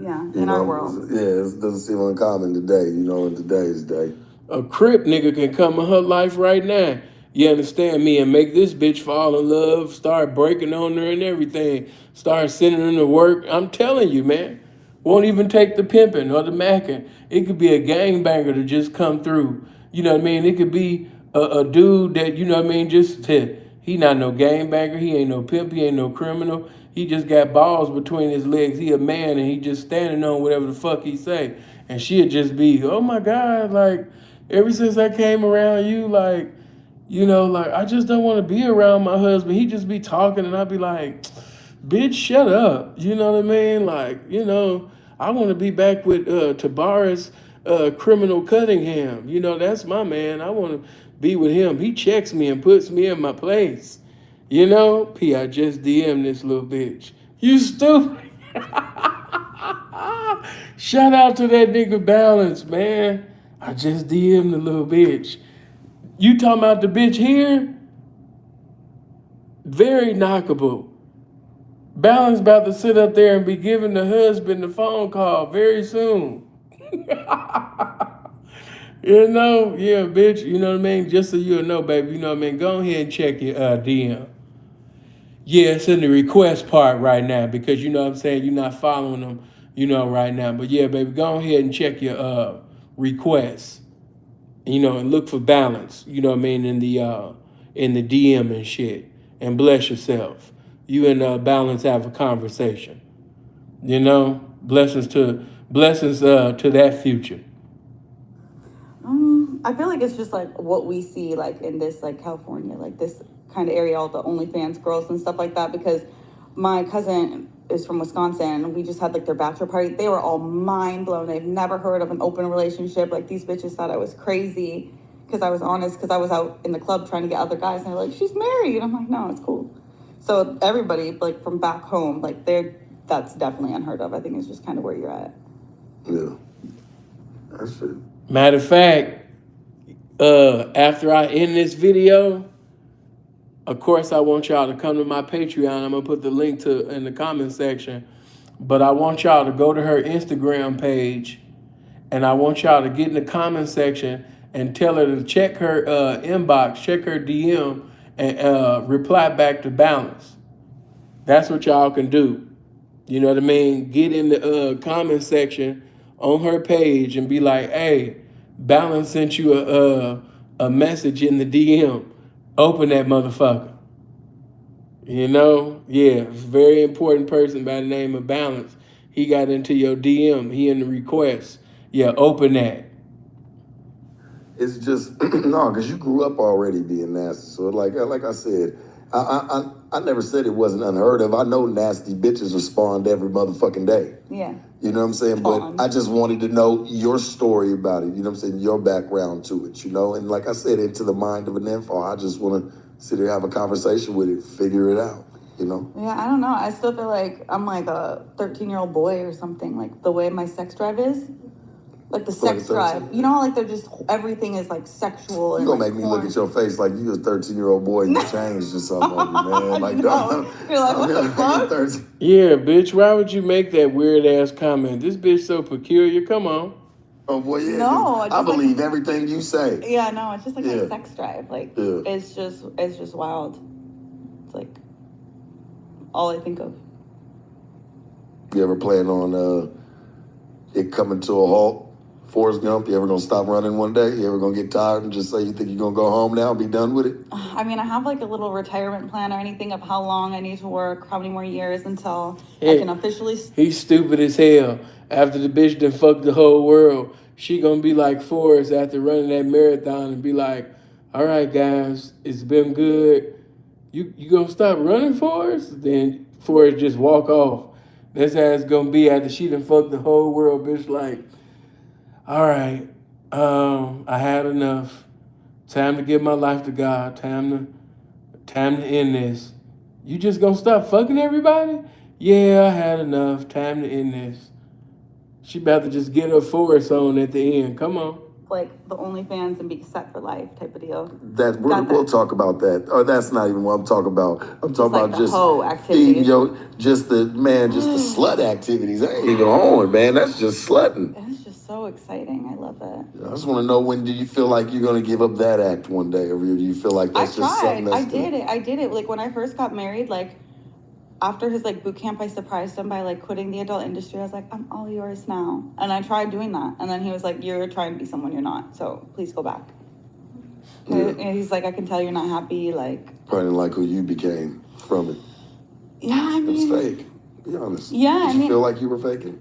Yeah, in our world. Yeah, it doesn't seem uncommon today, in today's day. A crip nigga can come in her life right now. You understand me? And make this bitch fall in love, start breaking on her and everything, start sending her to work. I'm telling you, man. Won't even take the pimping or the macking. It could be a gangbanger to just come through. You know what I mean? It could be a dude that, just he not no gangbanger. He ain't no pimp. He ain't no criminal. He just got balls between his legs. He a man and he just standing on whatever the fuck he say. And she'd just be, oh my God, like, ever since I came around you, like, like, I just don't want to be around my husband. He just be talking and I'd be like, bitch, shut up. You know what I mean? Like, I want to be back with Tabaris Criminal Cunningham. That's my man. I want to be with him. He checks me and puts me in my place. P, I just DM this little bitch. You stupid. Shout out to that nigga Balance, man. I just DM'd the little bitch. You talking about the bitch here? Very knockable. Balance about to sit up there and be giving the husband the phone call very soon. Yeah, bitch, you know what I mean? Just so you know, baby, you know what I mean? Go ahead and check your DM. Yeah, it's in the request part right now because you know what I'm saying? You're not following them, right now. But yeah, baby, go ahead and check your requests. And look for Balance, you know what I mean, in the DM and shit. And bless yourself. You and Balance have a conversation. Blessings to that future. I feel like it's just like what we see like in this like California, like this kind of area, all the OnlyFans girls and stuff like that. Because my cousin is from Wisconsin. We just had like their bachelor party. They were all mind blown. They've never heard of an open relationship. Like these bitches thought I was crazy because I was honest. Because I was out in the club trying to get other guys, and they're like, "She's married." And I'm like, "No, it's cool." So everybody like from back home, like that's definitely unheard of. I think it's just kind of where you're at. Yeah, that's it. Matter of fact, after I end this video, of course I want y'all to come to my Patreon. I'm gonna put the link in the comment section. But I want y'all to go to her Instagram page, and I want y'all to get in the comment section and tell her to check her inbox, check her DM, and reply back to Balance. That's what y'all can do. You know what I mean? Get in the comment section on her page and be like, hey, Balance sent you a message in the DM. Open that motherfucker. Yeah, very important person by the name of Balance. He got into your DM. He in the request. Yeah, open that. It's just no, because you grew up already being nasty. So like I said, I never said it wasn't unheard of. I know nasty bitches respond every motherfucking day. Yeah. You know what I'm saying? Spawn. But I just wanted to know your story about it. You know what I'm saying? Your background to it, you know? And like I said, into the mind of an info, I just want to sit here, have a conversation with it, figure it out, you know? Yeah, I don't know. I still feel like I'm like a 13-year-old boy or something. Like the way my sex drive is. Like the sex drive. You know how like they're just, everything is like sexual. You're going to to make me look at your face like you a 13-year-old boy and you changed or something on me, man. Like, no. You're like, what the fuck? Yeah, bitch, why would you make that weird-ass comment? This bitch so peculiar. Come on. Oh, boy, yeah. No, I believe everything you say. Yeah, no, it's just like my sex drive. Like, it's just wild. It's like all I think of. You ever plan on it coming to a halt? Forrest Gump, you ever gonna stop running one day? You ever gonna get tired and just say you think you're gonna go home now and be done with it? I mean, I have like a little retirement plan or anything of how long I need to work, how many more years until I can officially. He's stupid as hell. After the bitch done fucked the whole world, she gonna be like Forrest after running that marathon and be like, all right, guys, it's been good. You gonna stop running, Forrest? Then Forrest just walk off. That's how it's gonna be after she done fucked the whole world, bitch. Like, all right, I had enough. Time to give my life to God. Time to end this. You just gonna stop fucking everybody? Yeah, I had enough. Time to end this. She about to just get her Forrest on at the end. Come on. Like the OnlyFans and be set for life type of deal. We'll talk about that. Or that's not even what I'm talking about. I'm talking about just hoe activities. Just the slut activities. I ain't even on, man. That's just slutting. It's just so exciting. I love it. I just want to know, when do you feel like you're going to give up that act one day? Or do you feel like that's just something that's... I did it. Like when I first got married, like after his like boot camp, I surprised him by like quitting the adult industry. I was like, I'm all yours now. And I tried doing that. And then he was like, you're trying to be someone you're not. So please go back. Yeah. And he's like, I can tell you're not happy. Like, probably didn't like who you became from it. Yeah, I mean, it was fake. Be honest. Yeah, Did you feel like you were faking?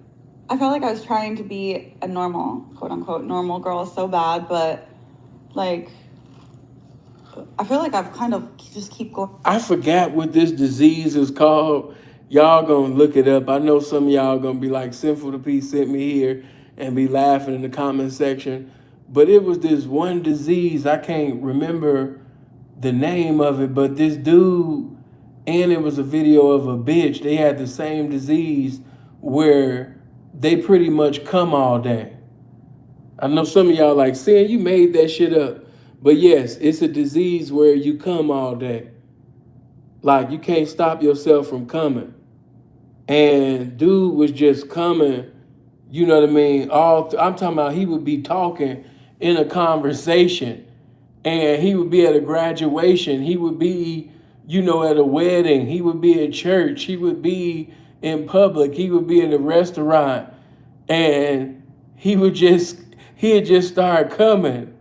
I felt like I was trying to be a normal, quote unquote, normal girl so bad, but like, I feel like I've kind of just keep going. I forgot what this disease is called. Y'all gonna look it up. I know some of y'all gonna be like, Sinful to Peace sent me here and be laughing in the comment section. But it was this one disease. I can't remember the name of it, but this dude, and it was a video of a bitch. They had the same disease where they pretty much come all day. I know some of y'all like, saying you made that shit up. But yes, it's a disease where you come all day. Like, you can't stop yourself from coming. And dude was just coming, you know what I mean? I'm talking about, he would be talking in a conversation, and he would be at a graduation. He would be, at a wedding. He would be at church. He would be in public. He would be in a restaurant. And he'd just start coming.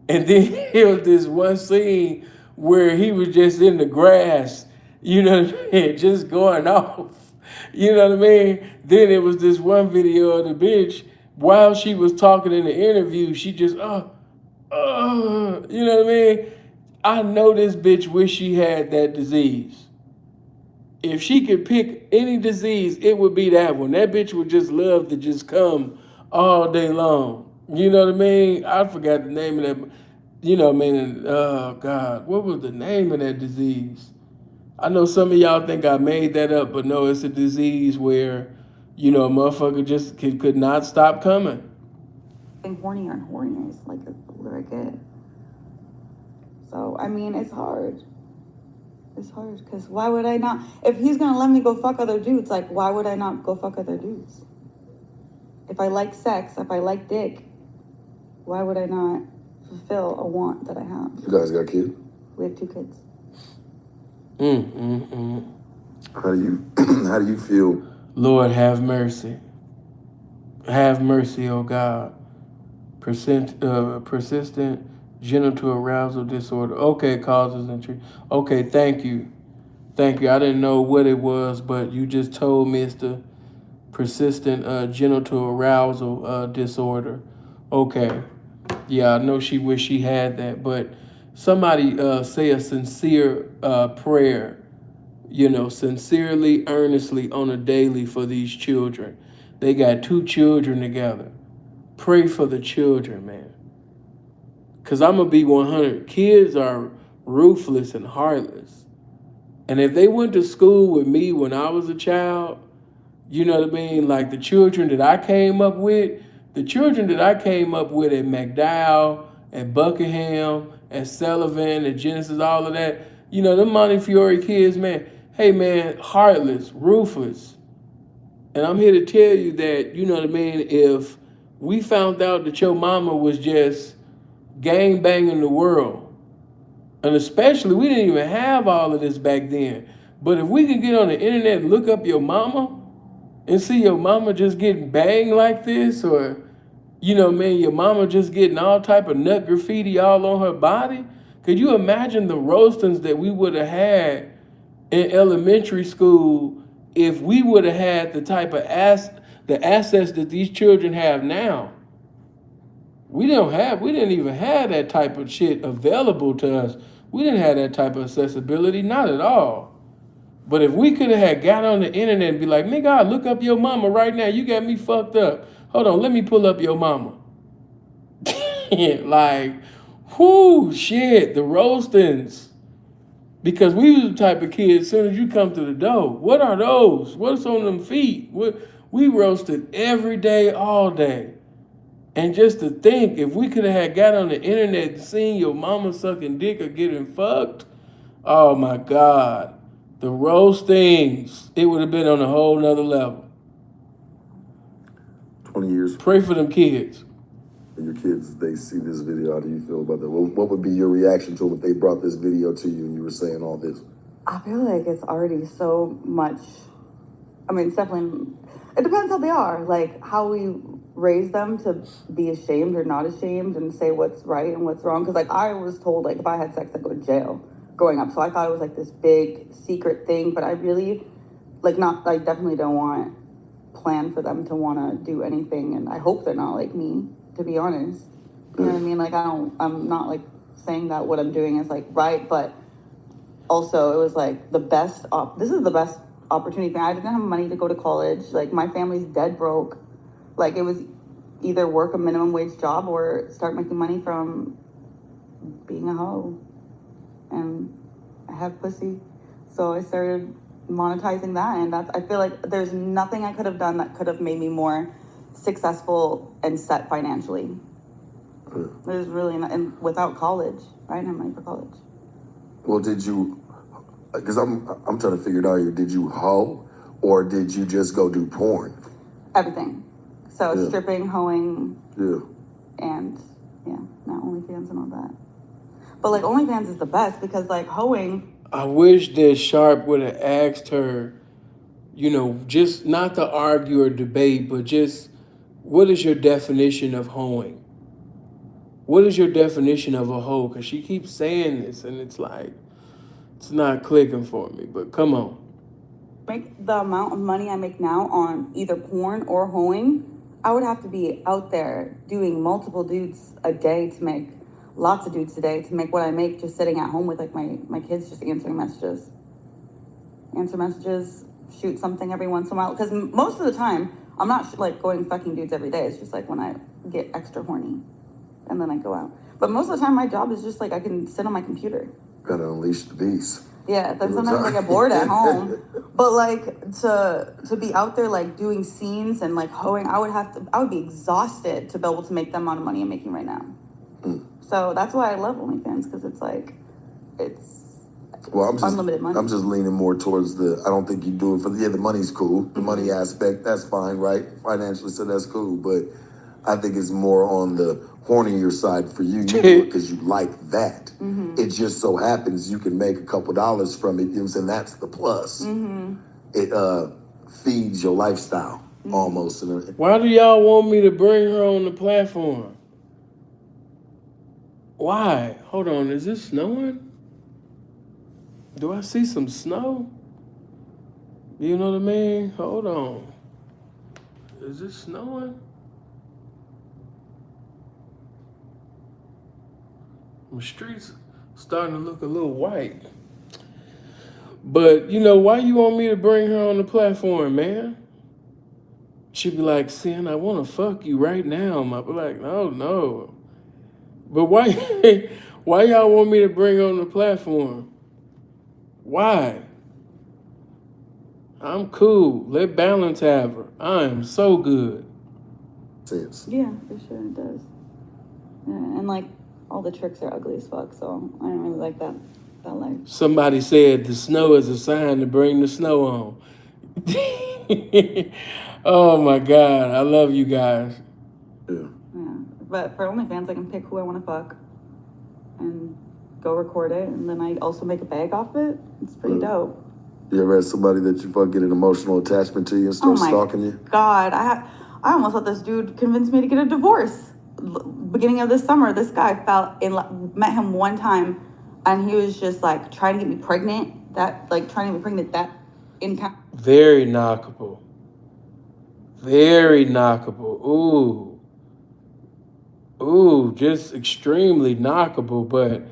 And then there was this one scene where he was just in the grass, just going off. You know what I mean? Then it was this one video of the bitch, while she was talking in the interview, she just, you know what I mean? I know this bitch wish she had that disease. If she could pick any disease, it would be that one. That bitch would just love to just come all day long. You know what I mean? I forgot the name of that. Oh God, what was the name of that disease? I know some of y'all think I made that up, but no, it's a disease where, a motherfucker just could not stop coming. And hornier and hornier is like the older I get. So, I mean, it's hard. It's hard because why would I not? If he's going to let me go fuck other dudes, like, why would I not go fuck other dudes? If I like sex, if I like dick, why would I not fulfill a want that I have? You guys got kids? We have 2 kids. How do you feel? Lord, have mercy. Have mercy, oh God. Persistent genital arousal disorder. Okay, causes and treatment. Okay, thank you. Thank you. I didn't know what it was, but you just told me it's the persistent genital arousal disorder. Okay. Yeah, I know she wished she had that, but Somebody say a sincere prayer, sincerely, earnestly on a daily for these children. They got 2 children together. Pray for the children, man. Because I'm going to be 100. Kids are ruthless and heartless. And if they went to school with me when I was a child, you know what I mean? Like the children that I came up with, at McDowell, at Buckingham, at Sullivan, at Genesis, all of that, them Montefiore kids, man, hey man, heartless, ruthless. And I'm here to tell you that, you know what I mean, if we found out that your mama was just gang banging the world, and especially we didn't even have all of this back then, but if we could get on the internet and look up your mama and see your mama just getting banged like this, or your mama just getting all type of nut graffiti all on her body, could you imagine the roastings that we would have had in elementary school if we would have had the type of the assets that these children have now? We didn't even have that type of shit available to us. We didn't have that type of accessibility, not at all. But if we could have got on the internet and be like, nigga, I'll look up your mama right now. You got me fucked up. Hold on, let me pull up your mama. Like, whoo, shit, the roastings. Because we was the type of kids, as soon as you come to the door, what are those? What's on them feet? We roasted every day, all day. And just to think, if we could have had got on the internet and seen your mama sucking dick or getting fucked, oh my God. The roastings, it would have been on a whole nother level. 20 years. Pray for them kids. And your kids, they see this video. How do you feel about that? What would be your reaction to them if they brought this video to you and you were saying all this? I feel like it's already so much. I mean, it's definitely, it depends how they are, like how we raise them to be ashamed or not ashamed and say what's right and what's wrong. Because like I was told, like if I had sex, I'd go to jail growing up. So I thought it was like this big secret thing, but I really, I definitely don't want plan for them to want to do anything. And I hope they're not like me, to be honest. You know what I mean? Like I'm not like saying that what I'm doing is like right, but also it was like this is the best opportunity for me. I didn't have money to go to college. Like my family's dead broke. Like it was either work a minimum wage job or start making money from being a hoe. And I have pussy. So I started monetizing that, and I feel like there's nothing I could have done that could have made me more successful and set financially. There's really not, and without college, I didn't have money for college. Well, did you, because I'm trying to figure it out here, did you hoe or did you just go do porn? Everything. So stripping, hoeing, and now OnlyFans and all that. But like OnlyFans is the best because like hoeing. I wish that Sharp would have asked her, just not to argue or debate, but just what is your definition of hoeing? What is your definition of a hoe? Because she keeps saying this and it's like, it's not clicking for me, but come on. Make the amount of money I make now on either porn or hoeing, I would have to be out there doing multiple dudes a day to make lots of dudes a day to make what I make just sitting at home with like my kids just answering messages. Answer messages, shoot something every once in a while. Because most of the time, I'm not like going fucking dudes every day. It's just like when I get extra horny and then I go out. But most of the time, my job is just like I can sit on my computer. Gotta unleash the beast. Yeah, then sometimes I get bored at home. But like to be out there like doing scenes and like hoeing, I would be exhausted to be able to make the amount of money I'm making right now. So that's why I love OnlyFans, because it's like, unlimited money. I'm just leaning more towards I don't think you do it for the money's cool. The money aspect, that's fine, right? Financially, so that's cool. But I think it's more on the hornier side for you. You do it because you like that. It just so happens you can make a couple dollars from it. You know what I'm saying? That's the plus. It feeds your lifestyle almost. Why do y'all want me to bring her on the platform? Why? Hold on, is it snowing? Do I see some snow? You know what I mean? Hold on. Is it snowing? The Starting to look a little white. But, why you want me to bring her on the platform, man? She'd be like, Sin, I want to fuck you right now. I'd be like, no. But why, why y'all want me to bring her on the platform? Why? I'm cool. Let Balance have her. I am so good. Sense. Yeah, for sure it does. Yeah, and like all the tricks are ugly as fuck, so I don't really like that life. Somebody said the snow is a sign to bring the snow on. Oh my God, I love you guys. Yeah, but for OnlyFans, I can pick who I want to fuck and go record it, and then I also make a bag off it. It's pretty dope. You ever had somebody that you fuck get an emotional attachment to you and start stalking you? God, I almost let this dude convince me to get a divorce. Beginning of this summer, this guy met him one time, and he was just like trying to get me pregnant. That encounter. Very knockable. Very knockable. Ooh, just extremely knockable, but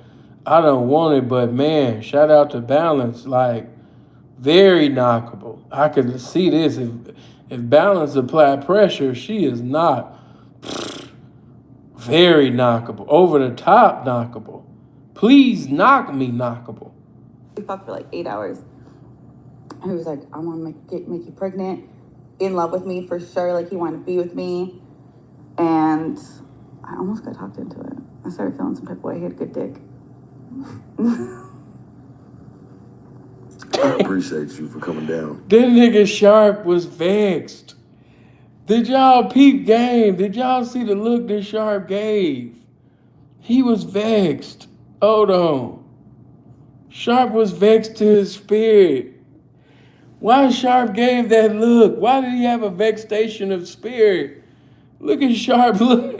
I don't want it. But man, shout out to Balance. Like, very knockable. I could see this. If Balance applied pressure, she is not. Very knockable. Over the top knockable. Please knock me knockable. We fucked for like 8 hours. And he was like, I want to make you pregnant. In love with me for sure. Like, he wanted to be with me. And I almost got talked into it. I started feeling some type of way. He had good dick. I appreciate you for coming down. That nigga Sharp was vexed. Did y'all peep game? Did y'all see the look that Sharp gave? He was vexed. Hold on. Sharp was vexed to his spirit. Why Sharp gave that look? Why did he have a vexation of spirit? Look at Sharp look.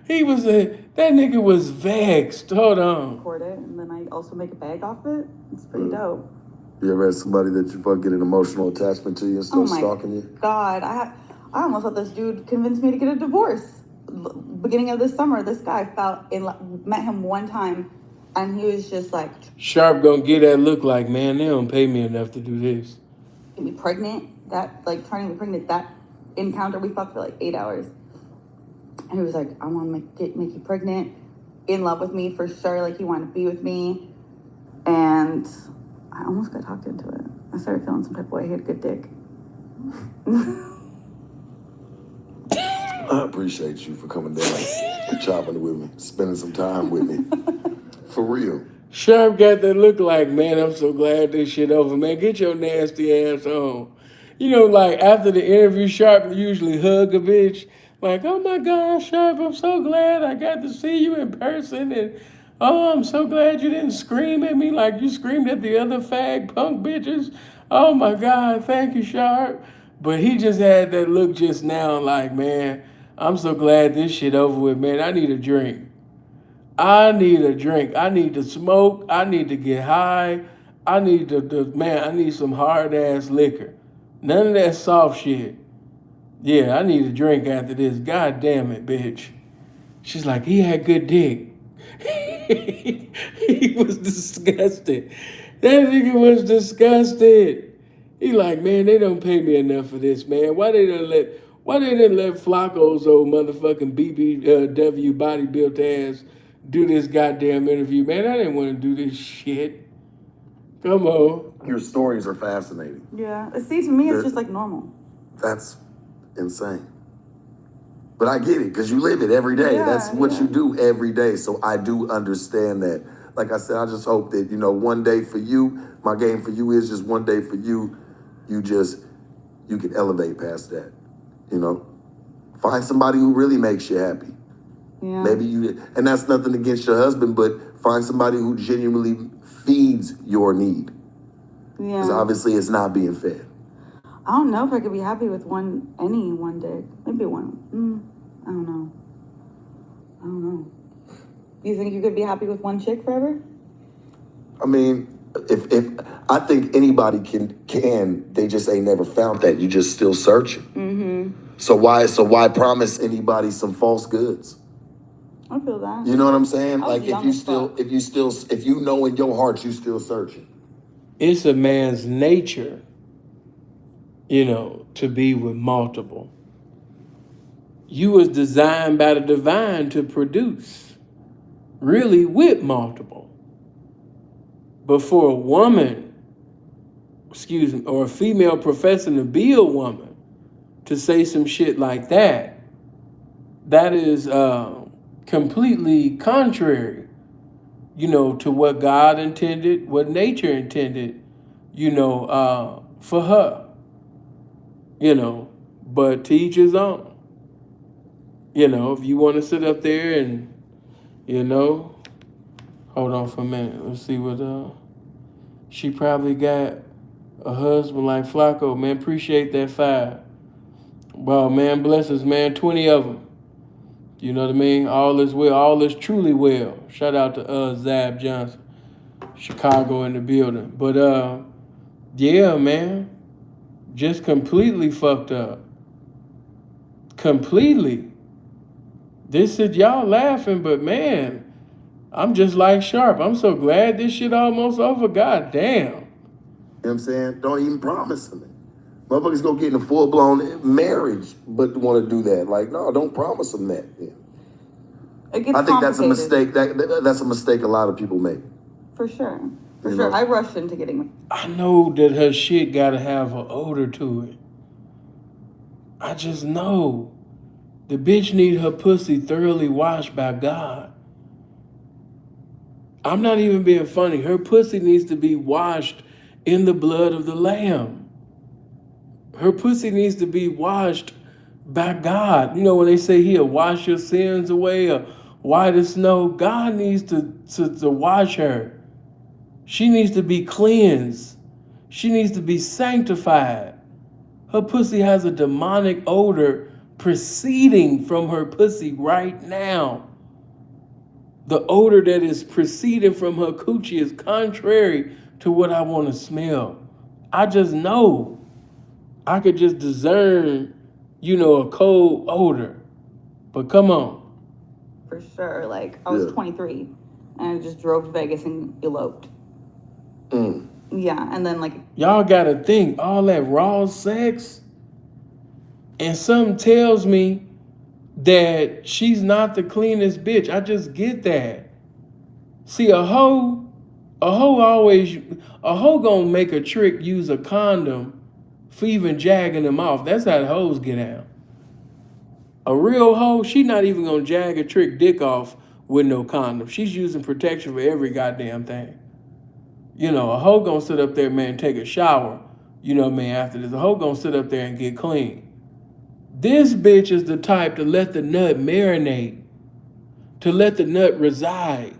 That nigga was vexed. Hold on. Record it, and then I also make a bag off it. It's pretty dope. You ever had somebody that you fuck get an emotional attachment to you and start stalking you? God, I almost let this dude convince me to get a divorce. Beginning of this summer, this guy met him one time, and he was just like, Sharp gonna get that look like, man, they don't pay me enough to do this. Get me pregnant. Trying to get me pregnant. That encounter, we fucked for like 8 hours. And he was like, I want to make you pregnant. In love with me for sure. Like, he wanted to be with me. And I almost got talked into it. I started feeling some type of way. He had good dick. I appreciate you for coming down and chopping it with me, spending some time with me. For real. Sharp got that look like, man, I'm so glad this shit over, man. Get your nasty ass home. Like after the interview, Sharp usually hug a bitch. Like, oh my God, Sharp, I'm so glad I got to see you in person. And oh, I'm so glad you didn't scream at me like you screamed at the other fag punk bitches. Oh my God, thank you, Sharp. But he just had that look just now like, man, I'm so glad this shit over with, man. I need a drink. I need a drink. I need to smoke. I need to get high. I need I need some hard ass liquor. None of that soft shit. Yeah, I need a drink after this. God damn it, bitch. She's like, he had good dick. He was disgusted. That nigga was disgusted. He like, man, they don't pay me enough for this, man. Why they didn't let Flacco's old motherfucking BBW body built ass do this goddamn interview, man? I didn't want to do this shit. Come on. Your stories are fascinating. Yeah. See, to me, it's just like normal. That's insane. But I get it, because you live it every day. Yeah, that's what you do every day. So I do understand that. Like I said, I just hope that, one day for you, my game for you is just one day for you, you can elevate past that, Find somebody who really makes you happy. Yeah. Maybe and that's nothing against your husband, but find somebody who genuinely feeds your need. Yeah. Because obviously it's not being fed. I don't know if I could be happy with any one dick. Maybe one. I don't know. You think you could be happy with one chick forever? I mean, if I think anybody can, they just ain't never found that. You just still searching. Mm-hmm. So why promise anybody some false goods? I feel that. You know what I'm saying? I was Like young as fuck. if you know in your heart you still searching. It's a man's nature, to be with multiple. You was designed by the divine to produce, really with multiple. But for a woman, or a female professing to be a woman, to say some shit like that, that is completely contrary, to what God intended, what nature intended, for her, But to each his own. If you want to sit up there and, hold on for a minute. Let's see what, she probably got a husband like Flacco, man. Appreciate that 5. Wow, man, blessings, man. 20 of them. You know what I mean? All is well. All is truly well. Shout out to Zab Johnson. Chicago in the building. But yeah, man. Just completely fucked up. Completely. This is y'all laughing, but man, I'm just like Sharp. I'm so glad this shit almost over. God damn. You know what I'm saying? Don't even promise them it. Motherfuckers go get in a full-blown marriage, but want to do that. Like, no, don't promise them that. Yeah. I think that's a mistake. That's a mistake a lot of people make. For sure. For sure. I rushed into getting. I know that her shit gotta have an odor to it. I just know. The bitch need her pussy thoroughly washed by God. I'm not even being funny. Her pussy needs to be washed in the blood of the Lamb. Her pussy needs to be washed by God. When they say he'll wash your sins away or white as snow, God needs to wash her. She needs to be cleansed. She needs to be sanctified. Her pussy has a demonic odor proceeding from her pussy right now. The odor that is proceeding from her coochie is contrary to what I want to smell. I just know. I could just discern, a cold odor. But come on. For sure. Like, I was 23 and I just drove to Vegas and eloped. Yeah, and then like... Y'all gotta think, all that raw sex, and something tells me that she's not the cleanest bitch. I just get that. See, a hoe gonna make a trick, use a condom for even jagging them off. That's how the hoes get out. A real hoe, she not even gonna jag a trick dick off with no condom. She's using protection for every goddamn thing. A hoe gonna sit up there, man, take a shower. After this, a hoe gonna sit up there and get clean. This bitch is the type to let the nut marinate, to let the nut reside.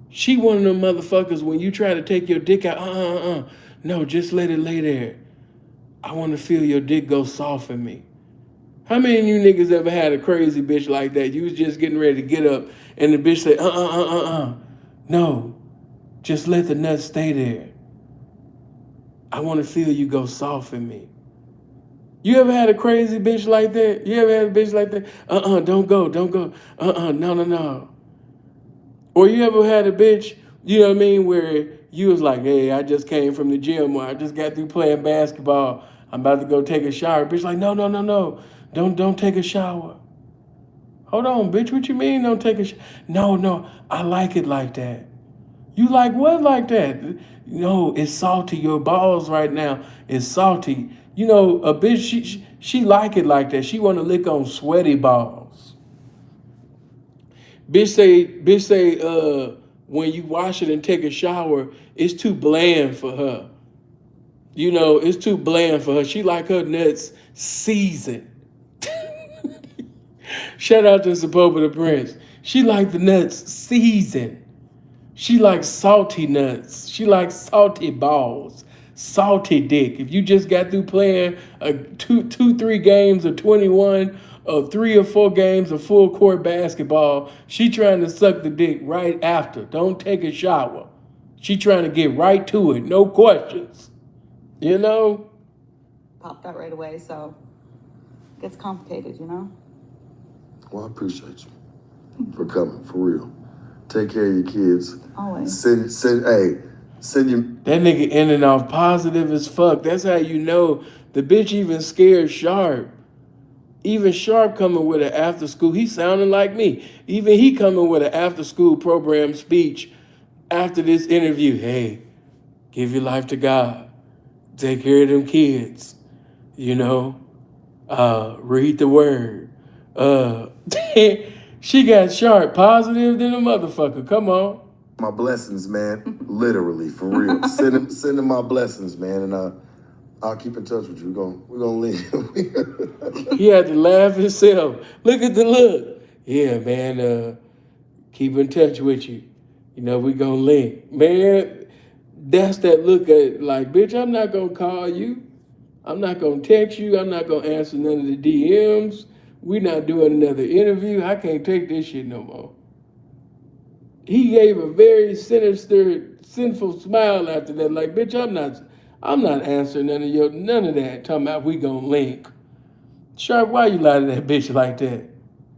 She one of them motherfuckers when you try to take your dick out, no, just let it lay there. I want to feel your dick go soft in me. How many of you niggas ever had a crazy bitch like that? You was just getting ready to get up and the bitch said, no, just let the nut stay there. I want to feel you go soft in me. You ever had a crazy bitch like that? You ever had a bitch like that? Don't go. No. Or you ever had a bitch, where you was like, hey, I just came from the gym, or I just got through playing basketball. I'm about to go take a shower. Bitch like, no. Don't take a shower. Hold on, bitch, what you mean don't take a shower? No, I like it like that. You like what like that? No, it's salty. Your balls right now is salty. A bitch, she like it like that. She want to lick on sweaty balls. Bitch say, when you wash it and take a shower, it's too bland for her. It's too bland for her. She like her nuts seasoned. Shout out to Sapopa the Prince. She like the nuts seasoned. She likes salty nuts. She likes salty balls. Salty dick. If you just got through playing 3 games of 21, or 3 or 4 games of full court basketball, she trying to suck the dick right after. Don't take a shower. She trying to get right to it. No questions. Popped out right away, so it gets complicated, Well, I appreciate you. for coming, for real. Take care of your kids. Always. Send your. That nigga ending off positive as fuck. That's how you know the bitch even scared Sharp. Even Sharp coming with an after school. He sounding like me. Even he coming with an after school program speech after this interview. Hey, give your life to God. Take care of them kids. You know, read the word. She got Sharp positive than a motherfucker. Come on. My blessings, man. Literally, for real. Send him my blessings, man, and I'll keep in touch with you. We're gonna leave. He had to laugh himself. Look at the look. Yeah, man. Keep in touch with you. You know, we gonna link. Man, that's that look at like, bitch, I'm not gonna call you. I'm not gonna text you. I'm not gonna answer none of the DMs. We not doing another interview. I can't take this shit no more. He gave a very sinister, sinful smile after that. Like, bitch, I'm not answering none of that. Talking about we gonna link. Sharp, why you lie to that bitch like that?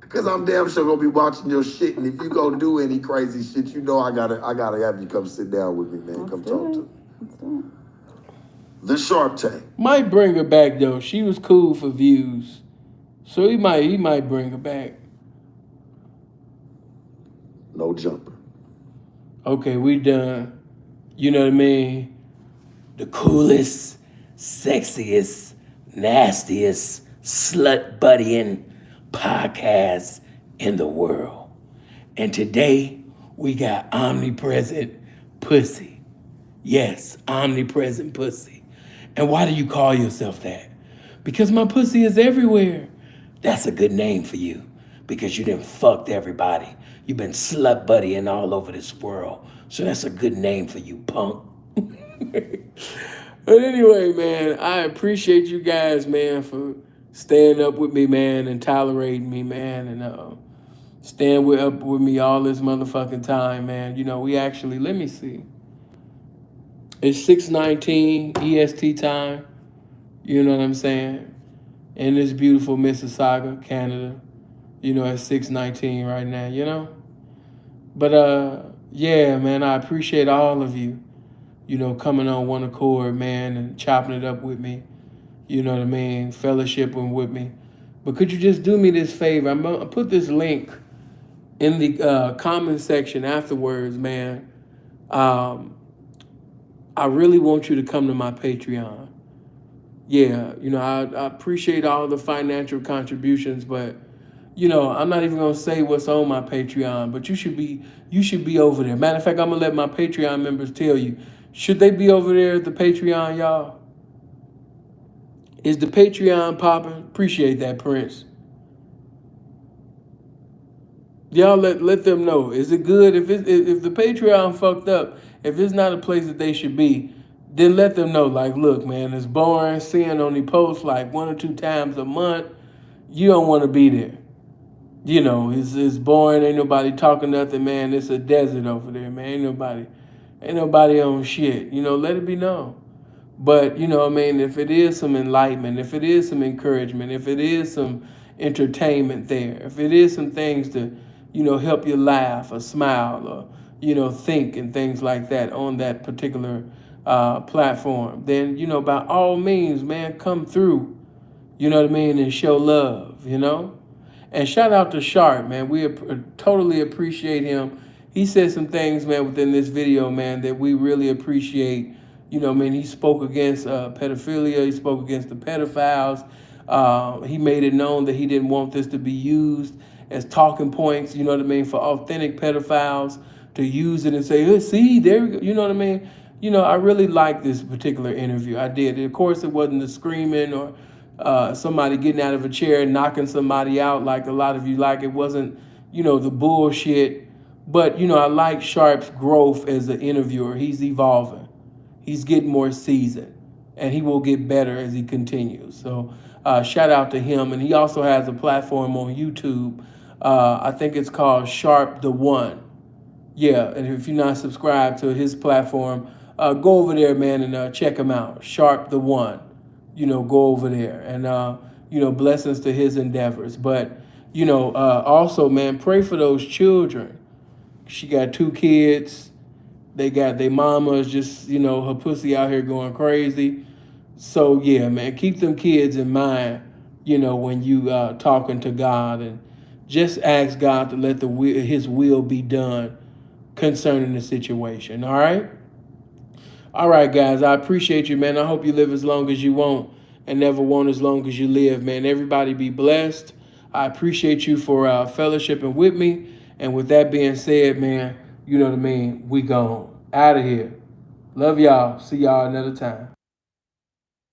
Cause I'm damn sure gonna be watching your shit, and if you go do any crazy shit, you know I gotta have you come sit down with me, man. Come talk to me. Let's do it. The Sharp Tank. Might bring her back though. She was cool for views, so he might bring her back. No jumper. Okay, we done. You know what I mean? The coolest, sexiest, nastiest, slut buddying podcast in the world. And today we got omnipresent pussy. Yes, omnipresent pussy. And why do you call yourself that? Because my pussy is everywhere. That's a good name for you. Because you done fucked everybody. You've been slut buddying all over this world. So that's a good name for you, punk. But anyway, man, I appreciate you guys, man, for staying up with me, man, and tolerating me, man, and staying up with me all this motherfucking time, man. You know, we actually, let me see. It's 6:19 EST time. You know what I'm saying? In this beautiful Mississauga, Canada. You know, at 6:19 right now, you know? But yeah, man, I appreciate all of you, you know, coming on one accord, man, and chopping it up with me. You know what I mean? Fellowshipping with me. But could you just do me this favor? I'm gonna put this link in the comment section afterwards, man. I really want you to come to my Patreon. Yeah, you know, I appreciate all the financial contributions, but you know, I'm not even gonna say what's on my Patreon, but you should be over there. Matter of fact, I'm gonna let my Patreon members tell you. Should they be over there at the Patreon, y'all? Is the Patreon popping? Appreciate that, Prince. Y'all let them know. Is it good? If the Patreon fucked up, if it's not a place that they should be, then let them know. Like, look, man, it's boring seeing only posts like 1 or 2 times a month. You don't want to be there. You know, it's boring. Ain't nobody talking nothing, man. It's a desert over there, man. Ain't nobody on shit. You know, let it be known. But, you know, I mean, if it is some enlightenment, if it is some encouragement, if it is some entertainment there, if it is some things to, you know, help you laugh or smile or, you know, think and things like that on that particular platform, then, you know, by all means, man, come through, you know what I mean, and show love, you know? And shout out to Sharp, man. We totally appreciate him. He said some things, man, within this video, man, that we really appreciate. You know, man, he spoke against pedophilia. He spoke against the pedophiles. He made it known that he didn't want this to be used as talking points, you know what I mean, for authentic pedophiles to use it and say, hey, see, there we go. You know what I mean? You know, I really liked this particular interview. I did. Of course, it wasn't the screaming or somebody getting out of a chair and knocking somebody out like a lot of you like. It wasn't, you know, the bullshit. But, you know, I like Sharp's growth as an interviewer. He's evolving. He's getting more seasoned. And he will get better as he continues. So shout out to him. And he also has a platform on YouTube. I think it's called Sharp the One. Yeah, and if you're not subscribed to his platform, go over there, man, and check him out. Sharp the One. You know, go over there. And, you know, blessings to his endeavors. But, Also, man, pray for those children. She got 2 kids. They got their mamas just, her pussy out here going crazy. So yeah, man, keep them kids in mind, when you talking to God, and just ask God to let His will be done concerning the situation. All right, guys. I appreciate you, man. I hope you live as long as you want and never want as long as you live, man. Everybody be blessed. I appreciate you for fellowshipping with me. And with that being said, man, you know what I mean. We gone out of here. Love y'all. See y'all another time.